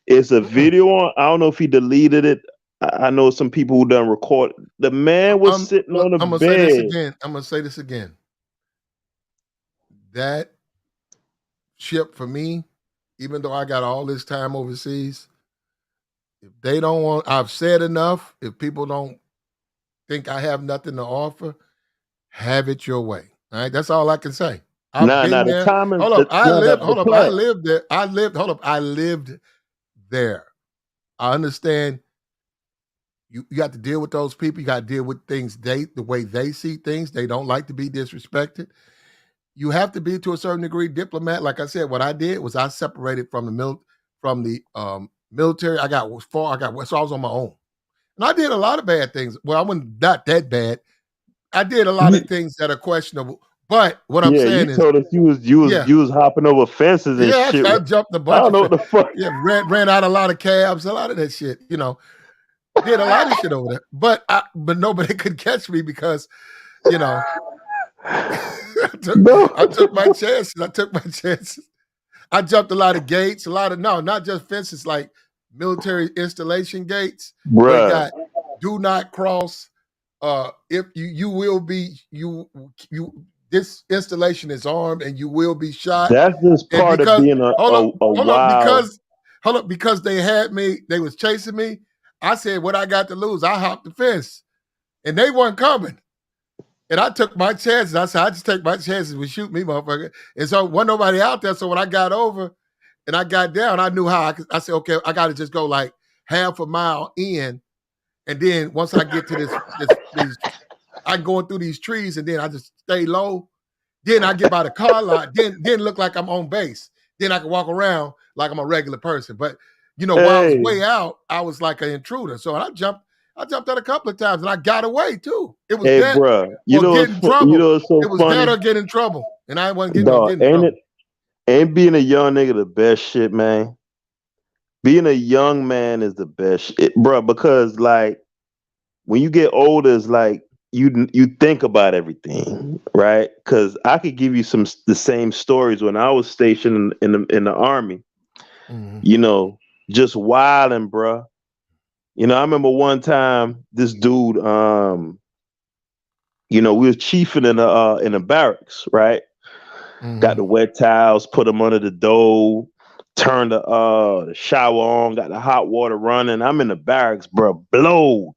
It's a video on. I don't know if he deleted it. I know some people who done record. The man was sitting on the I'm gonna bed. say this again. I'm gonna say this again. That ship for me, even though I got all this time overseas, if they don't want, I've said enough. If people don't think I have nothing to offer, have it your way. All right, that's all I can say. I've been The there. time is Hold up, I lived. Hold up, I plan. lived there. I lived. Hold up, I lived there. I understand. You got to deal with those people. You got to deal with things the way they see things. They don't like to be disrespected. You have to be to a certain degree diplomat. Like I said, what I did was I separated from the military. So I was on my own, and I did a lot of bad things. Well, I wasn't not that bad. I did a lot of things that are questionable. But what I'm saying you is, told us you was hopping over fences and shit. I jumped a I bunch don't know of what the fuck. yeah, ran out a lot of cabs, a lot of that shit. You know, did a lot of shit over there. But nobody could catch me because, you know, I took my chances. I took my chances. I jumped a lot of gates, not just fences, like military installation gates where it Bruh. got do not cross. If you will be this installation is armed and you will be shot. That's just And part of because being a wild. because they had me, they was chasing me. I said, what I got to lose? I hopped the fence, and they weren't coming. And I took my chances. I said, I just take my chances with shoot me, motherfucker. And so wasn't nobody out there. So when I got over and I got down, I knew how I said, okay, I got to just go like half a mile in, and then once I get to these, I'm going through these trees, and then I just stay low. Then I get by the car lot. Then look like I'm on base. Then I can walk around like I'm a regular person. But while I was way out, I was like an intruder. So I jumped out a couple of times, and I got away too. It was that bruh, or get in trouble. what's so It was funny? that or get in trouble, and I wasn't getting Dog, in trouble. ain't being a young nigga the best shit, man? Being a young man is the best shit, bruh, because like when you get older, it's like you think about everything, right? Because I could give you the same stories when I was stationed in the army. Mm-hmm. Just wilding, bruh. I remember one time this dude, we was chiefing in the barracks, right? Mm-hmm. Got the wet towels, put them under the door, turned the shower on, got the hot water running. I'm in the barracks, bro, blowing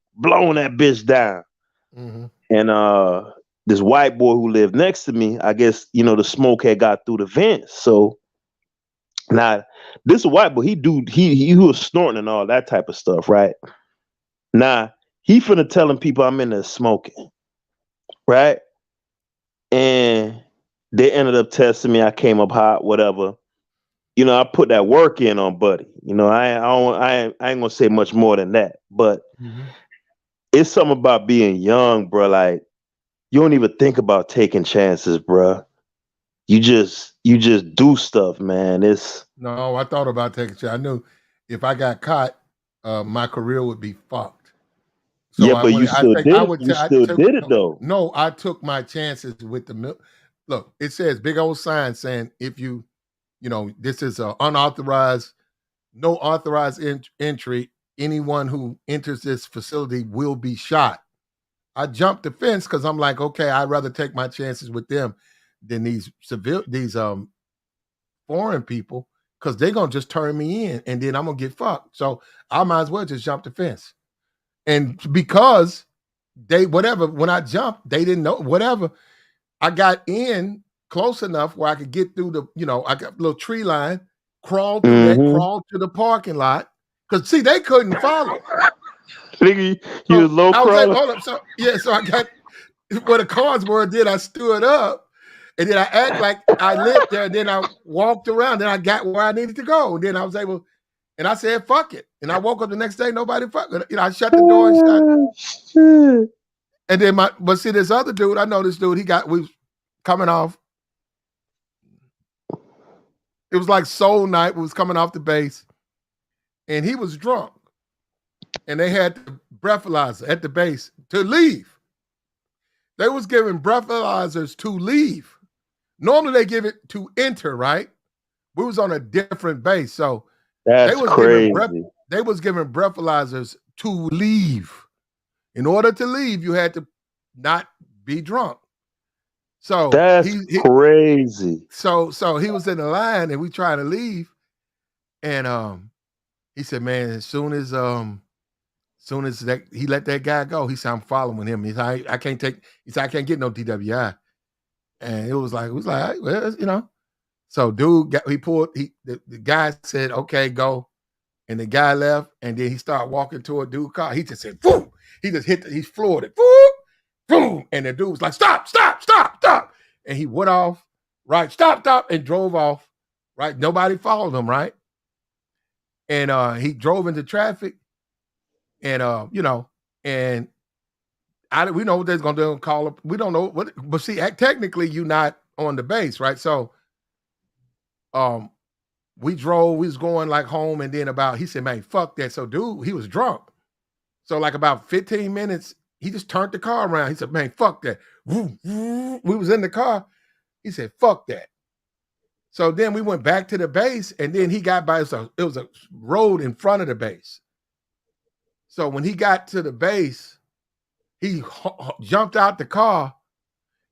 that bitch down. Mm-hmm. And this white boy who lived next to me, I guess, the smoke had got through the vents. So now this white boy, he was snorting and all that type of stuff, right? Now he finna telling people I'm in there smoking, right? And they ended up testing me. I came up hot, whatever. I put that work in on Buddy. I ain't gonna say much more than that. But it's something about being young, bro. Like you don't even think about taking chances, bro. You just do stuff, man. No, I thought about taking chances. I knew if I got caught, my career would be fucked. So yeah, but you still did it. You still did it though. No, I took my chances with the milk. Look, it says big old sign saying if this is a unauthorized, no authorized entry. Anyone who enters this facility will be shot. I jumped the fence because I'm like, okay, I'd rather take my chances with them than these foreign people because they're gonna just turn me in and then I'm gonna get fucked. So I might as well just jump the fence. And because when I jumped, they didn't know whatever. I got in close enough where I could get through I got a little tree line, crawled through that, crawled to the parking lot. Because see, they couldn't follow. Nigga, you was low crawler. Hold up. So I got where the cars were, then I stood up, and then I act like I lived there, and then I walked around, then I got where I needed to go. And then I was able, and I said, fuck it. And I woke up the next day, nobody fucking, I shut the door and shut. And then but see, this other dude, I know this dude, we was coming off. It was like soul night. We was coming off the base, and he was drunk. And they had the breathalyzer at the base to leave. They was giving breathalyzers to leave. Normally they give it to enter, right? We was on a different base, so that's crazy. They was giving breathalyzers to leave. In order to leave, you had to not be drunk. So that's crazy. So he was in the line, and we trying to leave, and he said, "Man, as soon as that he let that guy go, he said, I'm following him. He said, I can't take. He said, I can't get no DWI." And it was like, well, So dude, the guy said, "Okay, go," and the guy left, and then he started walking toward dude's car. He just said, "Boom!" He just he floored it, boom, boom, and the dude was like, "Stop, stop, stop, stop!" And he went off, right? Stop, and drove off, right? Nobody followed him, right? And he drove into traffic, and and we know what they're gonna do. Call up. We don't know what, but see, technically, you're not on the base, right? So, we drove. We was going like home, and then he said, "Man, fuck that." So, dude, he was drunk. So, like about 15 minutes, he just turned the car around. He said, "Man, fuck that." We was in the car. He said, "Fuck that." So then we went back to the base, and then he got by. It was a road in front of the base. So when he got to the base, he jumped out the car,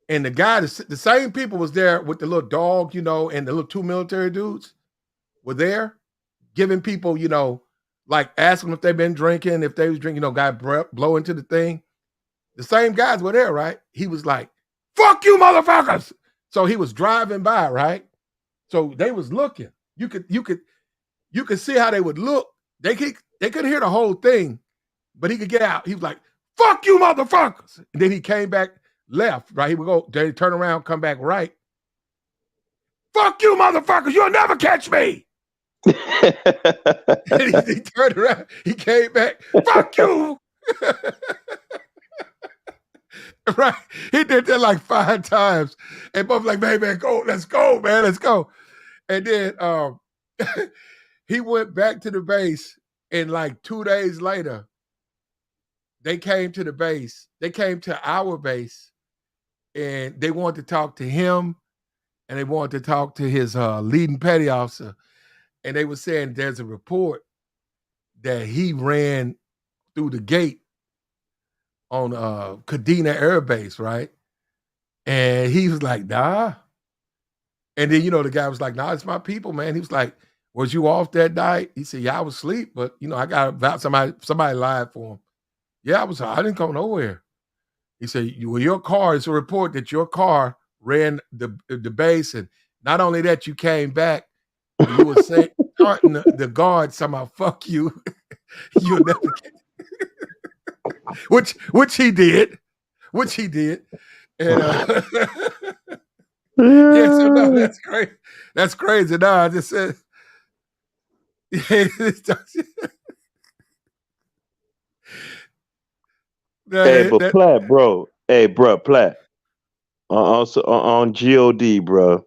and the guy, the same people was there with the little dog, and the little 2 military dudes were there, giving people, like asking them if they've been drinking, if they was drinking, guy blow into the thing. The same guys were there, right? He was like, "Fuck you, motherfuckers!" So he was driving by, right? So they was looking. You could see how they would look. They couldn't hear the whole thing, but he could get out. He was like, "Fuck you, motherfuckers!" And then he came back left, right? He would go, then turn around, come back right. "Fuck you, motherfuckers! You'll never catch me!" And he turned around. He came back. "Fuck you!" Right? He did that like 5 times, and both like, "Man, go, let's go, man, let's go." And then he went back to the base, and like 2 days later, they came to the base. They came to our base, and they wanted to talk to him, and they wanted to talk to his leading petty officer. And they were saying there's a report that he ran through the gate on Kadena Air Base, right? And he was like, "Nah." And then, the guy was like, "Nah, it's my people, man." He was like, "Was you off that night?" He said, "Yeah, I was asleep, but, I got about somebody lied for him." "Yeah, I didn't go nowhere." He said, "Well, your car, it's a report that your car ran the base, and not only that, you came back, and you were saying, starting the guard somehow, 'Fuck you.' You'll never get." Which he did. And yeah, so no, that's great. That's crazy. No, I just said, Hey, but Platt, bro. Hey, bro, Platt. Also on God, bro.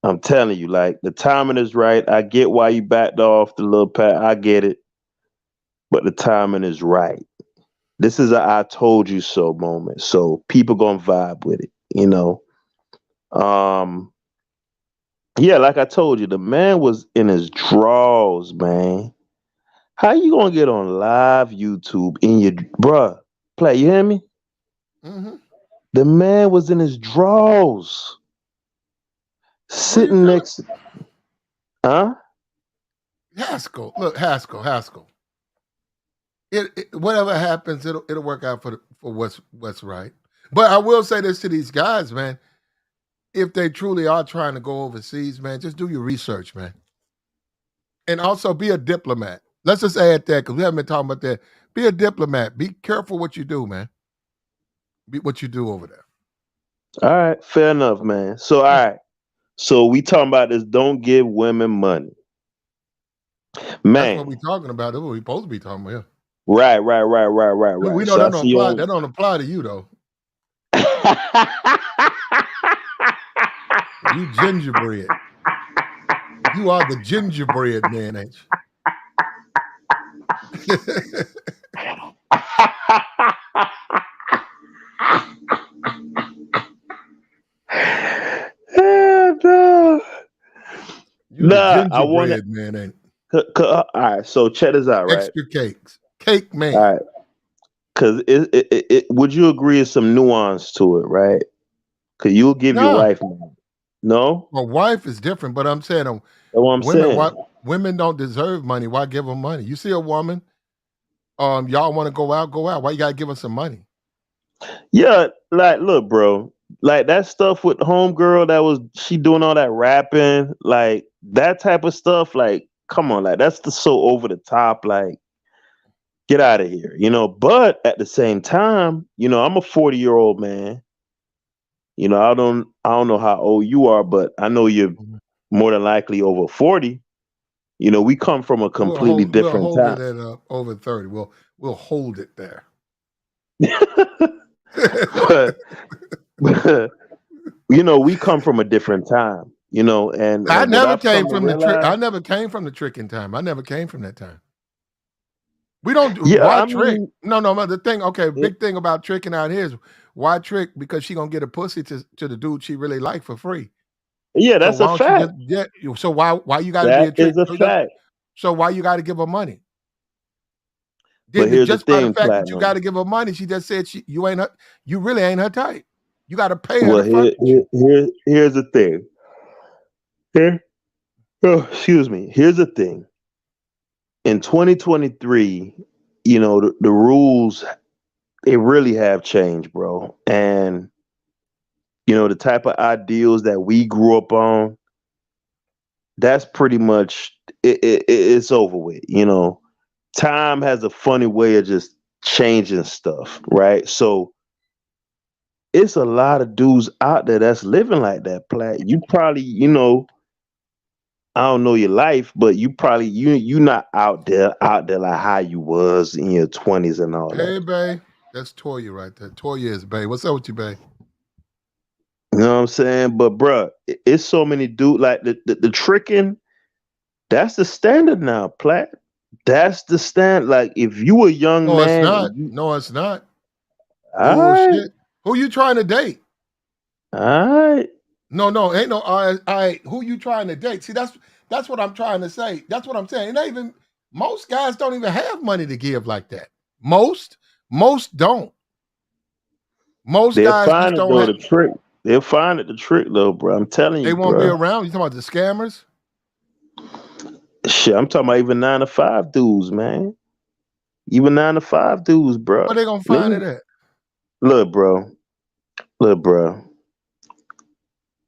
I'm telling you, like, the timing is right. I get why you backed off the little Pat. I get it. But the timing is right. This is a "I told you so" moment. So people gonna vibe with it, Yeah, like I told you, the man was in his drawers, man. How you gonna get on live YouTube in your bruh? Play, you hear me? Mm-hmm. The man was in his drawers, sitting next. Huh? Haskell, look, Haskell. It whatever happens, it'll work out for what's right. But I will say this to these guys, man. If they truly are trying to go overseas, man, just do your research, man. And also be a diplomat. Let's just add that, because we haven't been talking about that. Be a diplomat. Be careful what you do, man. Be what you do over there. All right, fair enough, man. So, all right. So we talking about this. Don't give women money, man. That's what we talking about. That's what we supposed to be talking about. Right. We know So that don't apply. That don't apply to you, though. You gingerbread. You are the gingerbread man, ain't you? You the gingerbread man, ain't you? All right, so check this out, right? Extra cakes. Cake man. All right. Because would you agree there's some nuance to it, right? Because you'll give your wife money. No? A wife is different, but I'm saying women don't deserve money. Why give them money? You see a woman, y'all want to go out. Why you gotta give her some money? Yeah, like, look, bro. Like, that stuff with homegirl she doing all that rapping, like that type of stuff, like, come on, like, that's so over the top, like, get out of here, but at the same time, I'm a 40-year-old man. I don't know how old you are, but I know you're more than likely over 40. We come from a completely different we'll hold time. it at over 30. We'll hold it there. but we come from a different time, and I never came from the trick. I never came from the tricking time. I never came from that time. We don't do why trick. No, the thing, big thing about tricking out here is why trick? Because she gonna get a pussy to the dude she really like for free. Yeah, So that's a why don't you fact. just get? So why you got to be That a trick? is a fact. So why you got to give her money? But Then here's the just by the thing, fact that you got Platinum. to give her money, she just said you really ain't her type. You got to pay her Well, to fuck with you. here's the thing. Here, oh, excuse me. Here's the thing. In 2023, the rules, they really have changed, bro. And the type of ideals that we grew up on, that's pretty much it's over with. Time has a funny way of just changing stuff, right? So it's a lot of dudes out there that's living like that, Plat. You probably, I don't know your life, but you probably you not out there like how you was in your 20s and all that. Hey, babe, that's Toya right there. Toya is babe. What's up with you, babe? You know what I'm saying? But bruh, it's so many dudes like the tricking. That's the standard now, Plat. That's the stand. Like if you a young No, it's man not. and you, No, it's not. all right, Bullshit. Who you trying to date? all right. No, ain't no. All right. Who you trying to date? See, that's what I'm trying to say. That's what I'm saying. Not even most guys don't even have money to give like that. Most don't. Most They'll guys just find it don't though. have. The trick. They'll find it. The trick though, bro. I'm telling They you, won't be bro. around. You talking about the scammers? Shit, I'm talking about even 9 to 5 dudes, man. Even 9 to 5 dudes, bro. Where they gonna find it Nigga, at? look, bro. Look, bro.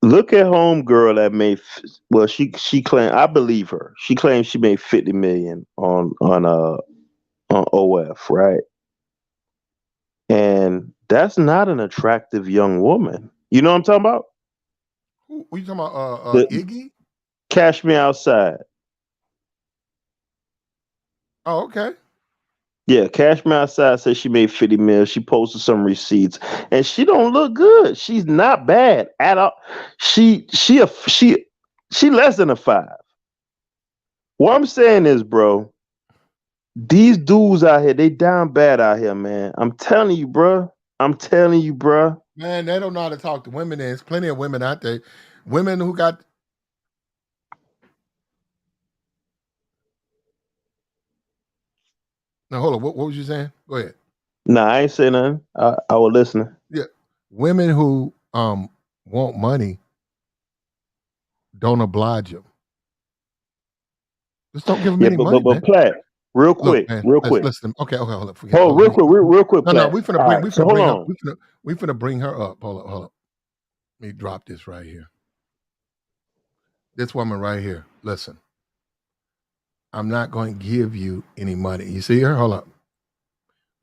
Look at homegirl that made. Well, she claimed. I believe her. She claims she made 50 million on OF, right? And that's not an attractive young woman. You know what I'm talking about? Who you talking about? The Iggy? Cash Me Outside. Oh, okay. Yeah, Cash Me Outside says she made 50 mil. She posted some receipts, and she don't look good. She's not bad at all. She less than a 5. What I'm saying is, bro, these dudes out here, they down bad out here, man. I'm telling you, bro. I'm telling you, bro. Man, they don't know how to talk to women. There's plenty of women out there. Women who got. Now hold on. What was you saying? Go ahead. Nah, I ain't saying nothing. I was listening. Yeah, women who want money don't oblige them. Just don't give them Yeah, any money, but man. Platt, real Look, quick, man. real Let's quick. listen. Okay, hold up. Forget. Oh, Hold on. real quick, No, Platt. we finna All bring. right, We so finna hold bring her. on. We finna bring her up. Hold up. Let me drop this right here. This woman right here. Listen, I'm not going to give you any money. You see her? Hold up.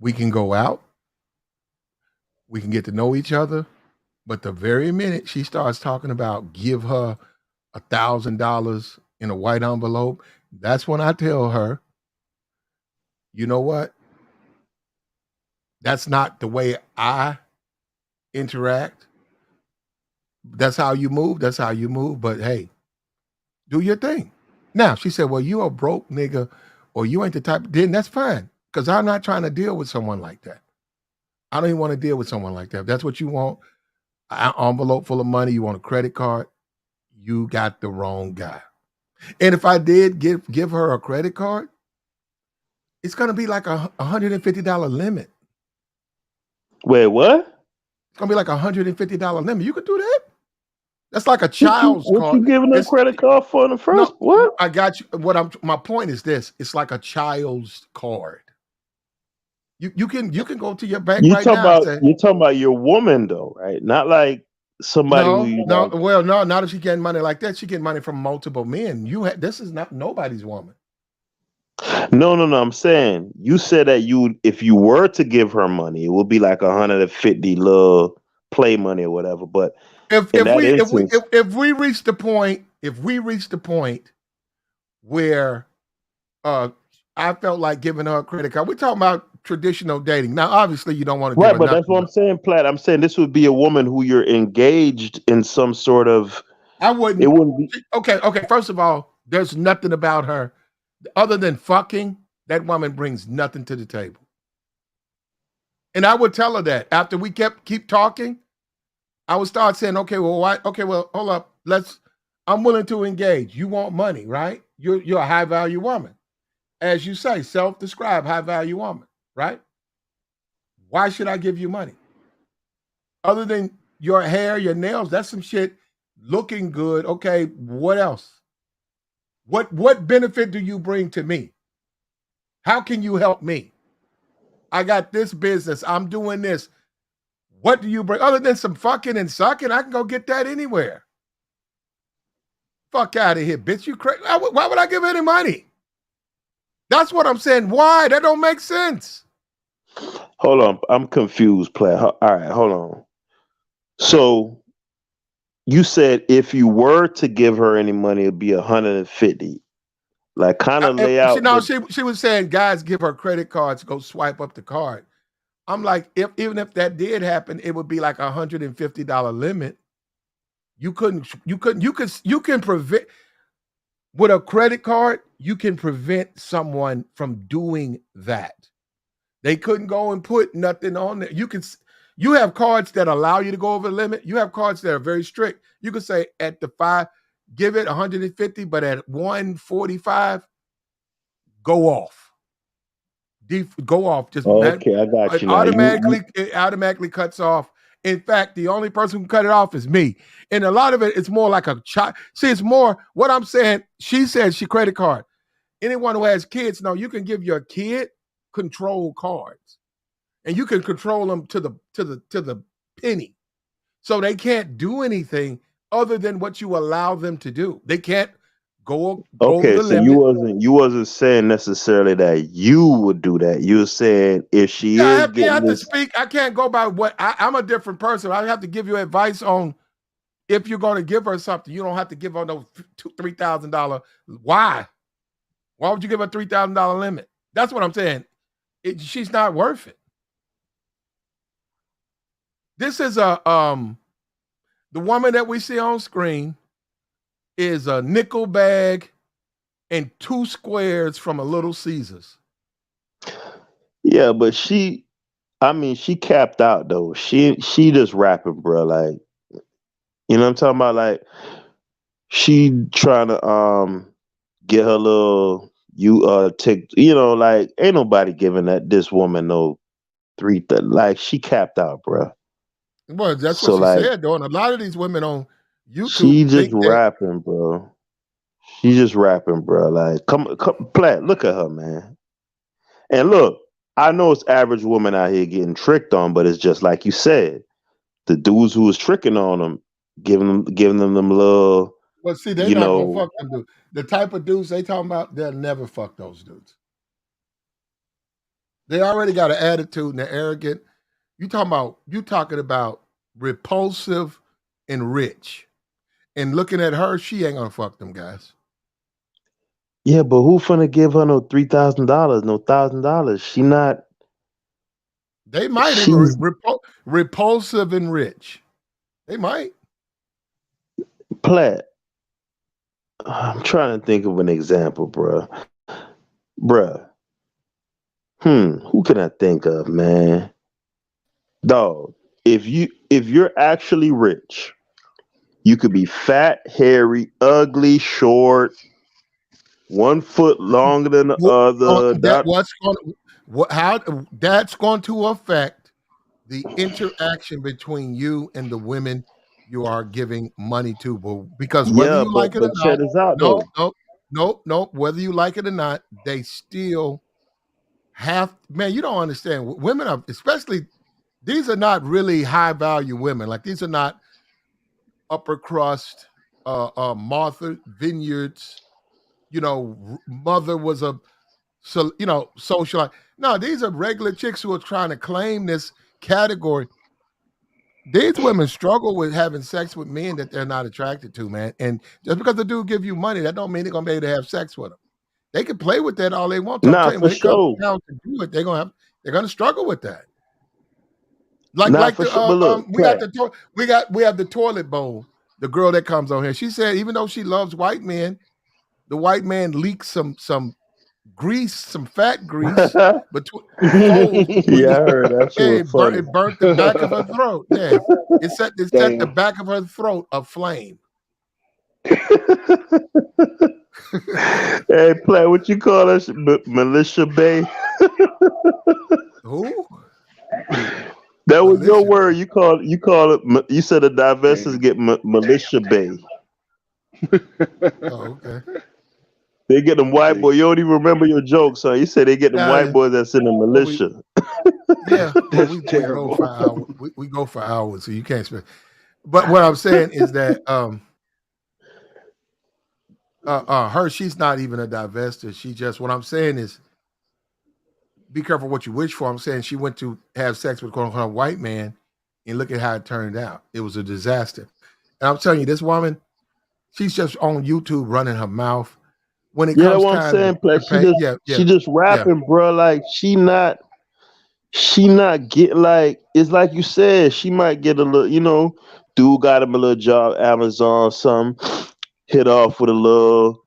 We can go out. We can get to know each other. But the very minute she starts talking about give her $1,000 in a white envelope, that's when I tell her, you know what? That's not the way I interact. That's how you move. That's how you move. But hey, do your thing. Now she said, well, you a broke nigga, or you ain't the type. Then that's fine, because I'm not trying to deal with someone like that. I don't even want to deal with someone like that. If that's what you want, an envelope full of money, you want a credit card, you got the wrong guy. And if I did give her a credit card, it's gonna be like a $150 limit. Wait, what? It's gonna be like a $150 limit. You could do that. That's like a What you child's what card. you giving a It's credit card for in the first? no, What? I got you. My point is this: it's like a child's card. You can go to your bank right now and say, You talking about your woman though, right? Not like somebody who you no. like. Well, no, not if she getting money like that. She getting money from multiple men. This is not nobody's woman. No. I'm saying you said that if you were to give her money, it would be like 150 little play money or whatever. But If in if that we if we instance, if we reach the point, where uh I felt like giving her a credit card. We're talking about traditional dating. Now, obviously, you don't want to give right? her But that's nothing. what I'm saying, Platt. I'm saying this would be a woman who you're engaged in some sort of. I It wouldn't. wouldn't be. Okay. First of all, there's nothing about her other than fucking. That woman brings nothing to the table. And I would tell her that after we keep talking, I would start saying, okay, well, why? Okay, well, hold up. I'm willing to engage. You want money, right? You're a high value woman. As you say, self-described high value woman, right? Why should I give you money? Other than your hair, your nails, that's some shit looking good. Okay, what else? What benefit do you bring to me? How can you help me? I got this business. I'm doing this. What do you bring? Other than some fucking and sucking, I can go get that anywhere. Fuck out of here, bitch. You crazy? Why would I give any money? That's what I'm saying. Why? That don't make sense. Hold on, I'm confused, player. All right, hold on. So you said if you were to give her any money, it'd be 150. Like, kind of lay She, out no, the. she was saying guys give her credit cards, go swipe up the card. I'm like, even if that did happen, it would be like $150 limit. You can prevent with a credit card, you can prevent someone from doing that. They couldn't go and put nothing on there. You have cards that allow you to go over the limit. You have cards that are very strict. You could say at the 5, give it 150, but at 145, go off. Go off. Just Okay, I got you now. it automatically cuts off. In fact, the only person who can cut it off is me. And a lot of it's more like a child. See, it's more what I'm saying. She said she credit card. Anyone who has kids, no, you can give your kid control cards, and you can control them to the penny. So they can't do anything other than what you allow them to do. They can't go over Okay, the so limit. you wasn't saying necessarily that you would do that. You were saying if she Yeah, is I getting have to this. speak. I can't go by what I'm a different person. I have to give you advice on if you're going to give her something. You don't have to give her no $3,000. Why? Why would you give her $3,000 limit? That's what I'm saying. She's not worth it. This is the woman that we see on screen is a nickel bag and 2 squares from a Little Caesars. Yeah, but she capped out though. She just rapping, bro. Like, you know what I'm talking about? Like, she trying to get her little tick. Like, ain't nobody giving this woman no like, she capped out, bro. Well, that's what So she like, said, though. And a lot of these women on YouTube she just think that rapping, bro. She just rapping, bro. Like, come, Platt, look at her, man. And look, I know it's average women out here getting tricked on, but it's just like you said, the dudes who was tricking on them, giving them little, well, see, they're you not gonna know. fuck them dudes. The type of dudes they talking about, they'll never fuck those dudes. They already got an attitude and they're arrogant. You talking about repulsive and rich. And looking at her, she ain't gonna fuck them guys. Yeah, but who finna give her no $3,000, no $1,000? She not. They might even She's repulsive and rich. They might. Platt. I'm trying to think of an example, bruh. Bruh. Who can I think of, man? Dog. If you're actually rich, you could be fat, hairy, ugly, short, 1 foot longer than the other. That's going to affect the interaction between you and the women you are giving money to, because whether Yeah, you but like it or check not, this out no, though. no, no, no, whether you like it or not, they still have. Man, you don't understand. Women are, especially, these are not really high value women. Like, these are not upper crust, Martha Vineyards. Mother was a socialite. No, these are regular chicks who are trying to claim this category. These women struggle with having sex with men that they're not attracted to, man. And just because the dude give you money, that don't mean they're gonna be able to have sex with them. They can play with that all they want to. I'm Nah, telling you, for when it comes sure. down to do it, they're gonna struggle with that. Like Nah, like for the sure. But look, Platt. we have the toilet bowl. The girl that comes on here, she said even though she loves white men, the white man leaks some grease, some fat grease between folds between Yeah, I heard that shit yeah, was funny. it burnt the back of her throat. Yeah. It set the Dang. back of her throat aflame. Hey, play what you call us, Militia Bay. Who? That was your Militia. word. You call it. You said the divestors get Militia Bay. Oh, okay. They get them white boys. You don't even remember your jokes, huh? You said they get them Yeah, white boys that's in the well, we militia. yeah, well, That's we go terrible. for hours. We go for hours, so you can't spend. But what I'm saying is that her, she's not even a divester. She just, what I'm saying is, be careful what you wish for. I'm saying she went to have sex with quote unquote a white man, and look at how it turned out. It was a disaster. And I'm telling you, this woman, she's just on YouTube running her mouth. When it Yeah, that's comes what I'm time saying. Play. to pay, yeah, She yeah, just yeah. rapping, bro. Like she not get like it's like you said. She might get a little, dude got him a little job, Amazon, some hit off with a little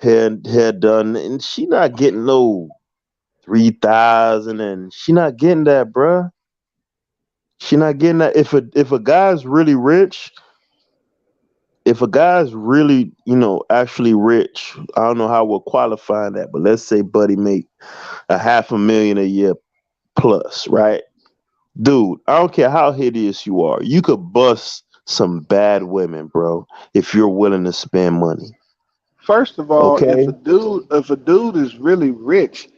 hair done, and she not getting no 3,000, and she not getting that, bruh. She not getting that. If a guy's really rich, if a guy's really, actually rich, I don't know how we're qualifying that, but let's say Buddy make a 500,000 a year plus, right? Dude, I don't care how hideous you are. You could bust some bad women, bro, if you're willing to spend money. First of all, Okay? if a dude is really rich,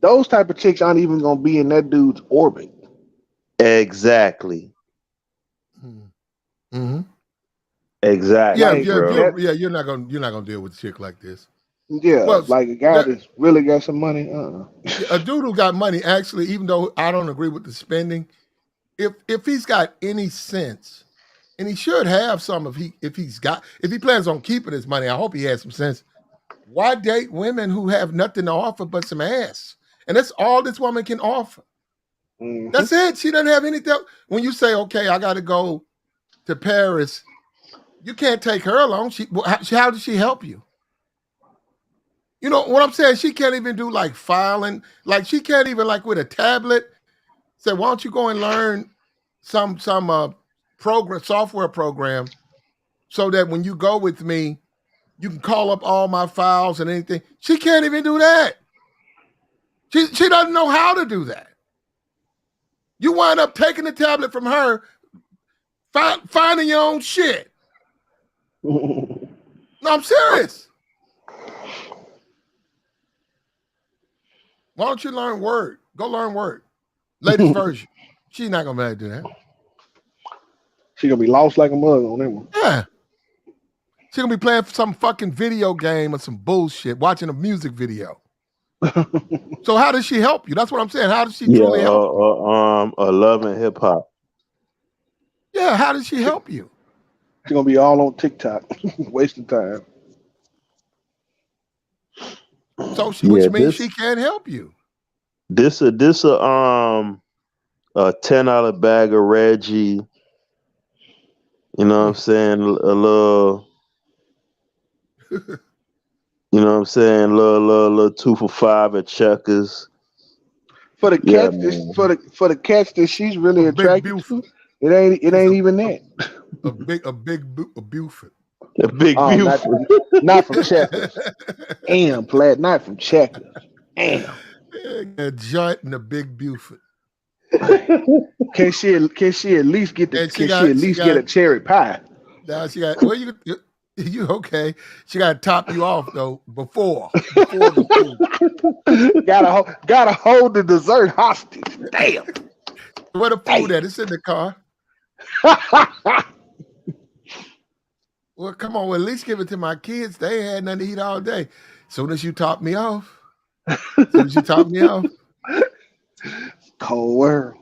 those type of chicks aren't even gonna be in that dude's orbit. Exactly. Mm-hmm. Yeah, Exactly, Like yeah, bro. that, you're not gonna deal with a chick like this. yeah, Well, like a guy that that's really got some money. a dude who got money actually, even though I don't agree with the spending, if he's got any sense, and he should have some if he plans on keeping his money, I hope he has some sense. Why date women who have nothing to offer but some ass? And that's all this woman can offer. Hmm. That's it. She doesn't have anything. When you say, okay, I got to go to Paris, you can't take her along. How does she help you? You know what I'm saying? She can't even do like filing. Like she can't even like with a tablet say, why don't you go and learn some program software program so that when you go with me, you can call up all my files and anything. She can't even do that. She doesn't know how to do that. You wind up taking the tablet from her, finding your own shit. No, I'm serious. Why don't you learn Word? Go learn Word. Latest version. She's not gonna be able to do that. She gonna be lost like a mug on that one. Yeah. She's gonna be playing some fucking video game or some bullshit, watching a music video. So how does she help you? That's what I'm saying. How does she Yeah, truly help you? love and hip hop. Yeah, how does she help you? She gonna be all on TikTok, wasting time. So Yeah, which means she can't help you. a $10 bag of Reggie. You know what I'm saying? A little. You know what I'm saying? Little 2 for $5 at Checkers. For the Yeah, catch, man. for the catch that she's A really big attracted Buford. to, it It's ain't even that. a Buford. A big Oh, Buford. not from Checkers. Damn, Platt, not from Checkers. Damn. A joint and a big Buford. Can she at least get And she a got cherry pie? now she got well you okay. She got to top you off though before the food. Gotta hold the dessert hostage. Damn. Where the food Damn. at? It's in the car. Well, come on, well, at least give it to my kids. They ain't had nothing to eat all day. Soon as you top me off, Cold world.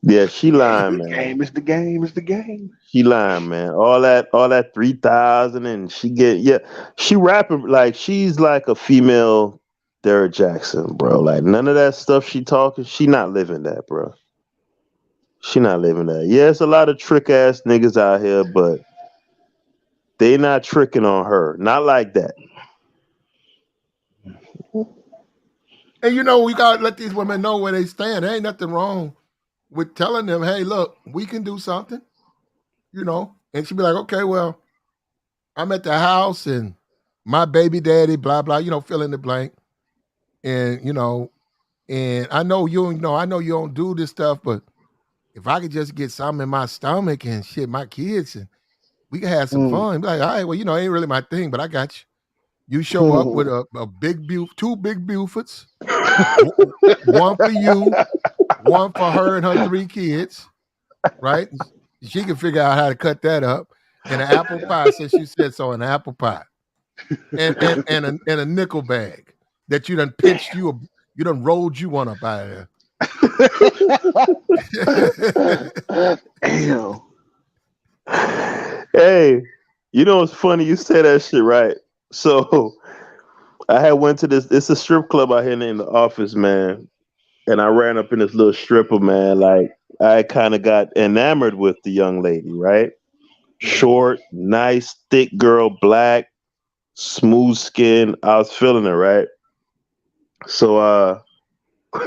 Yeah, she lying, The man. game is the game is the game. She lying, man. All that 3,000, and she rapping like she's like a female Derrick Jackson, bro. Like none of that stuff she talking, she not living that, bro. She not living that. Yeah, it's a lot of trick ass niggas out here, but they not tricking on her. Not like that. And we gotta let these women know where they stand. There ain't nothing wrong with telling them, hey, look, we can do something, And she'd be like, okay, well, I'm at the house and my baby daddy, blah blah, fill in the blank, and and I know I know you don't do this stuff, but if I could just get something in my stomach and shit, my kids, and we can have some fun. Be like, all right, well, it ain't really my thing, but I got you. You show up with a big two big Bufords, one for you, one for her and her 3 kids, right? She can figure out how to cut that up. And an apple pie, since you said so, an apple pie. And a nickel bag that you done pitched you done rolled you one up out of there. Damn. Hey, it's funny you say that shit, right? So I had went to this. It's a strip club out here in the office, man. And I ran up in this little stripper, man. Like I kind of got enamored with the young lady, right? Short, nice, thick girl, black, smooth skin. I was feeling her, right? So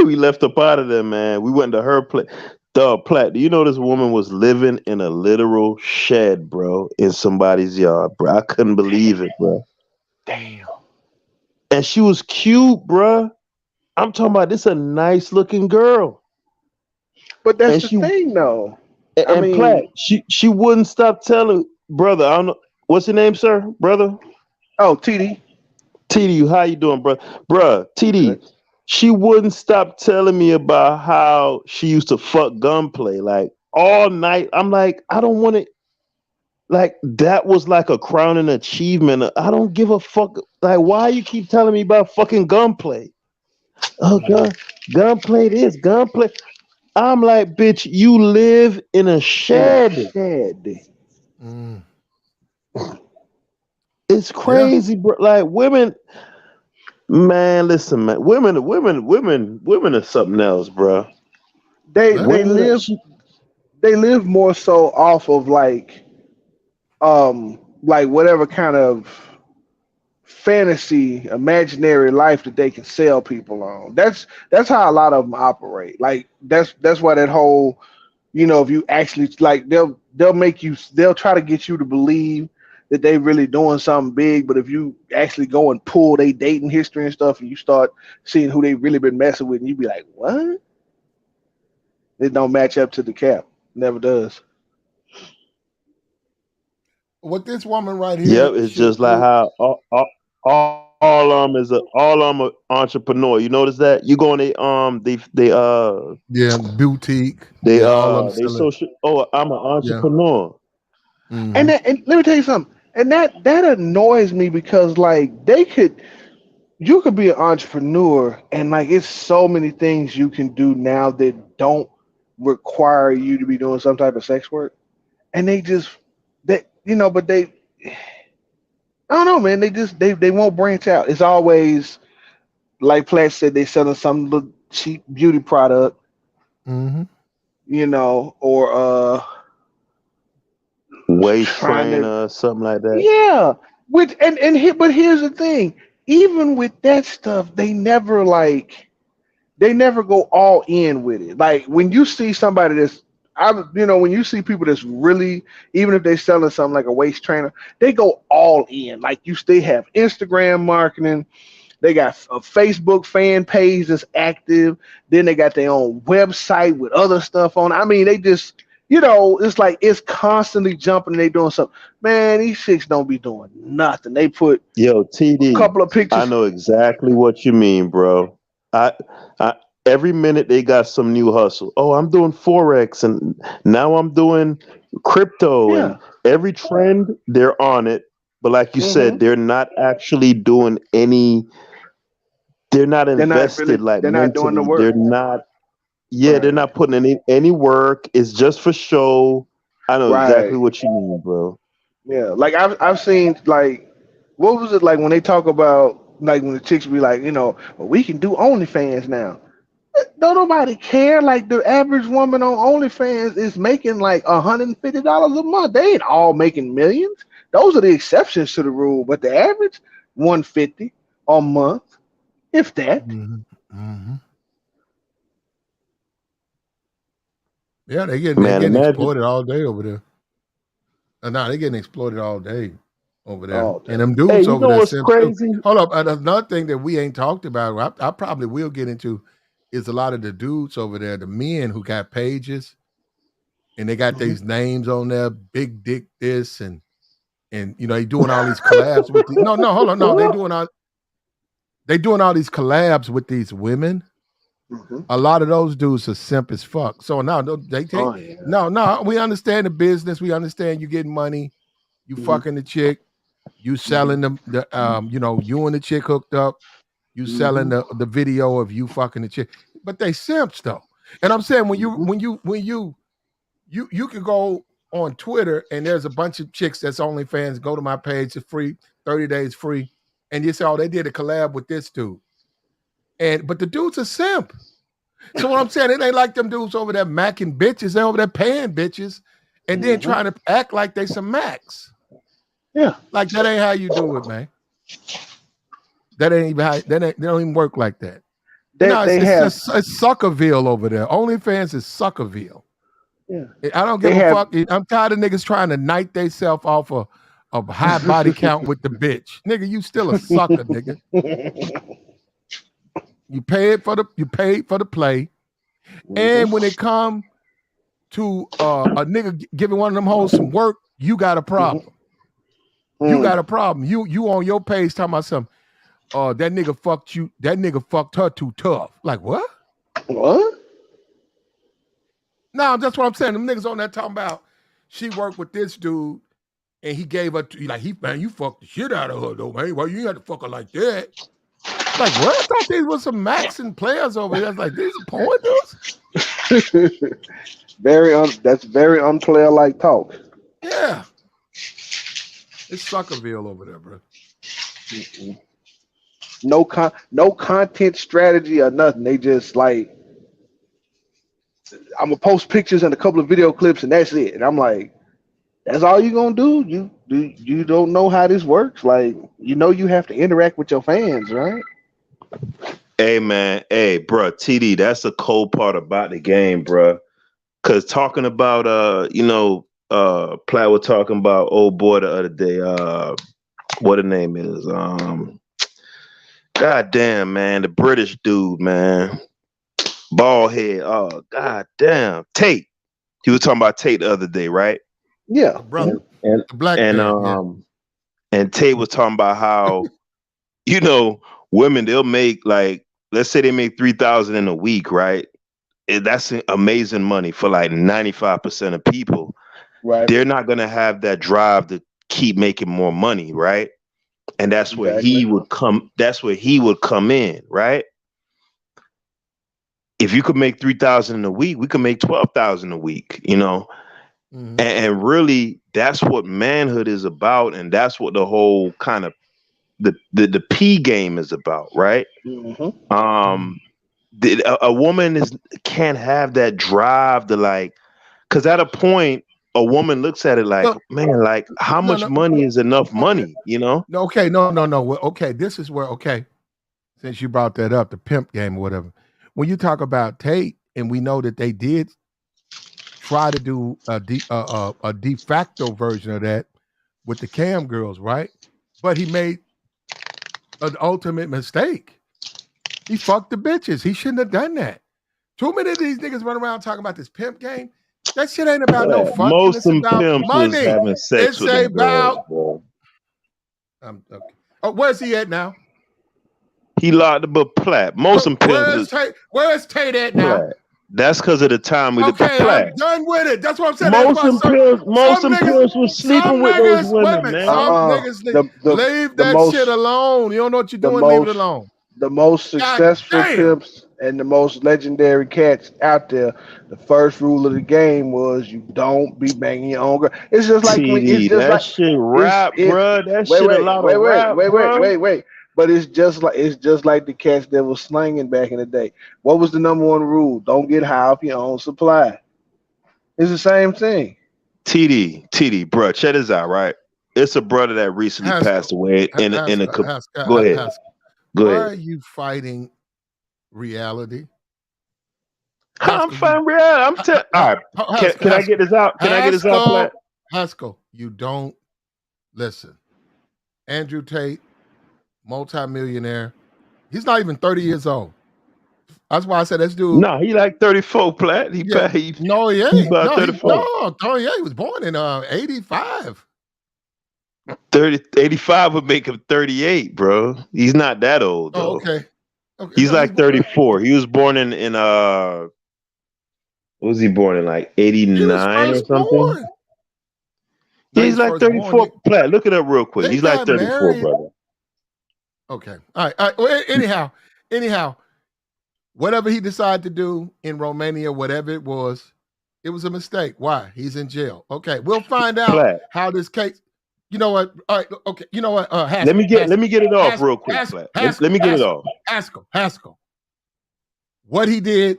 we left up out of there, man. We went to her place. Dog, Platt, do you know this woman was living in a literal shed, bro, in somebody's yard, bro? I couldn't believe it, bro. Damn. And she was cute, bro. I'm talking about this a nice looking girl. But that's And the she thing, though. I and Platt, mean, she wouldn't stop telling brother. I don't know what's your name, sir, brother. oh, TD. TD, how you doing, bro? Bruh, TD, Good. she wouldn't stop telling me about how she used to fuck gunplay like all night. I'm like, I don't want to. Like that was like a crowning achievement. I don't give a fuck. Like, why you keep telling me about fucking gunplay? Oh, gunplay this, gunplay. I'm like, bitch, you live in a In a shed. shed. Mm. It's Yeah. crazy, bro. Like women, man. Listen, man. Women are something else, bro. They Yeah. they Women, live they live more so off of like whatever kind of fantasy imaginary life that they can sell people on. That's how a lot of them operate. Like that's why that whole, if you actually like, they'll try to get you to believe that they really doing something big, but if you actually go and pull their dating history and stuff and you start seeing who they really been messing with, and you be like, what? It don't match up to the cap. Never does. What this woman right yep. here It's should just like do. how all all a entrepreneur. You notice that you go on Yeah, boutique. they Yeah, all of them they selling. social. Oh, I'm an Yeah. entrepreneur. Mm-hmm. And let me tell you something. And that annoys me because like you could be an entrepreneur and like it's so many things you can do now that don't require you to be doing some type of sex work. And but I don't know, man. They won't branch out. It's always like Platt said, they selling some little cheap beauty product, Mm-hmm. or Waist trying to, trainer, something like that. yeah. But here's the thing. Even with that stuff, they never go all in with it. Like when you see somebody when you see people that's really, even if they're selling something like a waist trainer, they go all in. Like they have Instagram marketing, they got a Facebook fan page that's active, then they got their own website with other stuff on. I mean, they just, it's like it's constantly jumping and they doing something. Man, these chicks don't be doing nothing. They put Yo, a TD, couple of I pictures. know exactly what you mean, bro. I, I every minute they got some new hustle. Oh, I'm doing forex, and now I'm doing crypto, and Yeah. every trend they're on it. But like you Hmm. said, they're not actually doing any. They're not invested like They're not doing the mentally. work. They're not. Yeah, they're Right. not putting any work. It's just for show. I know exactly Right. what you mean, bro. Yeah. Like I've seen, like, what was it like when they talk about, like, when the chicks be like, well, we can do OnlyFans now. Don't nobody care. Like the average woman on OnlyFans is making like $150 a month. They ain't all making millions. Those are the exceptions to the rule. But the average, 150 a month, if that. Mm-hmm. Mm-hmm. Yeah, they Man, getting imagine. exploited all day over there. No, they getting exploited all day. over there. Oh, And them Hey, dudes you over know there what's simps too. crazy? Hold up. Another thing that we ain't talked about, I probably will get into, is a lot of the dudes over there, the men who got pages and they got these names on there, big dick this and they doing all these collabs with the, no, hold on, no, they doing all these collabs with these women. A lot of those dudes are simp as fuck. So now they take no, we understand the business. We understand you getting money, you fucking the chick, you selling the you and the chick hooked up, you selling the video of you fucking the chick. But they simps though. And I'm saying when you can go on Twitter and there's a bunch of chicks that's OnlyFans, go to my page, it's free, 30 days free, and you say, oh, they did a collab with this dude. But the dude's a simp. So what I'm saying, it ain't like them dudes over there macking bitches, they're over there paying bitches and then trying to act like they some max. Yeah. Like that ain't how you do it, man. That ain't even how they don't even work like that. It's Suckerville over there. OnlyFans is Suckerville. Yeah. I don't give a fuck. I'm tired of niggas trying to knight themselves off of high body count with the bitch. Nigga, you still a sucker, nigga. You paid for the play. And when it come to a nigga giving one of them hoes some work, you got a problem. You got a problem. You on your page talking about something. That nigga fucked you. That nigga fucked her too tough. Like what? What? No, that's what I'm saying. Them niggas on there talking about she worked with this dude and he gave her man, you fucked the shit out of her though, man. Well, you ain't had to fuck her like that. Like what? I thought these was some maxing players over here. I was like, these are porn dudes? That's very unplayer like talk. Yeah. It's Suckerville over there, bro. No content strategy or nothing. They just like, I'm gonna post pictures and a couple of video clips and that's it. And I'm like, that's all you gonna do? You don't know how this works? Like, you have to interact with your fans, right? Hey man, hey bro, TD, that's a cold part about the game, bro. Cause talking about Platt was talking about old boy the other day. What the name is? God damn, man, the British dude, man. Bald head. Oh, god damn. Tate. He was talking about Tate the other day, right? Yeah. Brother. And the black man, and Tate was talking about how, women, they'll make like, let's say they make 3,000 in a week, right? That's amazing money for like 95% of people. Right. They're not gonna have that drive to keep making more money, right? And that's where he would come. That's where he would come in, right? If you could make 3,000 in a week, we could make 12,000 a week, and really, that's what manhood is about, and that's what the whole kind of the P game is about, right? A woman can't have that drive to like, because at a point, a woman looks at it like, man, like how much money is enough money, No, okay, no. Well, okay, this is where, since you brought that up, the pimp game or whatever. When you talk about Tate, and we know that they did try to do a de facto version of that with the cam girls, right? But he made an ultimate mistake. He fucked the bitches. He shouldn't have done that. Too many of these niggas run around talking about this pimp game. That shit ain't about no fucking. Most It's about pimps money. was having sex with them girls, bro. Okay. Oh, where's he at now? He locked up a Platt. Most of them pimps. Where's Tate at now? Platt. That's because of the time we did Okay, Platt. I'm done with it. That's what I'm saying. Most of them pimps was sleeping with those women, man. Some niggas leave that shit alone. You don't know what you're doing. Leave it alone. The most successful pimps and the most legendary cats out there, the first rule of the game was you don't be banging your own girl. It's just like that shit rap, bro. That shit a lot of rap, wait. But it's just like the cats that was slinging back in the day. What was the number one rule? Don't get high off your own supply. It's the same thing. TD, bro, check this out, right? It's a brother that recently passed away in a. Go ahead. Go ahead. Why are you fighting reality? I'm fighting reality. All right. Can I get this out? Can I get this out, Platt? Haskell, you don't listen. Andrew Tate, multimillionaire. He's not even 30 years old. That's why I said this dude. No, he like 34, Plat. He No, he he ain't. about 34. He was born in 85. 85 would make him 38, bro. He's not that old though. Okay. He's No, like 34. He was born in what was he born in, like 89 or something? Born. He's like 34. Plat, look it up real quick. He's like 34, married. brother. Okay. All right. Well, anyhow, whatever he decided to do in Romania, whatever it was a mistake. Why? He's in jail. Okay. We'll find out Plat. how this case. You know what? All right. Okay. You know what? Haskell, let me get it off real quick, Plat. Let me get it off. Haskell. What he did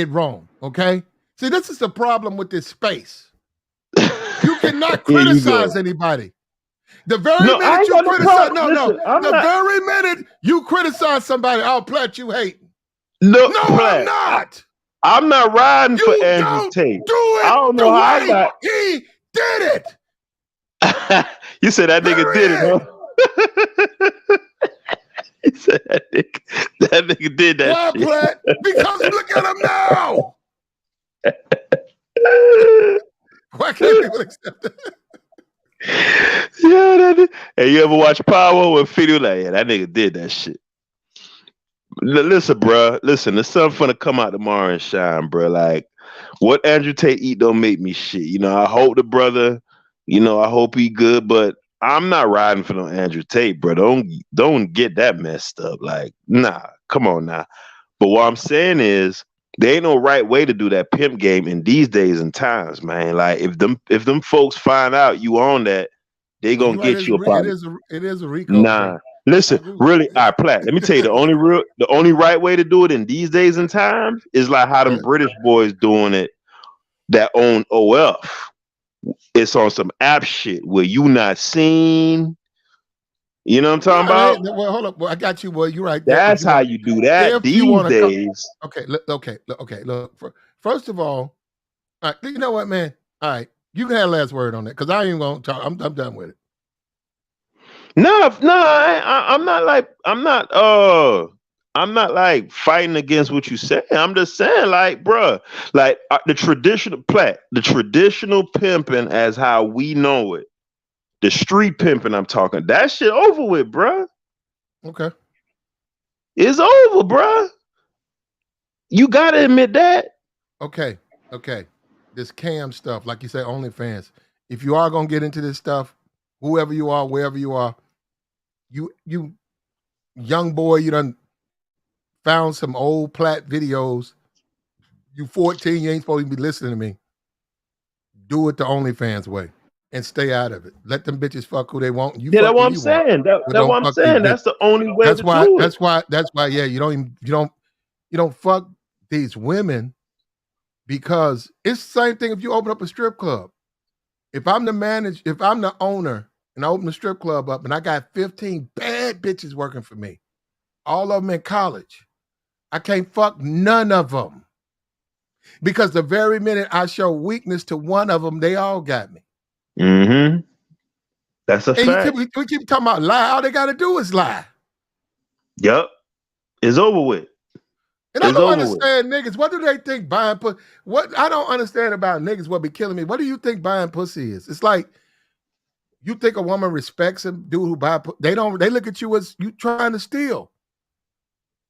wrong. Okay. See, this is the problem with this space. You cannot criticize anybody. The very minute you criticize, very minute you criticize somebody, I'll Plat, you hating. No, Plat, I'm not. I'm not riding for Andrew Tate. Do it. I don't know how I got. He did it. You said that nigga did it, huh? He said that nigga did that. Why, shit. Plat? Because look at him now. Why can't people accept that? Yeah, hey, you ever watch Power with Fidel? Like, yeah, that nigga did that shit. Listen, bro. Listen, the sun finna come out tomorrow and shine, bro. Like, what Andrew Tate eat don't make me shit. You know, I hope the brother, I hope he good, but I'm not riding for no Andrew Tate, bro. Don't get that messed up. Like, nah, come on now. But what I'm saying is, there ain't no right way to do that pimp game in these days and times, man. Like, if them folks find out you on that, they gonna get you up. It is a RICO. Nah, listen, really, all right, Plat. Let me tell you, the only right way to do it in these days and times is like how them British boys doing it that own OF. It's on some app shit where you not seen. You know what I'm talking about? Well, hold up. Well, I got you. Well, you're right. That's how you do that these days. Okay. Look. First of all right, you know what, man? All right, you can have last word on that because I ain't gonna talk. I'm done with it. No, I'm not like fighting against what you say. I'm just saying, like, bruh, like the traditional pimping as how we know it. The street pimping I'm talking, that shit over with, bruh. Okay. It's over, bruh. You gotta admit that. Okay. This cam stuff, like you say, OnlyFans. If you are gonna get into this stuff, whoever you are, wherever you are, you young boy, you done found some old Plat videos. You 14, you ain't supposed to be listening to me. Do it the OnlyFans way. And stay out of it. Let them bitches fuck who they want. Yeah, that's what I'm saying. That's what I'm saying. That's the only way to do it. That's why. Yeah, you don't fuck these women because it's the same thing if you open up a strip club. If I'm the owner and I open a strip club up and I got 15 bad bitches working for me, all of them in college, I can't fuck none of them because the very minute I show weakness to one of them, they all got me. Mm-hmm. That's a fact. We keep talking about lie. All they got to do is lie. Yep. It's over with. And I don't understand niggas. What do they think buying pussy? What I don't understand about niggas what be killing me. What do you think buying pussy is? It's like you think a woman respects a dude who buy pussy. They look at you as you trying to steal.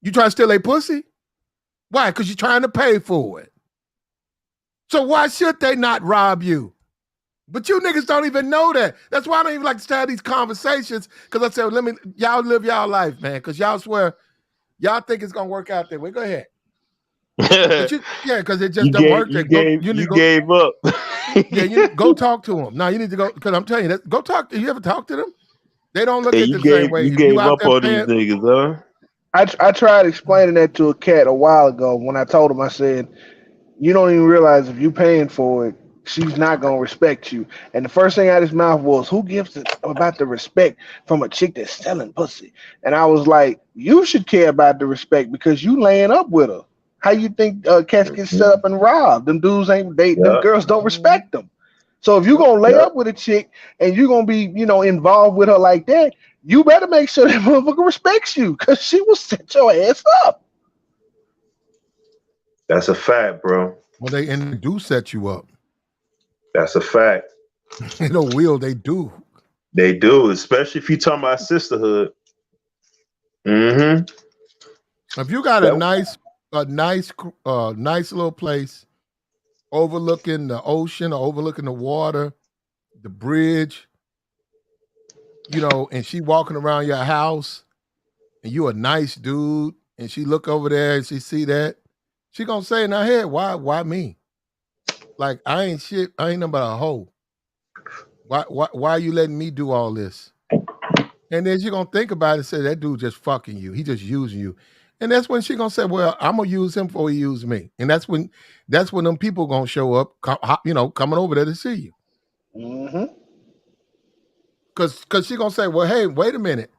You trying to steal a pussy? Why? Because you're trying to pay for it. So why should they not rob you? But you niggas don't even know that. That's why I don't even like to have these conversations. Because I said, y'all live y'all life, man. Because y'all swear, y'all think it's gonna work out that way. Go ahead. Because it just doesn't work. You gave up. Yeah, you go talk to them. Now you need to go because I'm telling you, go talk to. You ever talk to them? They don't look at the same way. You gave up on these niggas, huh? I tried explaining that to a cat a while ago when I told him. I said, you don't even realize if you paying for it, she's not gonna respect you. And the first thing out of his mouth was, "Who gives about the respect from a chick that's selling pussy?" And I was like, "You should care about the respect because you laying up with her. How you think cats get set up and robbed? Them dudes ain't. Them girls don't respect them. So if you're gonna lay up with a chick and you're gonna be, involved with her like that, you better make sure that motherfucker respects you, because she will set your ass up. That's a fact, bro. Well, they do set you up. That's a fact. They do. They do, especially if you talking about sisterhood. Mm-hmm. If you got a nice little place overlooking the ocean or overlooking the water, the bridge, and she walking around your house, and you a nice dude, and she look over there and she see that, she gonna say in her head, why me? Like, I ain't shit. I ain't nothing but a hoe. Why are you letting me do all this? And then she gonna think about it and say, that dude just fucking you. He just using you. And that's when she gonna say, well, I'm gonna use him before he use me. And that's when them people gonna show up, coming over there to see you. Mm-hmm. Cause she gonna say, well, hey, wait a minute.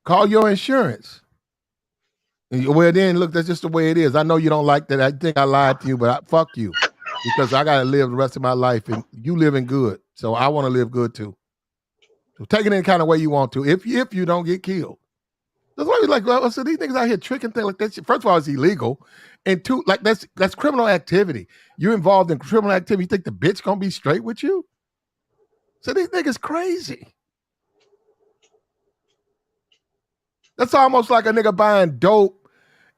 Call your insurance. Well, then look, that's just the way it is. I know you don't like that. I think I lied to you, but fuck you. Because I gotta live the rest of my life, and you living good. So I want to live good too. So take it any kind of way you want to, if you don't get killed. That's why we so these niggas out here tricking things like that. First of all, it's illegal. And two, like that's criminal activity. You're involved in criminal activity. You think the bitch gonna be straight with you? So these niggas crazy. That's almost like a nigga buying dope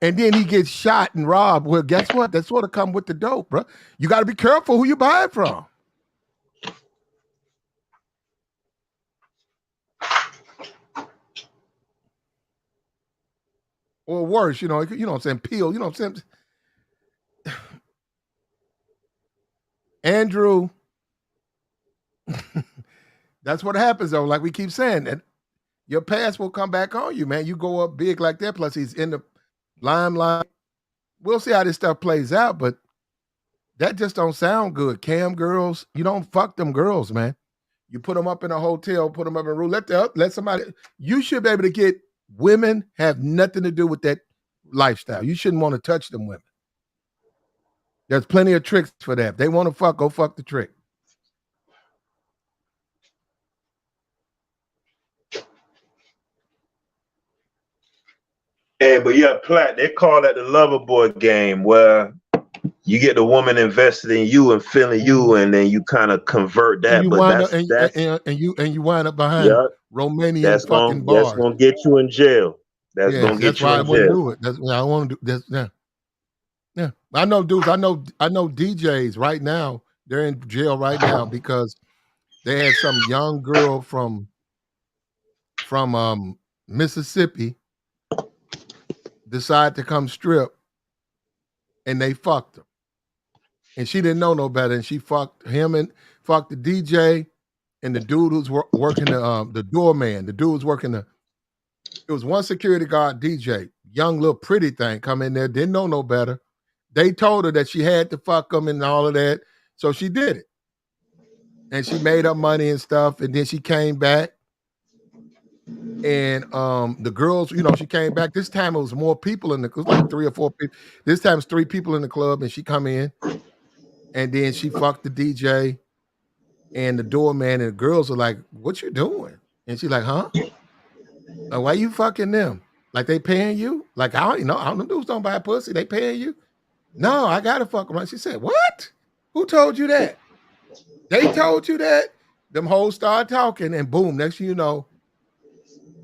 and then he gets shot and robbed. Well, guess what? That's sort of come with the dope, bro. You got to be careful who you buy it from. Or worse, you know what I'm saying? Peel, you know what I'm saying? Andrew, that's what happens though. Like we keep saying, that your past will come back on you, man. You go up big like that, plus he's in the limelight. We'll see how this stuff plays out, but that just don't sound good. Cam girls, you don't fuck them girls, man. You put them up in a hotel, put them up in a room, let somebody, you should be able to get women have nothing to do with that lifestyle. You shouldn't want to touch them women. There's plenty of tricks for that. If they want to fuck, go fuck the trick. Hey, but yeah, Platt, they call that the lover boy game, where you get the woman invested in you and feeling you, and then you kind of convert that. And you wind up behind Romanian fucking bars. That's gonna get you in jail. That's gonna get you in jail. That's why I wouldn't do it. That's why I want to do this. Yeah. I know dudes. I know DJs right now. They're in jail right now because they had some young girl from Mississippi decide to come strip, and they fucked her. And she didn't know no better, and she fucked him and fucked the DJ and the dude who's working the doorman. The dude was working it was one security guard DJ, young little pretty thing, come in there, didn't know no better. They told her that she had to fuck him and all of that, so she did it. And she made up money and stuff, and then she came back. And the girls, she came back. This time it was more people it was like 3 or 4 people. This time it's 3 people in the club, and she come in, and then she fucked the DJ and the doorman, and the girls are like, "What you doing?" And she's like, "Huh? Like, why you fucking them? Like they paying you? Like I don't know. Dudes don't buy pussy. They paying you? No, I gotta fuck around." She said, "What? Who told you that? They told you that?" Them hoes start talking, and boom, next thing you know,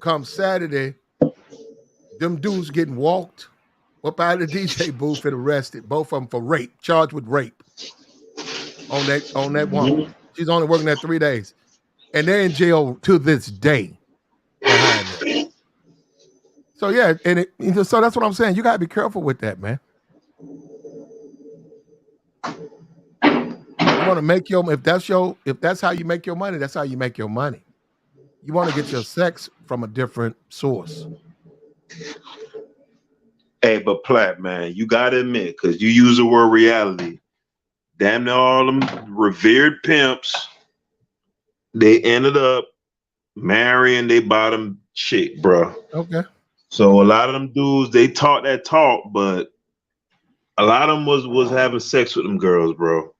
come Saturday, them dudes getting walked up out of the DJ booth and arrested, both of them for rape, charged with rape on that woman. She's only working there 3 days, and they're in jail to this day behind that. So yeah, so that's what I'm saying. You gotta be careful with that, man. You want to make if that's how you make your money, that's how you make your money. You want to get your sex from a different source. Hey, but Platt, man, you gotta admit, because you use the word reality. Damn near all them revered pimps, they ended up marrying their bottom chick, bro. Okay. So a lot of them dudes, they talk that talk, but a lot of them was having sex with them girls, bro.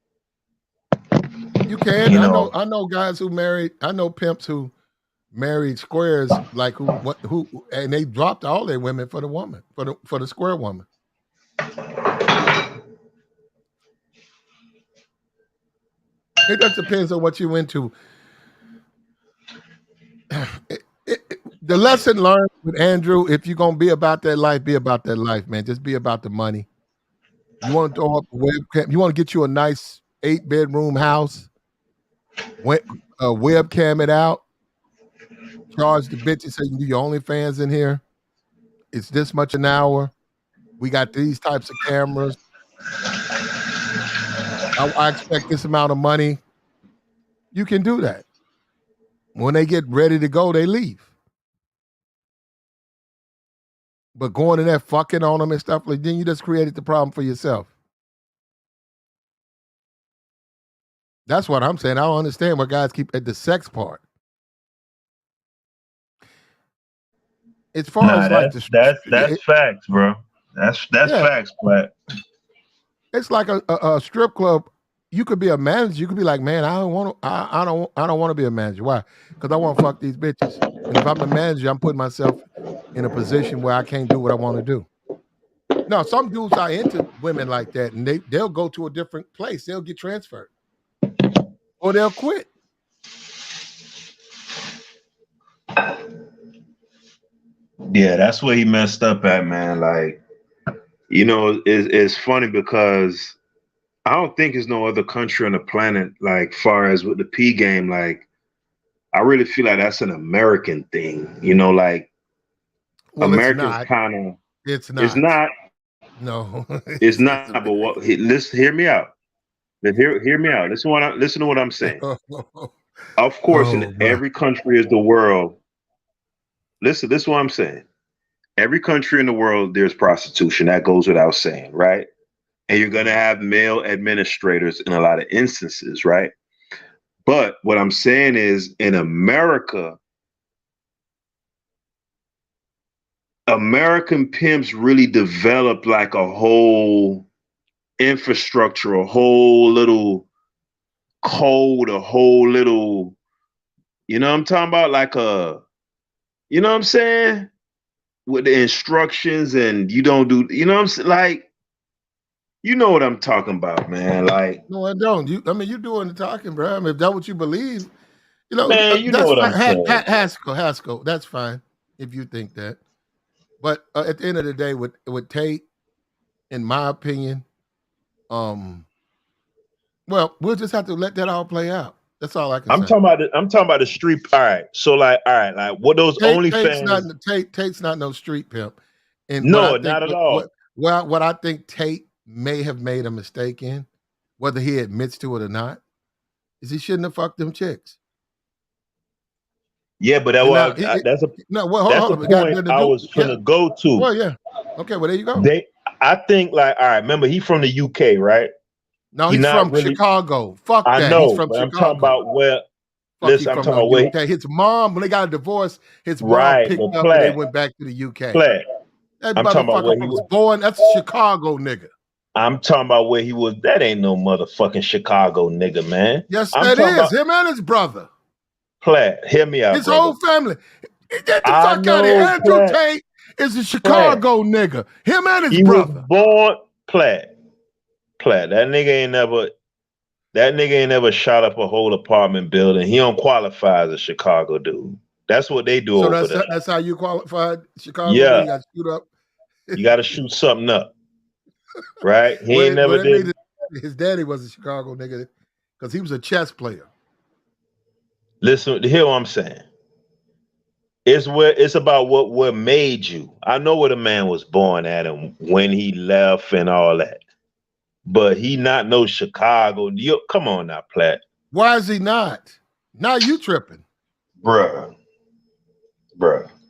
You can. You I know, know guys who married. I know pimps who married squares, like who, and they dropped all their women for the woman, for the square woman. It just depends on what you into. The lesson learned with Andrew: if you're gonna be about that life, be about that life, man. Just be about the money. You want to throw up a webcam? You want to get you a nice 8-bedroom house? Webcam it out. Charge the bitches so you can do your OnlyFans in here. It's this much an hour. We got these types of cameras. I expect this amount of money. You can do that. When they get ready to go, they leave. But going in there fucking on them and stuff, like then you just created the problem for yourself. That's what I'm saying. I don't understand why guys keep at the sex part. As far as like that's facts, bro. That's facts, but it's like a strip club. You could be a manager. You could be like, man, I don't want to be a manager. Why? Because I want to fuck these bitches. And if I'm the manager, I'm putting myself in a position where I can't do what I want to do. No, some dudes are into women like that, and they'll go to a different place. They'll get transferred, or they'll quit. Yeah, that's where he messed up at, man. Like, you know, it's funny because I don't think there's no other country on the planet, like, far as with the P game, like, I really feel like that's an American thing. You know, like, well, Americans kind of. It's not. It's not. No, it's not. But what? Listen, hear me out. Hear me out. Listen to what I'm saying. Of course, in every country of the world. Listen, this is what I'm saying. Every country in the world, there's prostitution. That goes without saying, right? And you're going to have male administrators in a lot of instances, right? But what I'm saying is in America, American pimps really developed like a whole infrastructure, a whole little code, a whole little, you know what I'm talking about? Like you know what I'm saying? With the instructions and you don't do, you know what I'm saying? Like, you know what I'm talking about, man. Like, no, I don't. You're doing the talking, bro. I mean, if that's what you believe, you know, man, you know that's what I'm fine. saying. Haskell, that's fine if you think that. But at the end of the day, with Tate, in my opinion, well, we'll just have to let that all play out. That's all I can say. I'm talking about the street. All right. So like what those OnlyFans? Tate's not no street pimp. And no, not at all. What I think Tate may have made a mistake in, whether he admits to it or not, is he shouldn't have fucked them chicks. Yeah, but that's the point I was gonna go to. Well, yeah. Okay, well there you go. I think like, all right, remember he from the UK, right? No, he's from Chicago. Fuck that. I know, he's from but Chicago. I'm talking about where. Listen, I'm talking about where his mom, when they got a divorce, his mom picked up and they went back to the UK. Platt. That motherfucker was born. That's a Chicago nigga. I'm talking about where he was. That ain't no motherfucking Chicago nigga, man. Yes, that is. Him and his brother. Platt, hear me out. His whole family. Get the fuck out of here. Andrew Tate is a Chicago nigga. Him and his brother. Was born Platt. That nigga ain't never shot up a whole apartment building. He don't qualify as a Chicago dude. That's what they do over there. That's how you qualified Chicago? Yeah. You got to shoot up. You got to shoot something up. Right? He ain't never did. His daddy was a Chicago nigga because he was a chess player. Listen, hear what I'm saying. It's about what made you. I know where the man was born at and when he left and all that. But he not no Chicago. Come on now, Platt. Why is he not? Now you tripping. Bruh.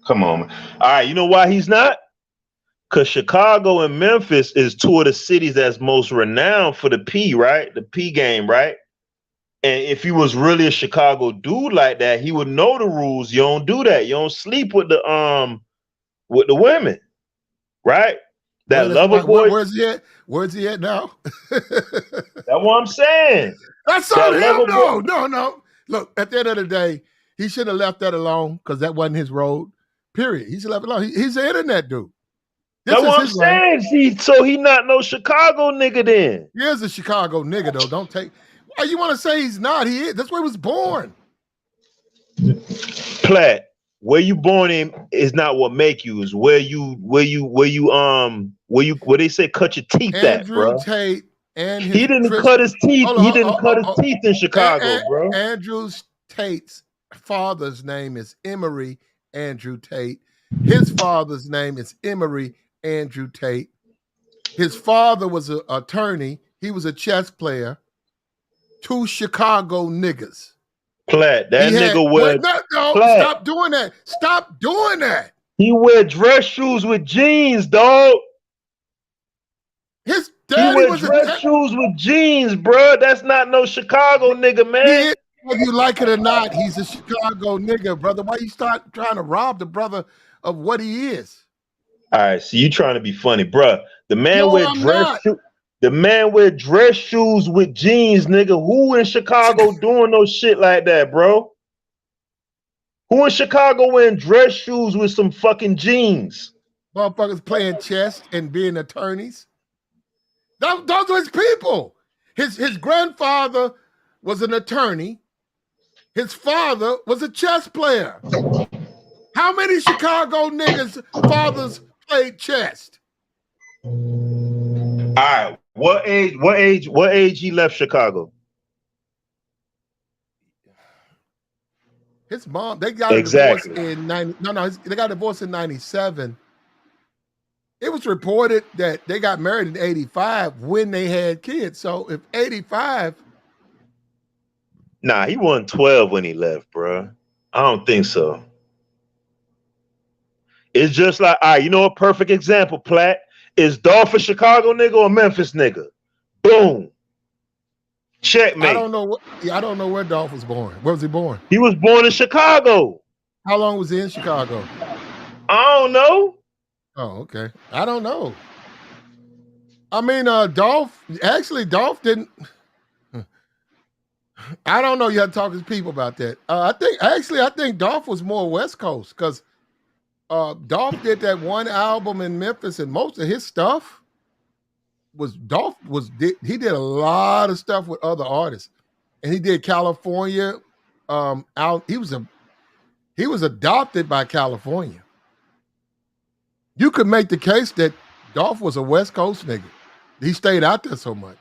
Come on, man. All right, you know why he's not? Because Chicago and Memphis is two of the cities that's most renowned for the P, right? The P game, right? And if he was really a Chicago dude like that, he would know the rules. You don't do that. You don't sleep with the women, right? That lover boy. Where's he at? Where's he at now? That's what I'm saying. That's That on him. lovable. No. Look, at the end of the day, he should have left that alone because that wasn't his road. Period. He should have left it alone. He's an internet dude. This That's is what I'm his lane. saying. See, so he not no Chicago nigga then. He is a Chicago nigga, though. Don't take. Why you want to say he's not? He is. That's where he was born. Platt, where you born in is not what make you. Is where they say cut your teeth at, bro. Andrew Tate and his He didn't cut his teeth. He didn't cut his teeth in Chicago, bro. Andrew Tate's father's name is Emory Andrew Tate. His father's name is Emory Andrew Tate. His father was an attorney. He was a chess player. Two Chicago niggas. Platt, that nigga wear. No, Platt. Stop doing that. Stop doing that. He wear dress shoes with jeans, dog. His daddy was dress shoes with jeans, bro. That's not no Chicago nigga, man. Whether you like it or not, he's a Chicago nigga, brother. Why you start trying to rob the brother of what he is? All right, so you trying to be funny, bro. The man wear dress shoes. The man wear dress shoes with jeans, nigga. Who in Chicago doing no shit like that, bro? Who in Chicago wearing dress shoes with some fucking jeans? Motherfuckers playing chess and being attorneys. Those are his people. His grandfather was an attorney. His father was a chess player. How many Chicago niggas' fathers played chess? All right. What age he left Chicago? His mom, they got a divorce in 90. They got divorced in 97. It was reported that they got married in 85 when they had kids. So if 85. Nah, he wasn't 12 when he left, bro. I don't think so. It's just like, all right, you know a perfect example, Platt? Is Dolph a Chicago nigga or a Memphis nigga? Boom. Checkmate. I don't know where Dolph was born. Where was he born? He was born in Chicago. How long was he in Chicago? I don't know. Oh, okay. I don't know. I mean, Dolph didn't. I don't know. You have to talk to people about that. I think Dolph was more West Coast because Dolph did that one album in Memphis, and most of his stuff he did a lot of stuff with other artists, and he did California. He was adopted by California. You could make the case that Dolph was a West Coast nigga. He stayed out there so much.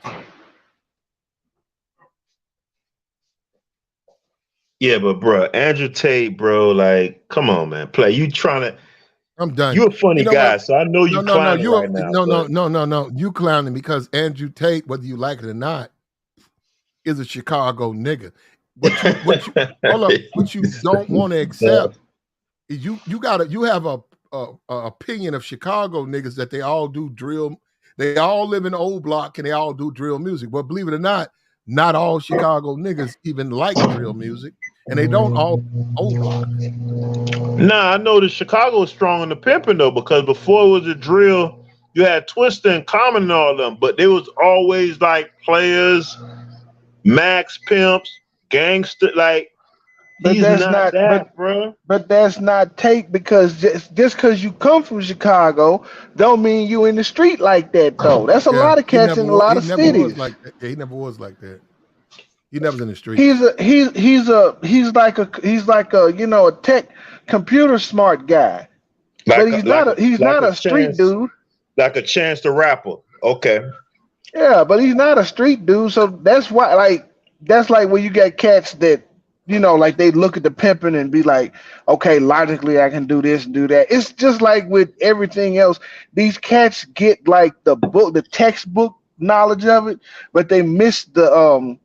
Yeah, but bro, Andrew Tate, bro, like, come on, man, play. You trying to? I'm done. You're a funny guy, so I know you clowning right now. No. You clowning because Andrew Tate, whether you like it or not, is a Chicago nigga. What you don't want to accept is you have a opinion of Chicago niggas that they all do drill. They all live in old block and they all do drill music. But believe it or not all Chicago niggas even like drill music, and they don't all old block. Nah, I know that Chicago is strong in the pimping though, because before it was a drill, you had Twister and Common and all of them, but there was always like players, Max Pimps, Gangster, like. But he's that's not that, bro. But that's not Tate, because just because you come from Chicago don't mean you in the street like that though. That's a lot of cats in a lot of cities. He never was like that. He never was in the street. He's like a a tech computer smart guy. But he's not a street dude. Like a Chance the Rapper. Okay. Yeah, but he's not a street dude. So that's why that's like when you got cats that like they look at the pimping and be like, okay, logically I can do this and do that. It's just like with everything else. These cats get like the textbook knowledge of it, but they miss the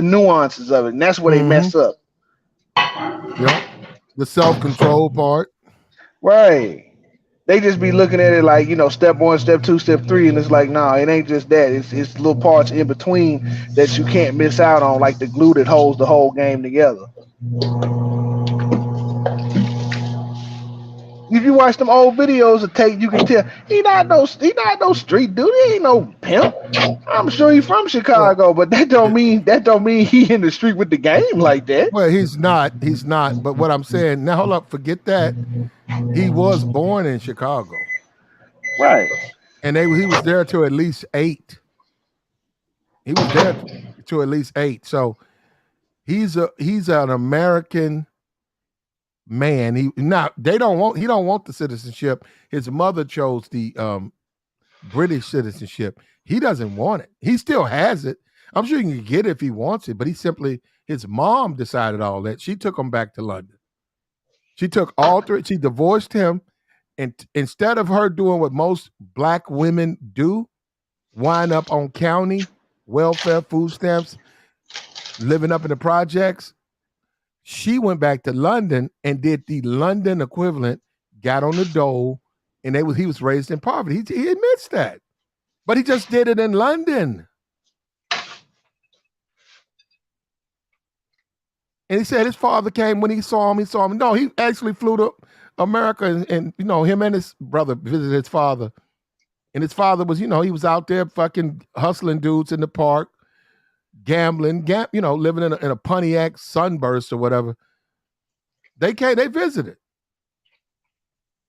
nuances of it, and that's where they mess up. Yep. The self-control part. Right. They just be looking at it like, step 1, step 2, step 3, and it's like, nah, it ain't just that. It's little parts in between that you can't miss out on, like the glue that holds the whole game together. If you watch them old videos of Tate, you can tell he not no street dude. He ain't no pimp. I'm sure he's from Well, Chicago, but that don't mean he in the street with the game like that. well, he's not. He's not. But what I'm saying now, hold up, forget that. He was born in Chicago, Right. and he was there to at least 8. He was there to at least 8. So he's an American man. He don't want the citizenship. His mother chose the British citizenship. He doesn't want it. He still has it. I'm sure he can get it if he wants it, but his mom decided all that. She took him back to London. She took all 3. She divorced him, and instead of her doing what most black women do, wind up on county welfare, food stamps, living up in the projects, she went back to London and did the London equivalent, got on the dole, and he was raised in poverty. He admits that. But he just did it in London. And he said his father came when he saw him. No, he actually flew to America and him and his brother visited his father. And his father was, he was out there fucking hustling dudes in the park, gambling, living in a Pontiac Sunburst or whatever. They visited.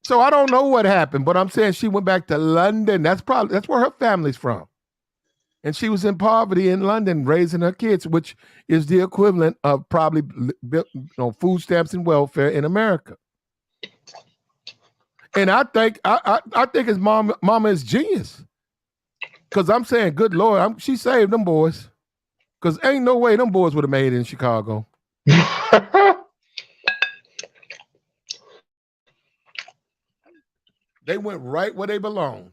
So I don't know what happened, but I'm saying she went back to London. That's where her family's from. And she was in poverty in London raising her kids, which is the equivalent of probably food stamps and welfare in America. And I think his mama is genius. Because I'm saying, good Lord, she saved them boys. Because ain't no way them boys would have made it in Chicago. They went right where they belonged.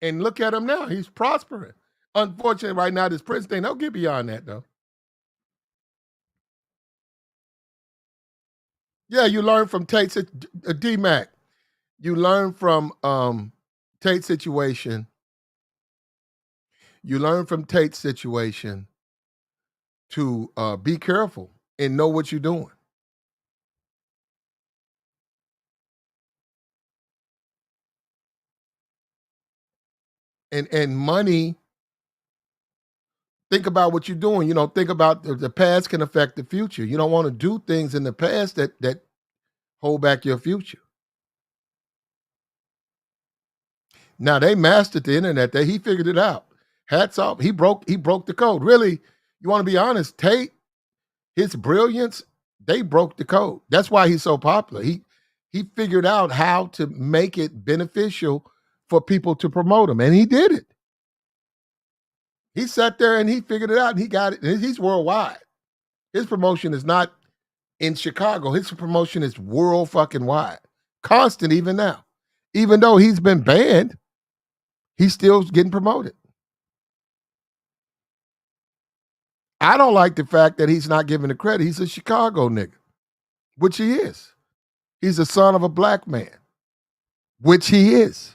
And look at him now. He's prospering. Unfortunately, right now, this Prince thing, they'll get beyond that, though. Yeah, you learn from Tate's, D-Mac. You learn from Tate's situation. You learn from Tate's situation to be careful and know what you're doing. And money, think about what you're doing. Think about the past can affect the future. You don't want to do things in the past that hold back your future. Now they mastered the internet. He figured it out. Hats off. He broke the code. Really, you want to be honest, Tate, his brilliance, they broke the code. That's why he's so popular. He figured out how to make it beneficial for people to promote him, and he did it. He sat there and he figured it out, and he got it. And he's worldwide. His promotion is not in Chicago. His promotion is world fucking wide. Constant even now. Even though he's been banned, he's still getting promoted. I don't like the fact that he's not given the credit. He's a Chicago nigga, which he is. He's the son of a black man, which he is.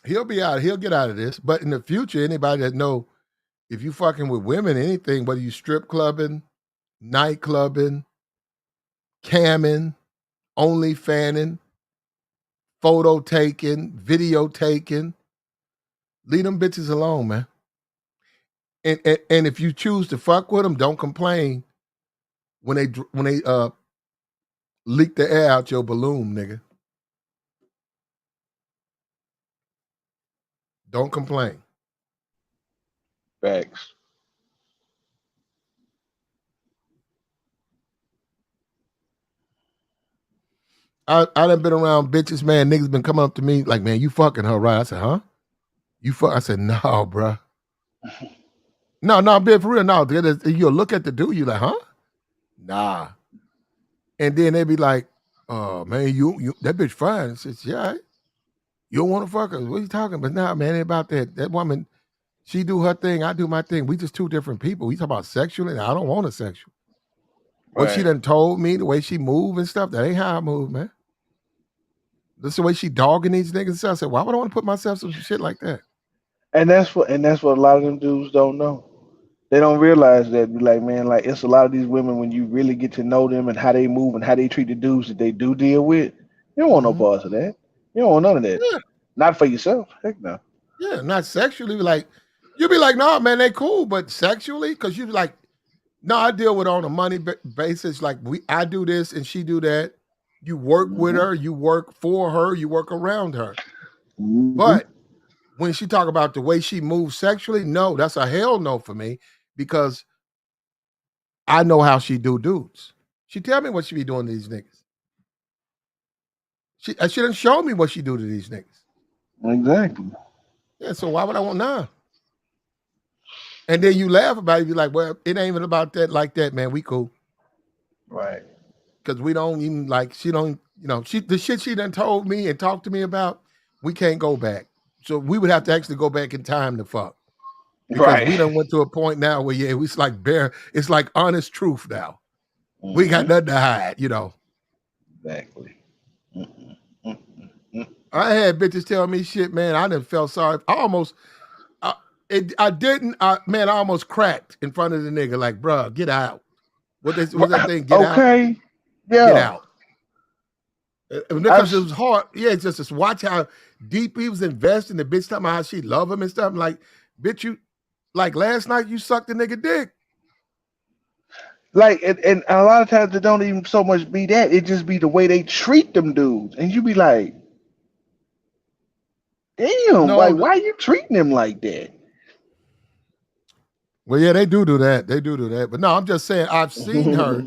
He'll get out of this. But in the future, anybody that know if you fucking with women, anything, whether you strip clubbing, night clubbing, camming, only fanning, photo taking, video taking, leave them bitches alone, man. And if you choose to fuck with them, don't complain when they leak the air out your balloon, nigga. Don't complain. Facts. I done been around bitches, man. Niggas been coming up to me like, man, you fucking her, right? I said, huh? I said, no, bruh. No, I'm being for real. No, you'll look at the dude, you like, huh? Nah. And then they be like, oh, man, you that bitch fine. I said, yeah, right. You don't want to fuck her. What are you talking about? Nah, man, it ain't about that. That woman, she do her thing, I do my thing. We just two different people. We talk about sexually, and I don't want a sexual. What she Right. done told me, the way she move and stuff, that ain't how I move, man. This is the way she dogging these niggas and stuff. I said, why would I want to put myself some shit like that? And that's what a lot of them dudes don't know. They don't realize that. Be like, man, like it's a lot of these women when you really get to know them and how they move and how they treat the dudes that they do deal with. You don't want no Mhm. parts of that. You don't want none of that. Yeah, Not for yourself. Heck no. yeah, not sexually. Like, you be like, nah, man, they cool, but sexually, because you be like, no, I deal with on a money basis. Like, I do this and she do that. You work with Mm-hmm. her, you work for her, you work around her. Mm-hmm. But when she talk about the way she moves sexually, no, that's a hell no for me because I know how she do dudes. She tell me what she be doing to these niggas. She didn't show me what she do to these niggas. Exactly. Yeah, so why would I want nah? And then you laugh about it, you like, well, it ain't even about that like that, man. We cool. Right. Because we don't even like, she don't, the shit she done told me and talked to me about, we can't go back. So we would have to actually go back in time to fuck. Because we Right. done went to a point now where it's like it's like honest truth now. We got Mm-hmm. nothing to hide, Exactly. Mm-mm. Mm-mm. Mm-mm. I had bitches tell me shit, man. I done felt sorry. I almost cracked in front of the nigga, like, bruh, get out. What's that thing? Get out, Okay. get Yeah. out. I've Because it was hard. Yeah, it's just to watch how deep he was investing. The bitch talking about how she love him and stuff. I'm like, bitch, you like last night you sucked the nigga dick. like and a lot of times it don't even so much be that. It just be the way they treat them dudes. And you be like, damn, No, like why you treating them like that? well, yeah, they do that. They do that. But no, I'm just saying I've seen her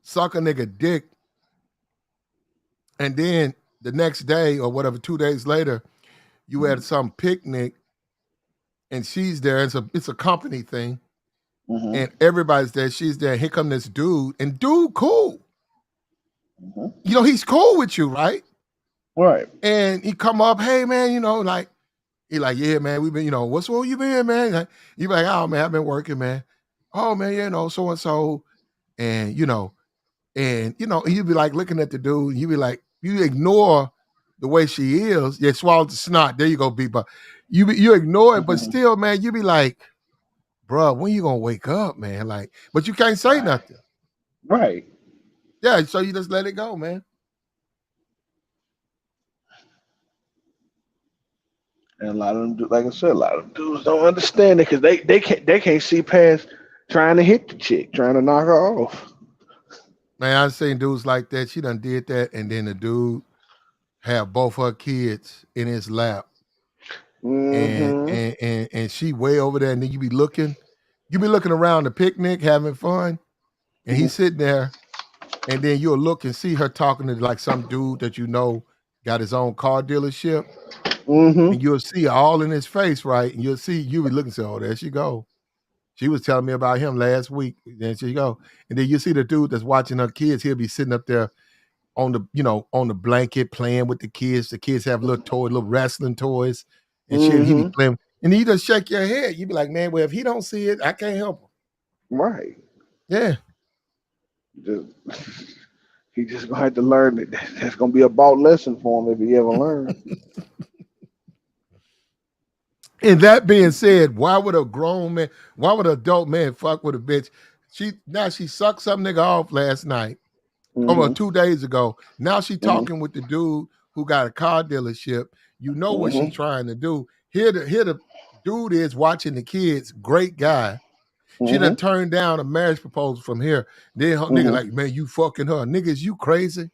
suck a nigga dick, and then the next day or whatever, 2 days later, you at some picnic and she's there. It's a company thing, Mm-hmm. and everybody's there. She's there. Here come this dude, and dude, cool. Mm-hmm. He's cool with you, right? Right. And he come up, hey man, like he like, yeah, man, we've been, what's wrong you been, man? Like, you be like, oh man, I've been working, man. Oh man, so and so, and you'd be like looking at the dude, you be like, you ignore the way she is. Yeah, swallow the snot. There you go, Beeper. You ignore it, but still, man, you be like, bro, when you gonna wake up, man? Like, but you can't say Right. nothing. Right. Yeah, so you just let it go, man. And a lot of them, like I said, a lot of them dudes don't understand it because they can't see past trying to hit the chick, trying to knock her off. Man, I've seen dudes like that. She done did that, and then the dude have both her kids in his lap, and Mm-hmm. and and, and she way over there, and then you be looking around the picnic, having fun, and he's sitting there, and then you'll look and see her talking to like some dude that got his own car dealership, Mm-hmm. and you'll see all in his face, right? And you'll be looking and say, oh, there she go. She was telling me about him last week. There she go. And then you see the dude that's watching her kids. He'll be sitting up there on the blanket playing with the kids. The kids have little wrestling toys, and he be Mm-hmm. playing. And you just shake your head. You be like, man, well, if he don't see it, I can't help him. Right. Yeah. Just, he just gonna have to learn that that's gonna be a bought lesson for him if he ever learns. And that being said, why would an adult man fuck with a bitch? She sucked some nigga off last night. Over Mm-hmm. 2 days ago. Now she Mm-hmm. talking with the dude who got a car dealership. You know what she's Mm-hmm. trying to do. Here the dude is watching the kids. Great guy. She done Mm-hmm. turned down a marriage proposal from here. Then her nigga like, man, you fucking her. Niggas, you crazy?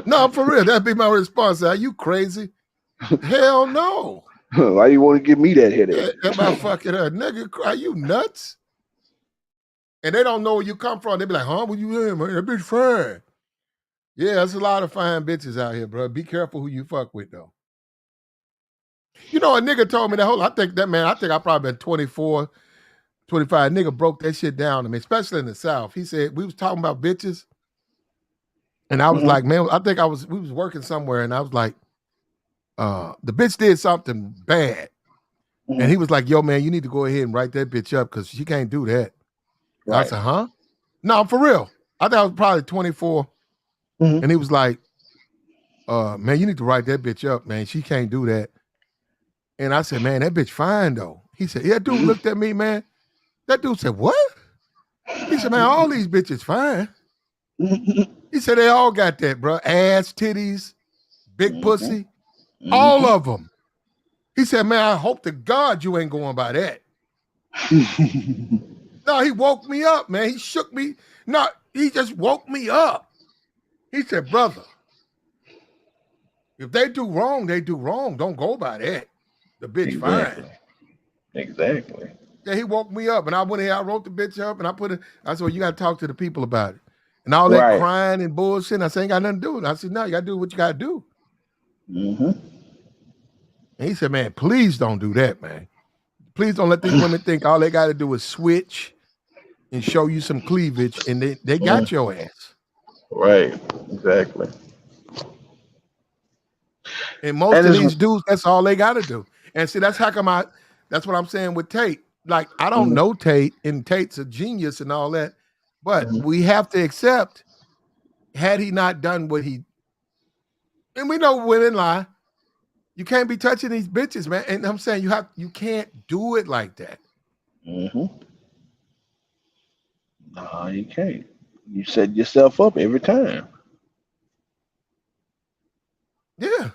No, for real. That'd be my response. Are you crazy? Hell no. Why you want to give me that headache? Am I fucking her? Nigga, are you nuts? And they don't know where you come from. They be like, huh? What you in, man? That bitch fine. Yeah, there's a lot of fine bitches out here, bro. Be careful who you fuck with, though. A nigga told me that I think I probably been 24, 25. Nigga broke that shit down to me, especially in the South. He said, we was talking about bitches. And I was Mm-hmm. like, man, we was working somewhere and I was like, the bitch did something bad. And he was like, yo, man, you need to go ahead and write that bitch up because she can't do that. Right. I said, huh? No, for real. I thought I was probably 24. And he was like, man, you need to write that bitch up, man. She can't do that. And I said, man, that bitch fine, though. He said, yeah, dude looked at me, man. That dude said, what? He said, man, all these bitches fine. He said, they all got that, bro. Ass, titties, big pussy, all of them. He said, man, I hope to God you ain't going by that. No, he woke me up, man. He shook me. No, he just woke me up. He said, brother, if they do wrong, they do wrong. Don't go by that. The bitch fine. Exactly. Yeah, he woke me up, and I went here, I wrote the bitch up, and I put it, I said, well, you got to talk to the people about it. And all that crying and bullshit, and I said, ain't got nothing to do with it. I said, no, you got to do what you got to do. And he said, man, please don't do that, man. Please don't let these women think all they got to do is switch and show you some cleavage, and they got your ass. Right, exactly. And most of these dudes, that's all they got to do. And see, that's how come that's what I'm saying with Tate. Like, I don't know Tate, and Tate's a genius and all that, but we have to accept, had he not done what he, and we know women lie, you can't be touching these bitches, man. And I'm saying you can't do it like that. No, you can't. You set yourself up every time. Yeah.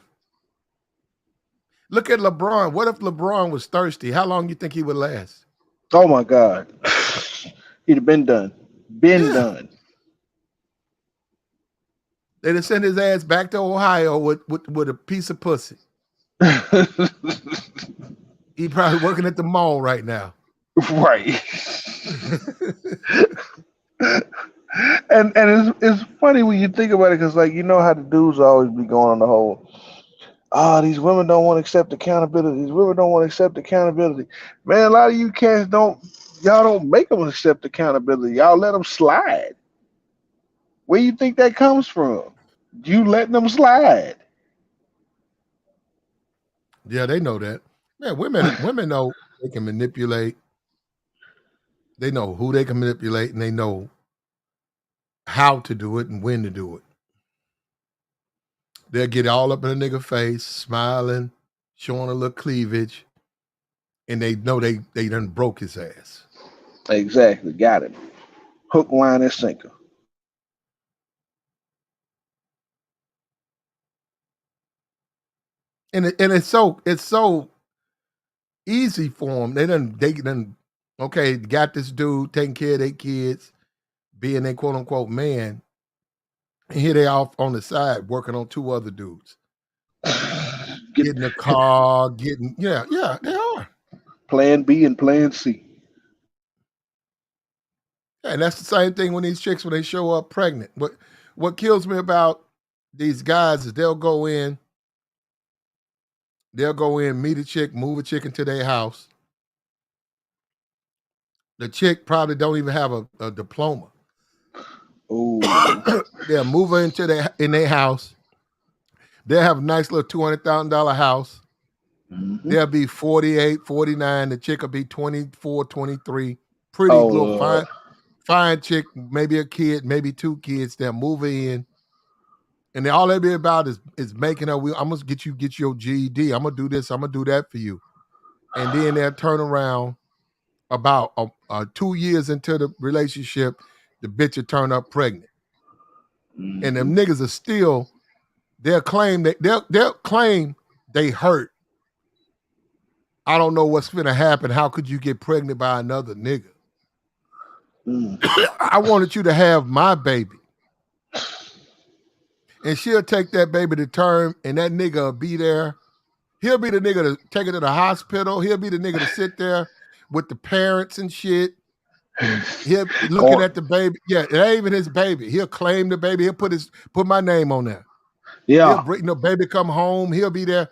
Look at LeBron. What if LeBron was thirsty? How long you think he would last? Oh my God. He'd have been done. Done. They'd have sent his ass back to Ohio with a piece of pussy. He probably working at the mall right now. Right. and it's funny when you think about it, because like, you know how the dudes always be going on the whole, these women don't want to accept accountability. These women don't want to accept accountability. Man, a lot of you cats y'all don't make them accept accountability. Y'all let them slide. Where you think that comes from? You letting them slide. Yeah, they know that. Man, women know they can manipulate. They know who they can manipulate, and they know how to do it and when to do it. They'll get all up in a nigga face, smiling, showing a little cleavage, and they know they done broke his ass. Exactly. Got it. Hook, line, and sinker. And it's so easy for them. They done okay, got this dude taking care of their kids, being a quote unquote man, and here they off on the side working on two other dudes. Getting a car, yeah, they are. Plan B and plan C. Yeah, and that's the same thing when these chicks, when they show up pregnant. What kills me about these guys is they'll go in, meet a chick, move a chick into their house. The chick probably don't even have a diploma. Oh. They'll move her in their house. They'll have a nice little $200,000 house. They'll be 48, 49. The chick will be 24, 23. Pretty little fine chick, maybe a kid, maybe two kids. They'll move her in. And all they be about is making her, I'm going to get your GED. I'm going to do this. I'm going to do that for you. And then they'll turn around about 2 years into the relationship, the bitch will turn up pregnant. And them niggas are still, they'll claim they hurt. I don't know what's finna happen. How could you get pregnant by another nigga? I wanted you to have my baby. And she'll take that baby to term, and that nigga will be there. He'll be the nigga to take her to the hospital. He'll be the nigga to sit there with the parents and shit. He'll be looking at the baby. Yeah, it ain't even his baby. He'll claim the baby. He'll put my name on there. Yeah. He'll bring the baby come home. He'll be there.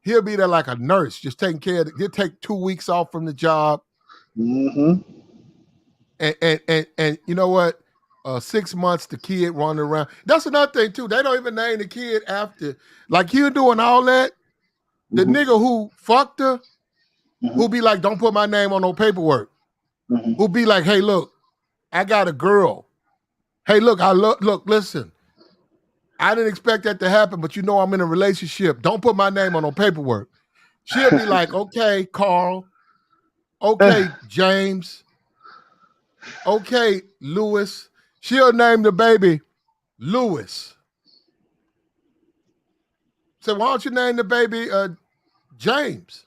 He'll be there like a nurse, just taking care of it. He'll take 2 weeks off from the job. And you know what? 6 months, the kid running around. That's another thing too. They don't even name the kid after. Like you doing all that. The nigga who fucked her, who be like, don't put my name on no paperwork. Who be like, hey, look, I got a girl. Hey, look, look, listen. I didn't expect that to happen, but you know I'm in a relationship. Don't put my name on no paperwork. She'll be like, okay, Carl. Okay, James. Okay, Lewis. She'll name the baby Lewis. So why don't you name the baby James?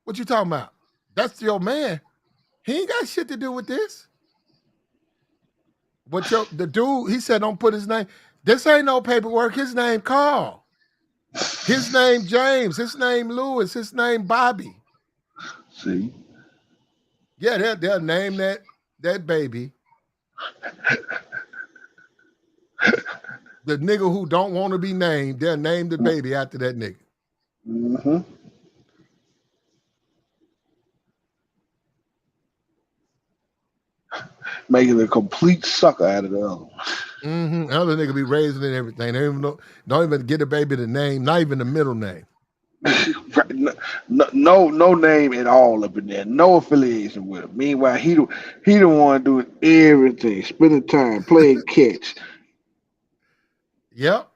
What you talking about? That's your man. He ain't got shit to do with this. But the dude, he said, don't put his name. This ain't no paperwork. His name Carl. His name James. His name Lewis. His name Bobby. See? Yeah, they'll name that baby. The nigga who don't want to be named, they'll name the baby after that nigga. Mm-hmm. Making a complete sucker out of the other one. Mm-hmm. Other nigga be raising and everything. They don't even get a baby the name, not even the middle name. no name at all up in there. No affiliation with him. Meanwhile, he the one doing everything, spending time playing catch. Yep.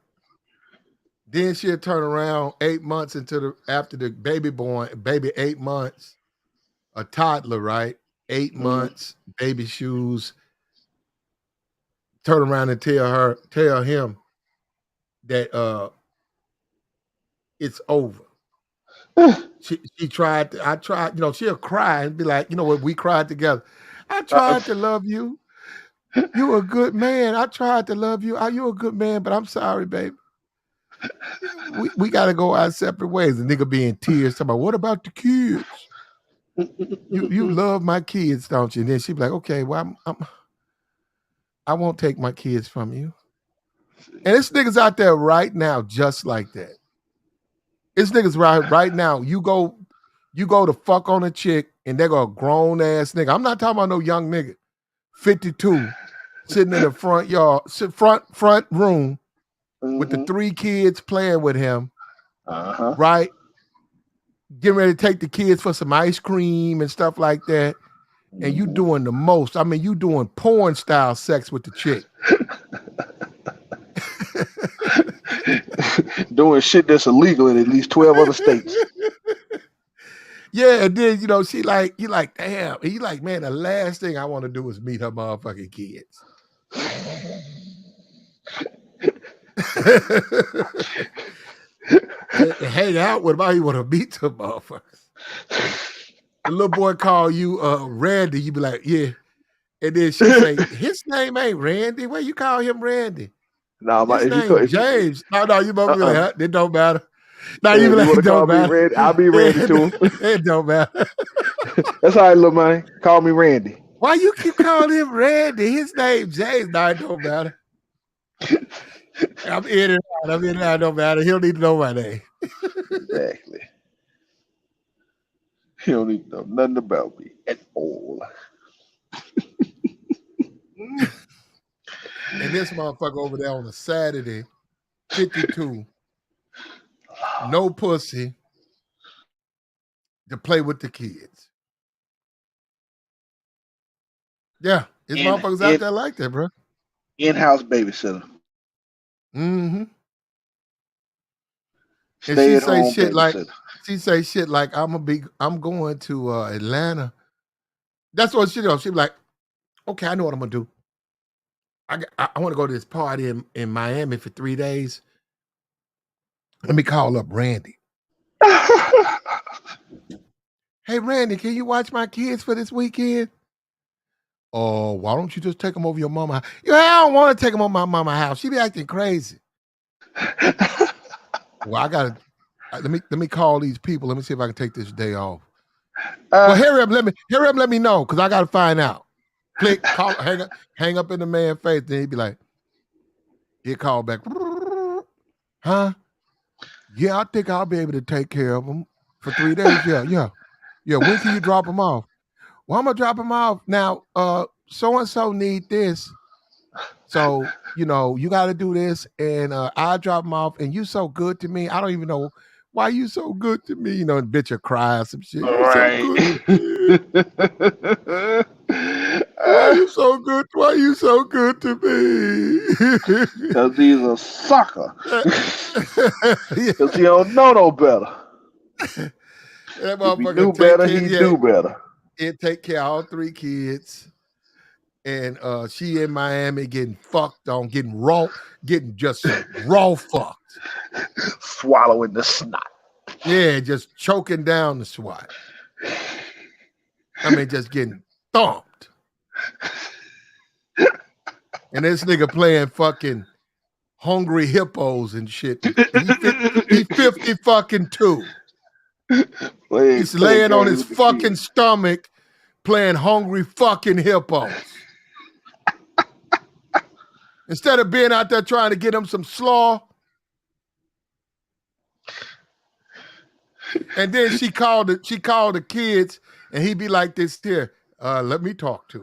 Then she'll turn around 8 months after the baby born, baby 8 months, a toddler, right? 8 months, baby shoes. Turn around and tell him that it's over. She tried. I tried. You know, she'll cry and be like, you know what? We cried together. I tried to love you. You a good man. I tried to love you. You a good man, but I'm sorry, baby. We got to go our separate ways. The nigga be in tears talking about, what about the kids? You love my kids, don't you? And then she be like, okay, well, I won't take my kids from you. And this nigga's out there right now just like that. This nigga's right now. You go to fuck on a chick and they go a grown ass nigga. I'm not talking about no young nigga. 52, sitting in the front yard, front room with the 3 kids playing with him. Right? Getting ready to take the kids for some ice cream and stuff like that. And you doing the most. I mean, you doing porn style sex with the chick. Doing shit that's illegal in at least 12 other states. Yeah, and then, you know, you like, damn. And you like, man, the last thing I want to do is meet her motherfucking kids. Hang out with them. I even want to meet them motherfuckers. The little boy call you Randy, you be like, yeah. And then she say, his name ain't Randy. Why you call him Randy? No, his name James. No, you must be like, huh? It don't matter. No, you be like, it don't matter. Randy, I'll be Randy too. It don't matter. That's all right, little man. Call me Randy. Why you keep calling him Randy? His name James. No, it don't matter. I'm in and out. It don't matter. He don't need to know my name. Exactly. He don't need to know nothing about me at all. And this motherfucker over there on a Saturday, 52, no pussy, to play with the kids. Yeah, his motherfuckers out there like that, bro. In-house babysitter. Mm-hmm. And she say shit like, I'm going to Atlanta. That's what she does. She be like, okay, I know what I'm gonna do. I want to go to this party in Miami for 3 days. Let me call up Randy. Hey, Randy, can you watch my kids for this weekend? Oh, why don't you just take them over your mama's house? Yeah, I don't want to take them over my mama's house. She be acting crazy. Well, I gotta let me call these people. Let me see if I can take this day off. Well, hurry up, let me know, because I gotta find out. Click, call, hang up in the man's face, then he'd be like, he'd call back. Huh? Yeah, I think I'll be able to take care of them for 3 days. Yeah. When can you drop them off? Well, I'm gonna drop them off now. So-and-so need this. So, you know, you got to do this, and I'll drop them off, and you so good to me. I don't even know Why you so good to me? You know, and bitch will cry or some shit. All You so right. good to me. Why you so good? Why you so good to me? Because he's a sucker. Yeah. Because he don't know no better. That If he motherfucker knew take better, care. he'd Yeah, do better. it take care of all 3 kids. And she in Miami getting fucked on, getting just raw fucked. Swallowing the snot. Yeah, just choking down the SWAT. I mean, just getting thumped. And this nigga playing fucking Hungry Hippos and shit. He 50 fucking 2. He's laying on his fucking stomach playing Hungry fucking Hippos. Instead of being out there trying to get him some slaw. And then she called the kids, and he'd be like this here. Let me talk to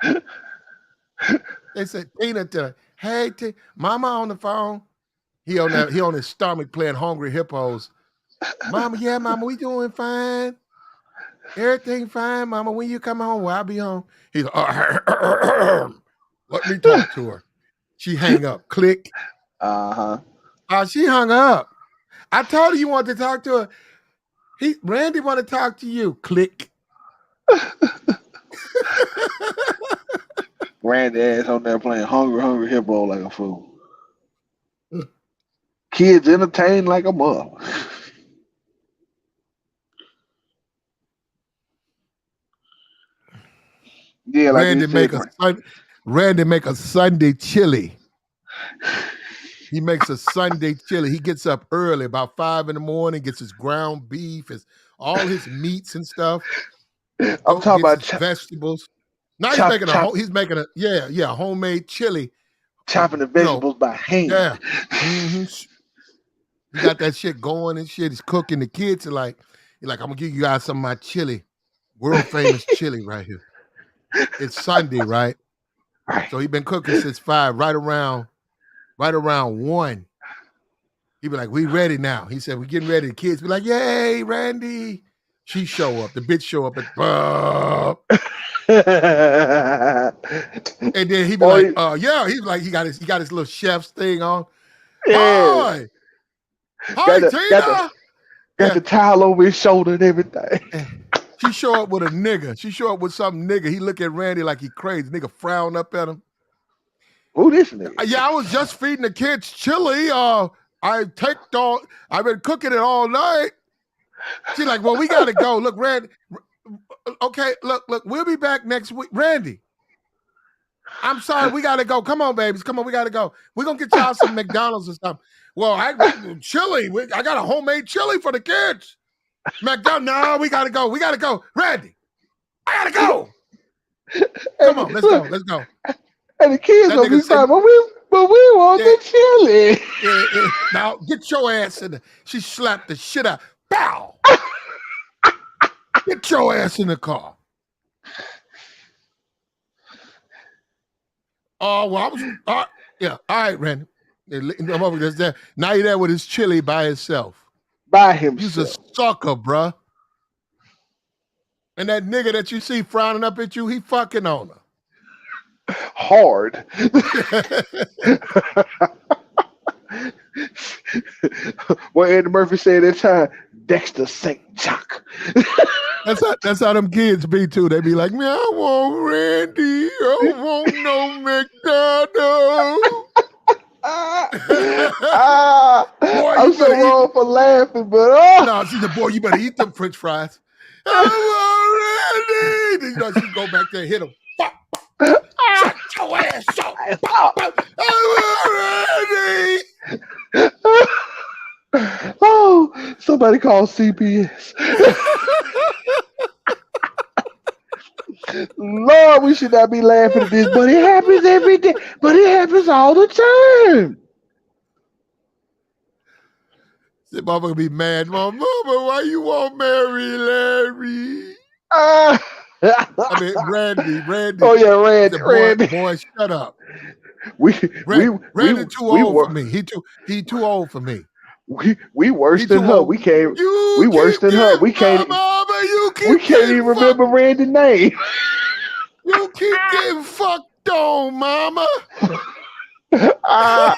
her. They said, Tina, hey, Mama on the phone. He on his stomach playing Hungry Hippos. Mama, yeah, Mama, we doing fine. Everything fine, Mama. When you come home, well, I'll be home. He's like, let me talk to her. She hang up. Click. She hung up. I told her you wanted to talk to her. Randy want to talk to you. Click. Randy ass on there playing Hungry Hippo like a fool. Kids entertained like a mother. Yeah, like Randy make a Sunday chili. He makes a Sunday chili. He gets up early, about 5 in the morning, gets his ground beef, all his meats and stuff. I'm talking about vegetables. Now he's making a homemade chili. Chopping the vegetables by hand. Yeah. Mm-hmm. He got that shit going and shit. He's cooking. The kids are like, I'm gonna give you guys some of my chili. World famous chili right here. It's Sunday, right? So he been cooking since 5, right around 1. He be like, we ready now. He said, we getting ready. The kids be like, yay, Randy. She show up. The bitch show up and then he be like, yeah. He's like, he got his little chef's thing on. Yeah. Hi, Tina. Got the towel over his shoulder and everything. She show up with a nigga. She show up with some nigga. He look at Randy like he crazy. Nigga frown up at him. Who this nigga? Yeah, I was just feeding the kids chili. I've been cooking it all night. She's like, well, we gotta go. Look, Randy. Okay, look, we'll be back next week. Randy, I'm sorry, we gotta go. Come on, babies. Come on, we gotta go. We're gonna get y'all some McDonald's or something. Well, chili. I got a homemade chili for the kids. McDonald's. No, we gotta go. We gotta go. Randy, I gotta go. Come on, let's go. And the kids gonna be fine, but we want the chili. Yeah. Now get your ass in there. She slapped the shit out. Bow. Get your ass in the car. Oh, well, I was. Yeah, all right, Randy. Now you're there with his chili by himself. He's a sucker, bruh. And that nigga that you see frowning up at you, he fucking on her. Hard. What Eddie Murphy said that time, Dexter St. Jock. That's how them kids be too. They be like, man, I want Randy. I want no McDonald's. Boy, I'm so wrong for laughing, but no, she said, boy, you better eat them French fries. I want Randy. You know, she go back there and hit him. Shut your ass up. I want Randy. Oh, somebody call CPS. Lord, we should not be laughing at this, but it happens every day. But it happens all the time. That motherfucker be mad. Mama, why you won't marry Larry? I mean, Randy. Oh yeah, Randy. Boy, shut up. Randy too old for me. He too old for me. We worse He than too her. old. We can't. You We worse keep than her. getting We can't. mama, you We keep can't getting even fucked. remember Randy's name. You keep getting fucked on, mama. I'm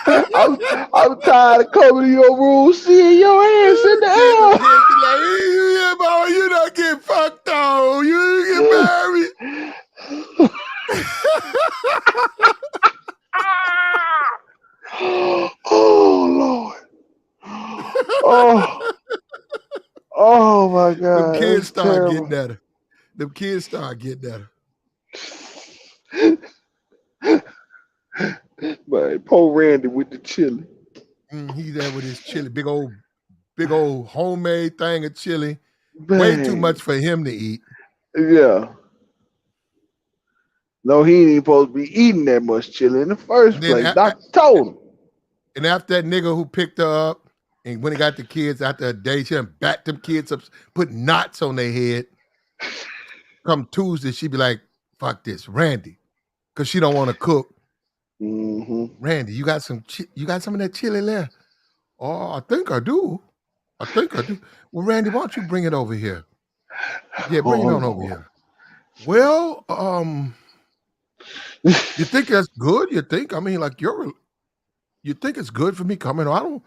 tired of coming to your room, seeing your ass in the Kid, them air. kids be like, yeah, mama, you not getting fucked on. You get married. Oh Lord. Oh. Oh my Them God. kids That's start getting terrible. at her. Them kids start getting at her. But poor Randy with the chili. He there with his chili, big old homemade thing of chili. Way too Man. much for him to eat. Yeah. No, he ain't even supposed to be eating that much chili in the first And then place. Doctor told him. and after that nigga who picked her up, and when he got the kids after a day, she done backed them kids up, put knots on their head. Come Tuesday, she be like, fuck this, Randy. Cause she don't want to cook. Mm-hmm. Randy, you got some of that chili there? Oh, I think I do. Well, Randy, why don't you bring it over here? Yeah, bring Oh it on over Lord. here. Well, you think that's good? You think? I mean, like you think it's good for me coming? I don't.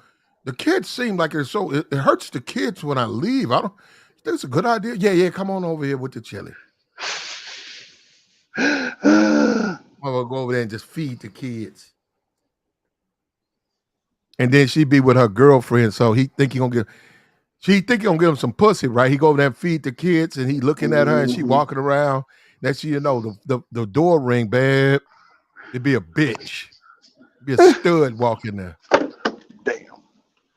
The kids seem like it's so. It hurts the kids when I leave. I don't. You think it's a good idea? Yeah. Come on over here with the chili. I'm gonna go over there and just feed the kids. And then she be with her girlfriend, so he think he gonna get. She think he gonna give him some pussy, right? He go over there and feed the kids, and he looking at her, and she Mm-hmm. walking around. Next thing you know, the door ring, babe. It'd be a bitch. Be a stud walking there. Damn.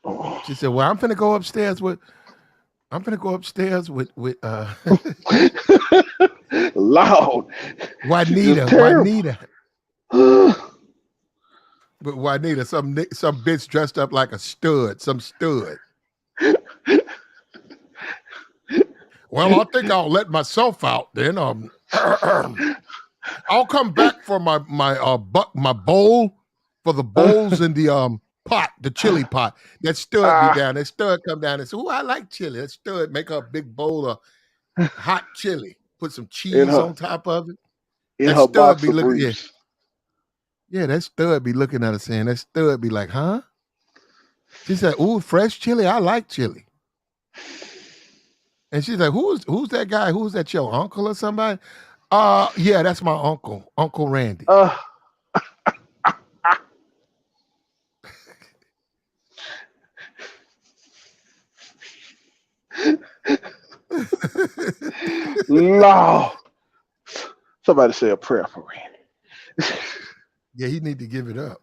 Oh. She said, "Well, I'm finna go upstairs with Loud. Just terrible. Juanita. But Juanita, some bitch dressed up like a stud, some stud. Well, I think I'll let myself out then. I'll come back for my bowl for the bowls in the pot, the chili pot. That stud be down. That stud come down and say, "Oh, I like chili." That stud make her a big bowl of hot chili. Put some in cheese her on top of it. in That her stud be boxer looking, briefs. yeah. That stud be looking at her saying, that stud be like, huh? She said, "Ooh, fresh chili. I like chili." And she's like, "Who's that guy? Who's that? Your uncle or somebody?" Yeah, that's my uncle, Uncle Randy. Lord. Somebody say a prayer for Randy. Yeah, he need to give it up.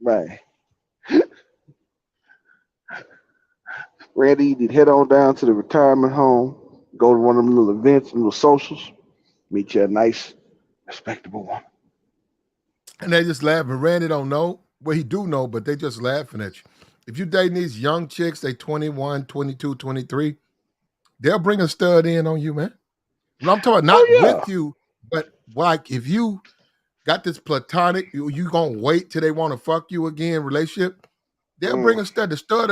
Right. Randy, you need to head on down to the retirement home, go to one of them little events, little socials, meet you a nice, respectable woman. And they just laughing. Randy don't know. Well, he do know, but they just laughing at you. If you dating these young chicks, they 21, 22, 23, they'll bring a stud in on you, man. And I'm talking not Oh with yeah. you, but like if you got this platonic, you gonna wait till they want to fuck you again relationship, they'll bring a stud. The stud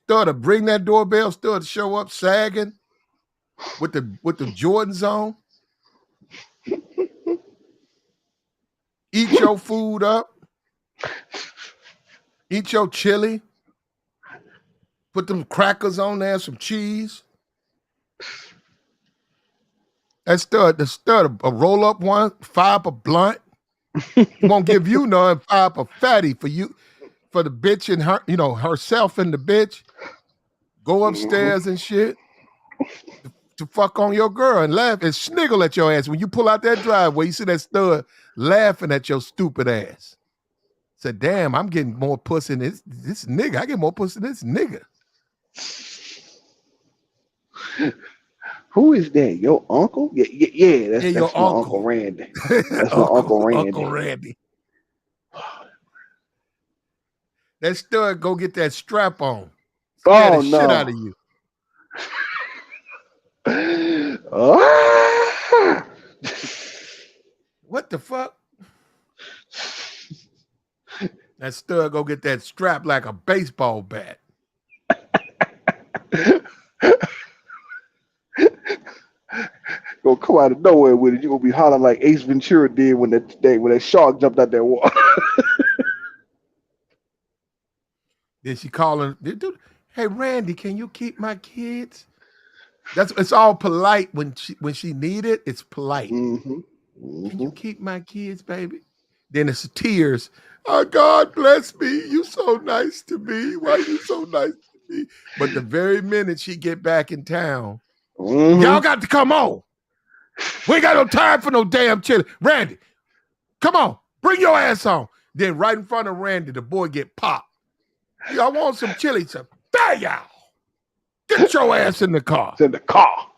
to bring that doorbell, stud to show up sagging with the Jordans on. Eat your food up. Eat your chili. Put them crackers on there, some cheese. That stud, the stud, a roll up one, fire up a blunt. He won't give you none, fire up a fatty for you, for the bitch and her, herself and the bitch. Go upstairs and shit to fuck on your girl and laugh and sniggle at your ass. When you pull out that driveway, you see that stud laughing at your stupid ass. Said, damn, I'm getting more pussy than this nigga. I get more pussy than this nigga. Who is that? Your uncle? Yeah. Yeah, your That's my Uncle Randy. That's my Uncle Randy. Uncle Randy. That stud go get that strap on. Scare the shit out of you. What the fuck? That stud go get that strap like a baseball bat. Gonna come out of nowhere with it. You're gonna be hollering like Ace Ventura did when that shark jumped out that water. Then she calling, dude, hey Randy, can you keep my kids? It's all polite when she need it. It's polite. Mm-hmm. Can you Mm-hmm. keep my kids, baby? Then it's tears. Oh, God bless me. You so nice to me. Why you so nice to me? But the very minute she get back in town, y'all Mm-hmm. got to come on. We ain't got no time for no damn chili. Randy, come on. Bring your ass on. Then right in front of Randy, the boy get popped. Y'all want some chili? So, there y'all. Get your ass in the car. It's in the car.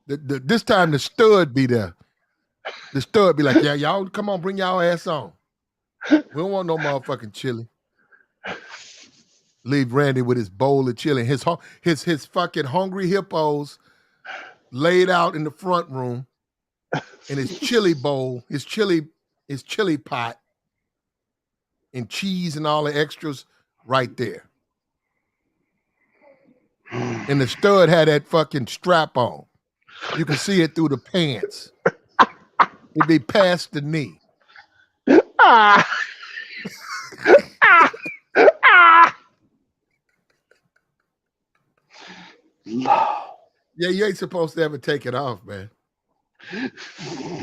This time the stud be there. The stud be like, yeah, y'all come on, bring y'all ass on. We don't want no motherfucking chili. Leave Randy with his bowl of chili. His fucking hungry hippos laid out in the front room, and his chili bowl, his chili pot, and cheese and all the extras right there. And the stud had that fucking strap on. You can see it through the pants. It'd be past the knee. Ah. Ah. Ah. Yeah, you ain't supposed to ever take it off, man.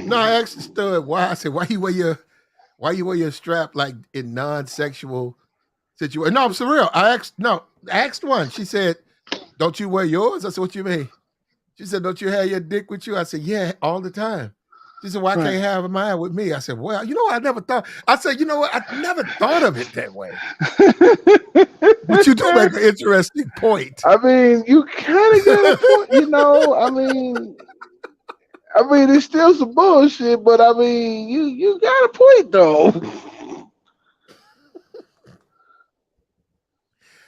No, I asked the stud why. I said, why you wear your strap like in non-sexual situation? No, I'm for real. I asked one. She said, don't you wear yours? I said, what you mean? She said, don't you have your dick with you? I said, yeah, all the time. She said, well, I can't have mine with me. I said, well, I never thought. I said, you know what? I never thought of it that way. But you do make an interesting point. I mean, you kind of got a point, I mean, it's still some bullshit, but I mean, you got a point though.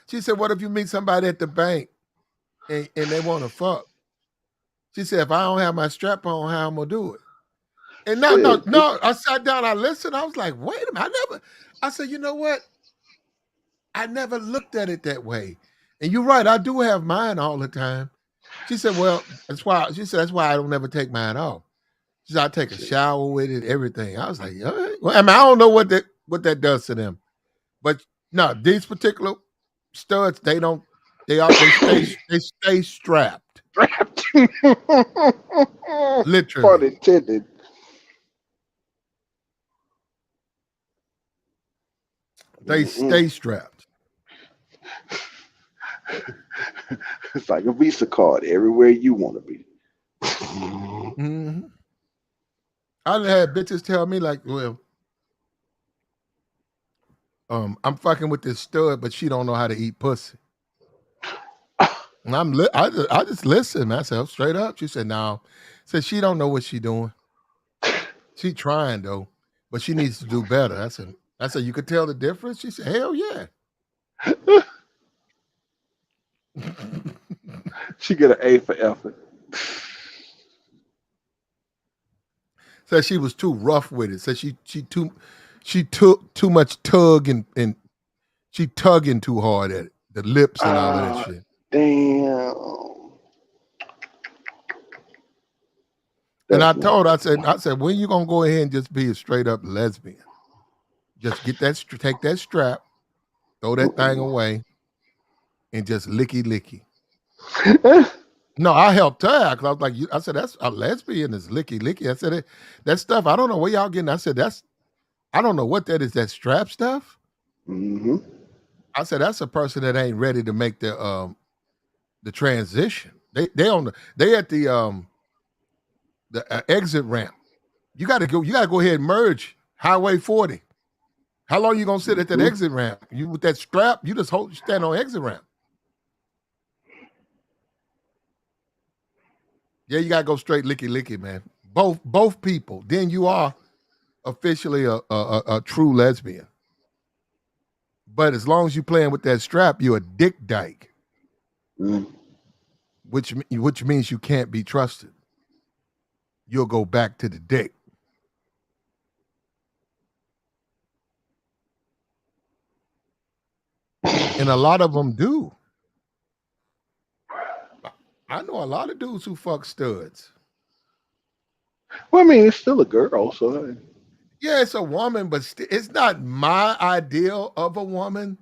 She said, what if you meet somebody at the bank and they want to fuck? She said, if I don't have my strap on, how I'm gonna do it? And no. I sat down, I listened. I was like, wait a minute. I said, you know what? I never looked at it that way. And you're right, I do have mine all the time. She said, well, that's why I don't ever take mine off. She said, I take a shower with it, everything. I was like, all right. Well, I mean, I don't know what that does to them. But no, these particular studs, they stay strapped. Literally. Pun intended. They stay strapped. It's like a Visa card everywhere you want to be. Mm-hmm. I done had bitches tell me like, well, I'm fucking with this stud, but she don't know how to eat pussy. And I just listen. I said, straight up. She said, no. Said she don't know what she doing. She trying though, but she needs to do better. I said, you could tell the difference? She said, hell yeah. She get an A for effort. Said she was too rough with it. Said she took too much tug and she tugging too hard at it. The lips and all of that shit. Damn. And I told her, I said, when you gonna go ahead and just be a straight up lesbian? Just take that strap, throw that thing away, and just licky. No, I helped her because I was like, I said, that's a lesbian is licky. I said, that stuff, I don't know where y'all getting. I said, I don't know what that is, that strap stuff. Mm-hmm. I said, that's a person that ain't ready to make the transition. They at the exit ramp. You gotta go ahead and merge Highway 40. How long you gonna sit at that exit ramp? You with that strap, you just stand on exit ramp. Yeah, you gotta go straight licky, man. Both people. Then you are officially a true lesbian. But as long as you playing with that strap, you're a dick dyke. Which means you can't be trusted. You'll go back to the dick. And a lot of them do. I know a lot of dudes who fuck studs. Well, I mean, it's still a girl, so Yeah, it's a woman, but it's not my ideal of a woman.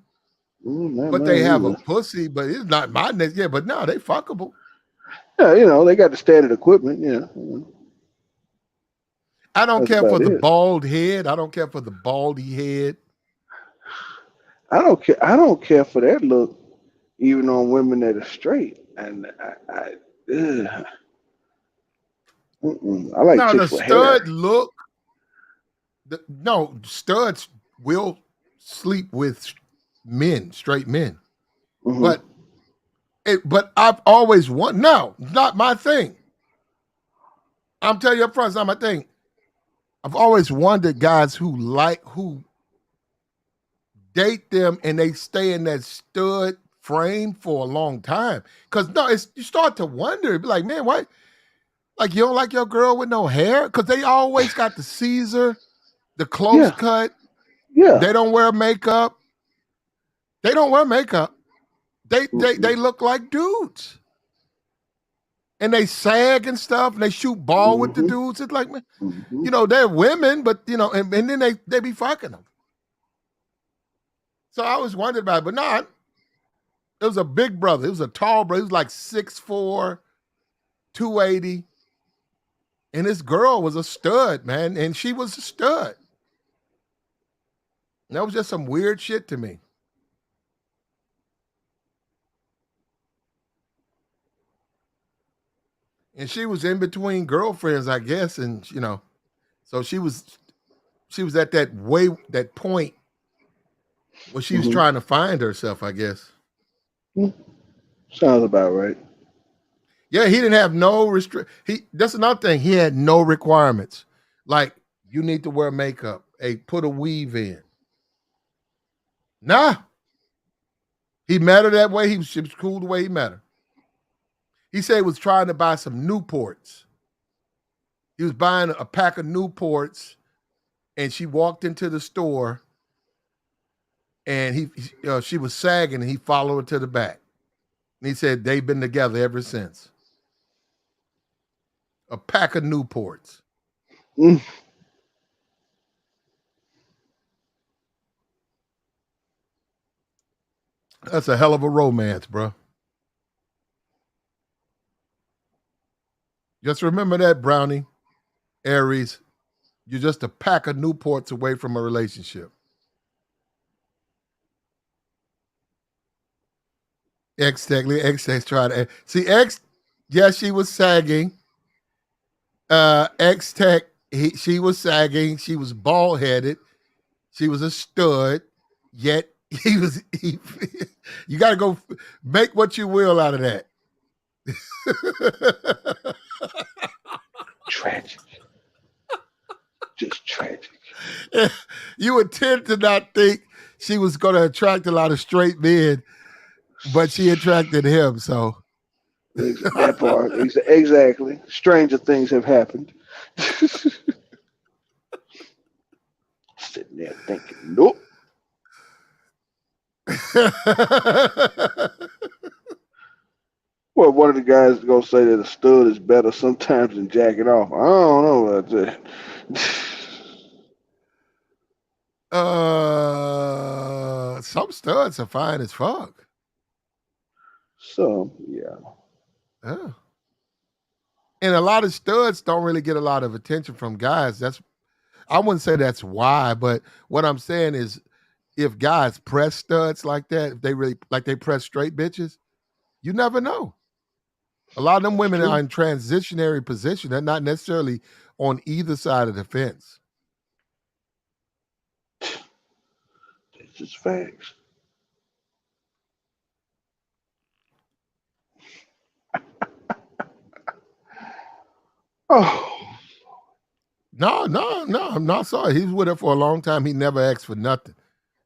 not But they mine have a either. pussy, but it's not my next. Yeah, but no, they fuckable. Yeah, they got the standard equipment. Yeah, I don't that's care for about the it. bald head. I don't care for the baldy head. I don't care. I don't care for that look, even on women that are straight. And ugh, I like Now the chicks with stud hair. look. No, studs will sleep with men, straight men. Hmm. But but I've always wanted. No, not my thing. I'm telling you up front, it's not my thing. I've always wondered guys who date them and they stay in that stud frame for a long time. Cause no, it's you start to wonder, be like, man, why? Like you don't like your girl with no hair? Cause they always got the Caesar, the close Yeah, cut. yeah. They don't wear makeup. They don't wear makeup. They Mm-mm. look like dudes. And they sag and stuff and they shoot ball with the Hmm. dudes. It's like, man, Hmm. they're women, but and then they be fucking them. So I was wondering about it, but no, it was a big brother. It was a tall brother. He was like 6'4", 280. And this girl was a stud, man. And she was a stud. And that was just some weird shit to me. And she was in between girlfriends, I guess. And so she was at that point where she was Hmm. trying to find herself, I guess. Sounds about right. Yeah, he didn't have no that's another thing. He had no requirements. Like, you need to wear makeup. Hey, put a weave in. Nah. He met her that way. She was cool the way he met her. He said he was trying to buy some Newports. He was buying a pack of Newports, and she walked into the store, and she was sagging, and he followed her to the back. And he said they've been together ever since. A pack of Newports. Mm. That's a hell of a romance, bro. Just remember that, Brownie, Aries. You're just a pack of Newports away from a relationship. X tried to see X. Yes, she was sagging. X Tech, she was sagging. She was bald headed. She was a stud. Yet you got to go make what you will out of that. Tragic. Just tragic. You would tend to not think she was going to attract a lot of straight men, but she attracted him. So That part. Exactly. Stranger things have happened. Sitting there thinking, nope. Well, one of the guys is gonna say that a stud is better sometimes than jacking off. I don't know about that. Some studs are fine as fuck. So yeah. Yeah. And a lot of studs don't really get a lot of attention from guys. I wouldn't say that's why, but what I'm saying is if guys press studs like that, if they really like they press straight bitches, you never know. A lot of them That's women are true. in transitionary position. They're not necessarily on either side of the fence. It's just facts. Oh, No, I'm not sorry. He was with her for a long time. He never asked for nothing.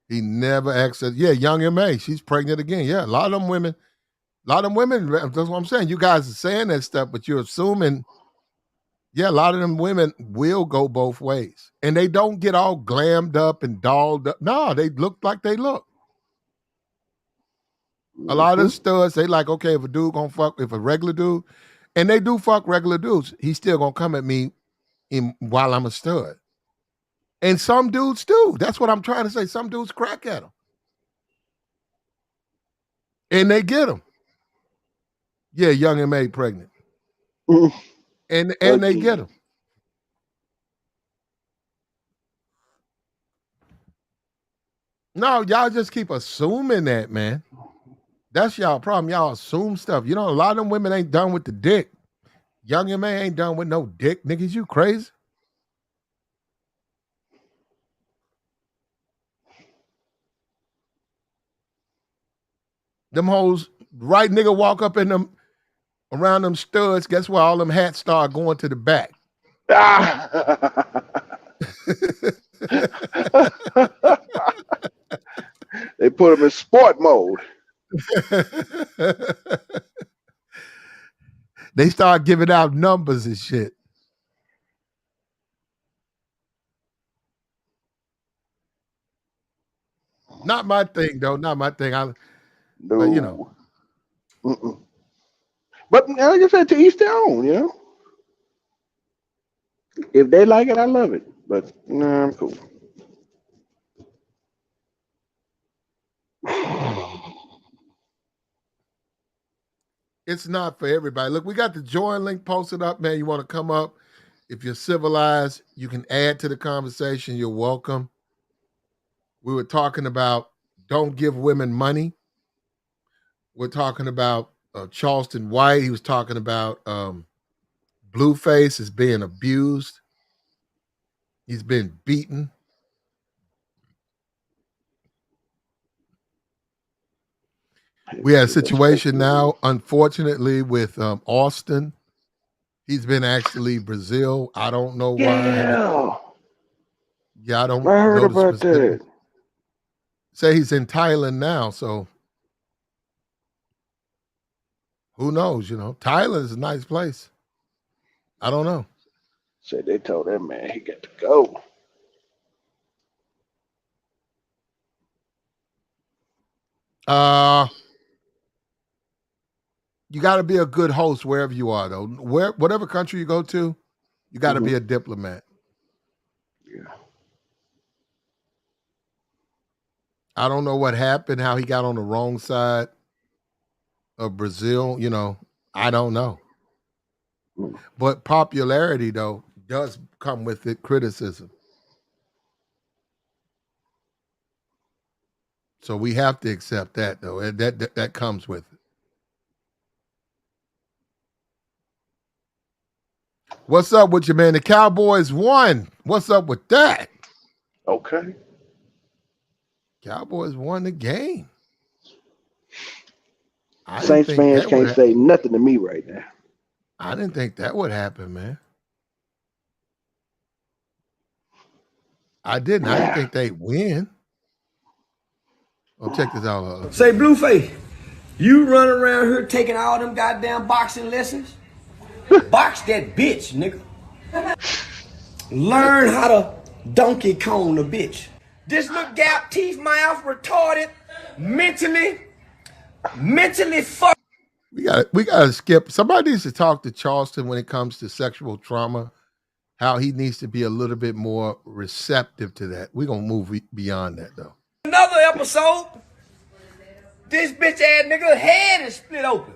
He never asked her. Yeah, young M.A., she's pregnant again. Yeah, a lot of them women, that's what I'm saying. You guys are saying that stuff, but you're assuming, yeah, a lot of them women will go both ways. And they don't get all glammed up and dolled up. No, they look like they look. A lot of the Mhm. studs, they like, okay, if a dude gonna fuck, if a regular dude, and they do fuck regular dudes, he's still gonna come at me while I'm a stud. And some dudes do. That's what I'm trying to say. Some dudes crack at them. And they get them. Yeah, young and made pregnant. Mm. And they get Again. them. No, y'all just keep assuming that, man. That's y'all problem. Y'all assume stuff. You know, a lot of them women ain't done with the dick. Young and man ain't done with no dick. Niggas, you crazy? Them hoes, right nigga walk up in them, around them studs, guess what? All them hats start going to the back. They put them in sport mode. They start giving out numbers and shit. Not my thing, though. Not my thing. But you know. No. Mm-mm. But like I said, to each their own, you know. If they like it, I love it. But nah, I'm cool. It's not for everybody. Look, we got the join link posted up, man. You want to come up? If you're civilized, you can add to the conversation. You're welcome. We were talking about don't give women money. We're talking about Charleston White. He was talking about Blueface is being abused. He's been beaten. We had a situation now, unfortunately, with Austin. He's been asked to leave Brazil. I don't know why. Yeah, I don't I heard know the about that. specifics. Say he's in Thailand now, so who knows? You know, Thailand is a nice place. I don't know. Said they told that man he got to go. You got to be a good host wherever you are, though. Whatever country you go to, you got to be a diplomat. Yeah. I don't know what happened, how he got on the wrong side of Brazil. You know, I don't know. But popularity, though, does come with it criticism. So we have to accept that, though. And that comes with it. What's up with you, man? The Cowboys won. What's up with that? Okay. Cowboys won the game. Saints fans can't say nothing to me right now. I didn't think that would happen, man. I didn't. I didn't think they'd win. Oh, check this out. Say, Blueface, you run around here taking all them goddamn boxing lessons? Box that bitch, nigga. Learn how to Donkey Kong the bitch. This little gap teeth mouth retarded, mentally fucked. We gotta skip. Somebody needs to talk to Charleston when it comes to sexual trauma, how he needs to be a little bit more receptive to that. We're gonna move beyond that, though. Another episode, this bitch ass nigga head is split open.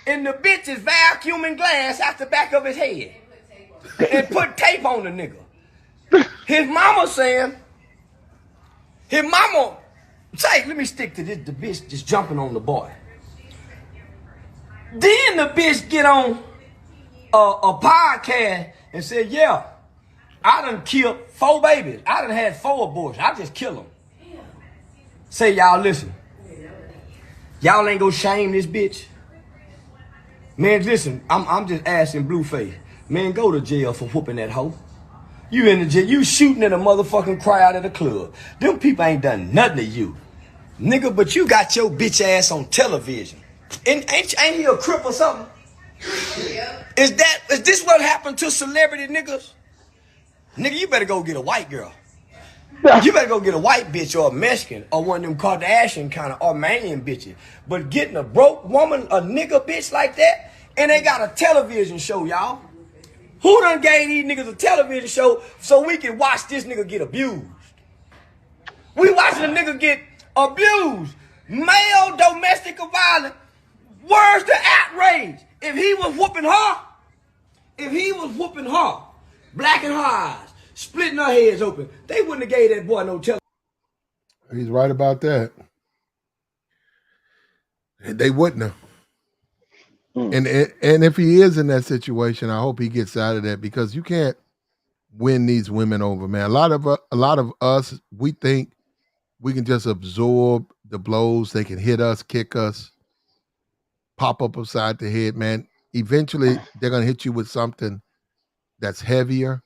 And the bitch is vacuuming glass out the back of his head. And put tape on the nigga. His mama saying, let me stick to this, the bitch just jumping on the boy. Then the bitch get on a podcast and said, yeah, I done killed 4 babies. I done had 4 abortions. I just kill them. Say, y'all listen. Y'all ain't gonna shame this bitch. Man, listen, I'm just asking Blueface. Man, go to jail for whooping that hoe. You in the jail, you shooting in a motherfucking crowd at a club. Them people ain't done nothing to you. Nigga, but you got your bitch ass on television. And ain't he a crip or something? Is this what happened to celebrity niggas? Nigga, you better go get a white girl. You better go get a white bitch or a Mexican or one of them Kardashian kind of Armenian bitches. But getting a broke woman, a nigga bitch like that, and they got a television show, y'all. Who done gave these niggas a television show so we can watch this nigga get abused? We watching a nigga get abused. Male domestic violence. Where's the outrage? If he was whooping her, blacking her eyes, splitting her heads open, they wouldn't have gave that boy no television. He's right about that. They wouldn't have. And if he is in that situation, I hope he gets out of that, because you can't win these women over, man. A lot of us, we think we can just absorb the blows. They can hit us, kick us, pop up upside the head, man. Eventually, they're gonna hit you with something that's heavier.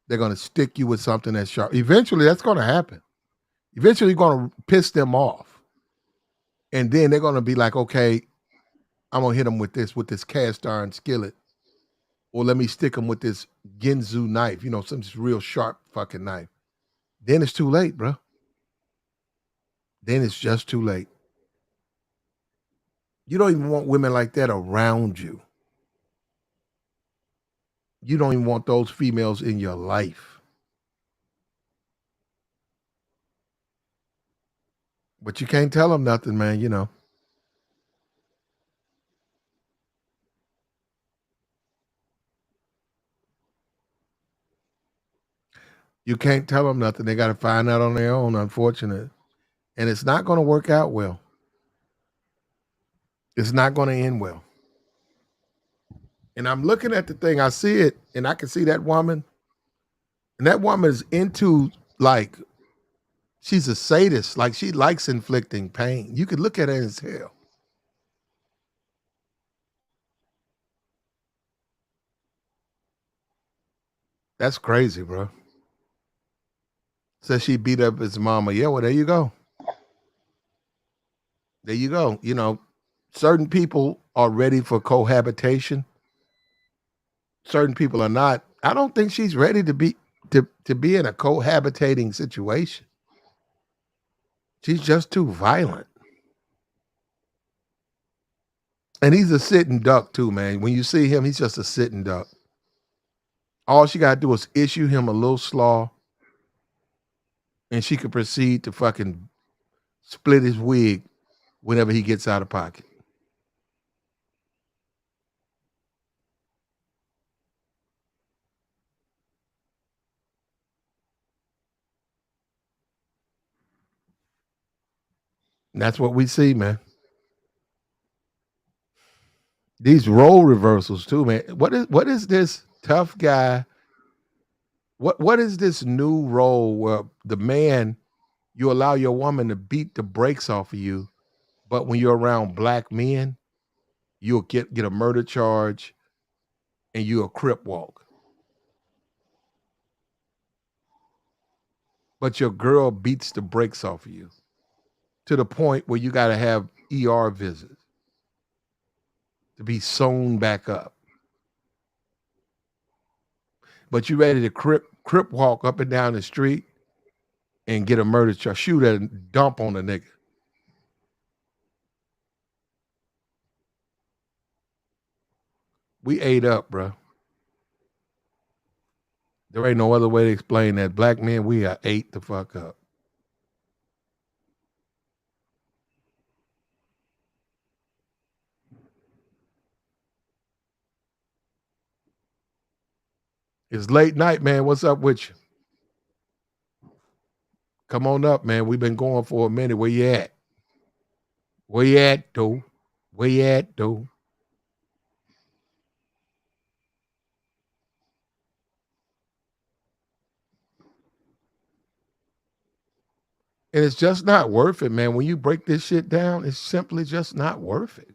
They're gonna stick you with something that's sharp. Eventually, that's gonna happen. Eventually, you're gonna piss them off, and then they're gonna be like, okay, I'm gonna hit them with this cast iron skillet, or let me stick them with this Ginzu knife, some real sharp fucking knife. Then it's too late, bro. Then it's just too late. You don't even want women like that around you. You don't even want those females in your life. But you can't tell them nothing, man, You can't tell them nothing. They got to find out on their own, unfortunately. And it's not going to work out well. It's not going to end well. And I'm looking at the thing. I see it, and I can see that woman. And that woman is into, like, she's a sadist. Like, she likes inflicting pain. You could look at her as hell. That's crazy, bro. Says she beat up his mama. Yeah, well, there you go. There you go. Certain people are ready for cohabitation. Certain people are not. I don't think she's ready to be in a cohabitating situation. She's just too violent. And he's a sitting duck too, man. When you see him, he's just a sitting duck. All she got to do is issue him a little slaw, and she could proceed to fucking split his wig whenever he gets out of pocket. And that's what we see, man. These role reversals too, man. What is this tough guy? What is this new role where the man, you allow your woman to beat the brakes off of you, but when you're around black men, you'll get a murder charge and you'll crip walk. But your girl beats the brakes off of you to the point where you got to have ER visits to be sewn back up. But you ready to crip walk up and down the street and get a murder charge, shoot at and dump on a nigga. We ate up, bro. There ain't no other way to explain that. Black men, we are ate the fuck up. It's late night, man. What's up with you? Come on up, man. We've been going for a minute. Where you at? Where you at, though? Where you at, though? And it's just not worth it, man. When you break this shit down, it's simply just not worth it.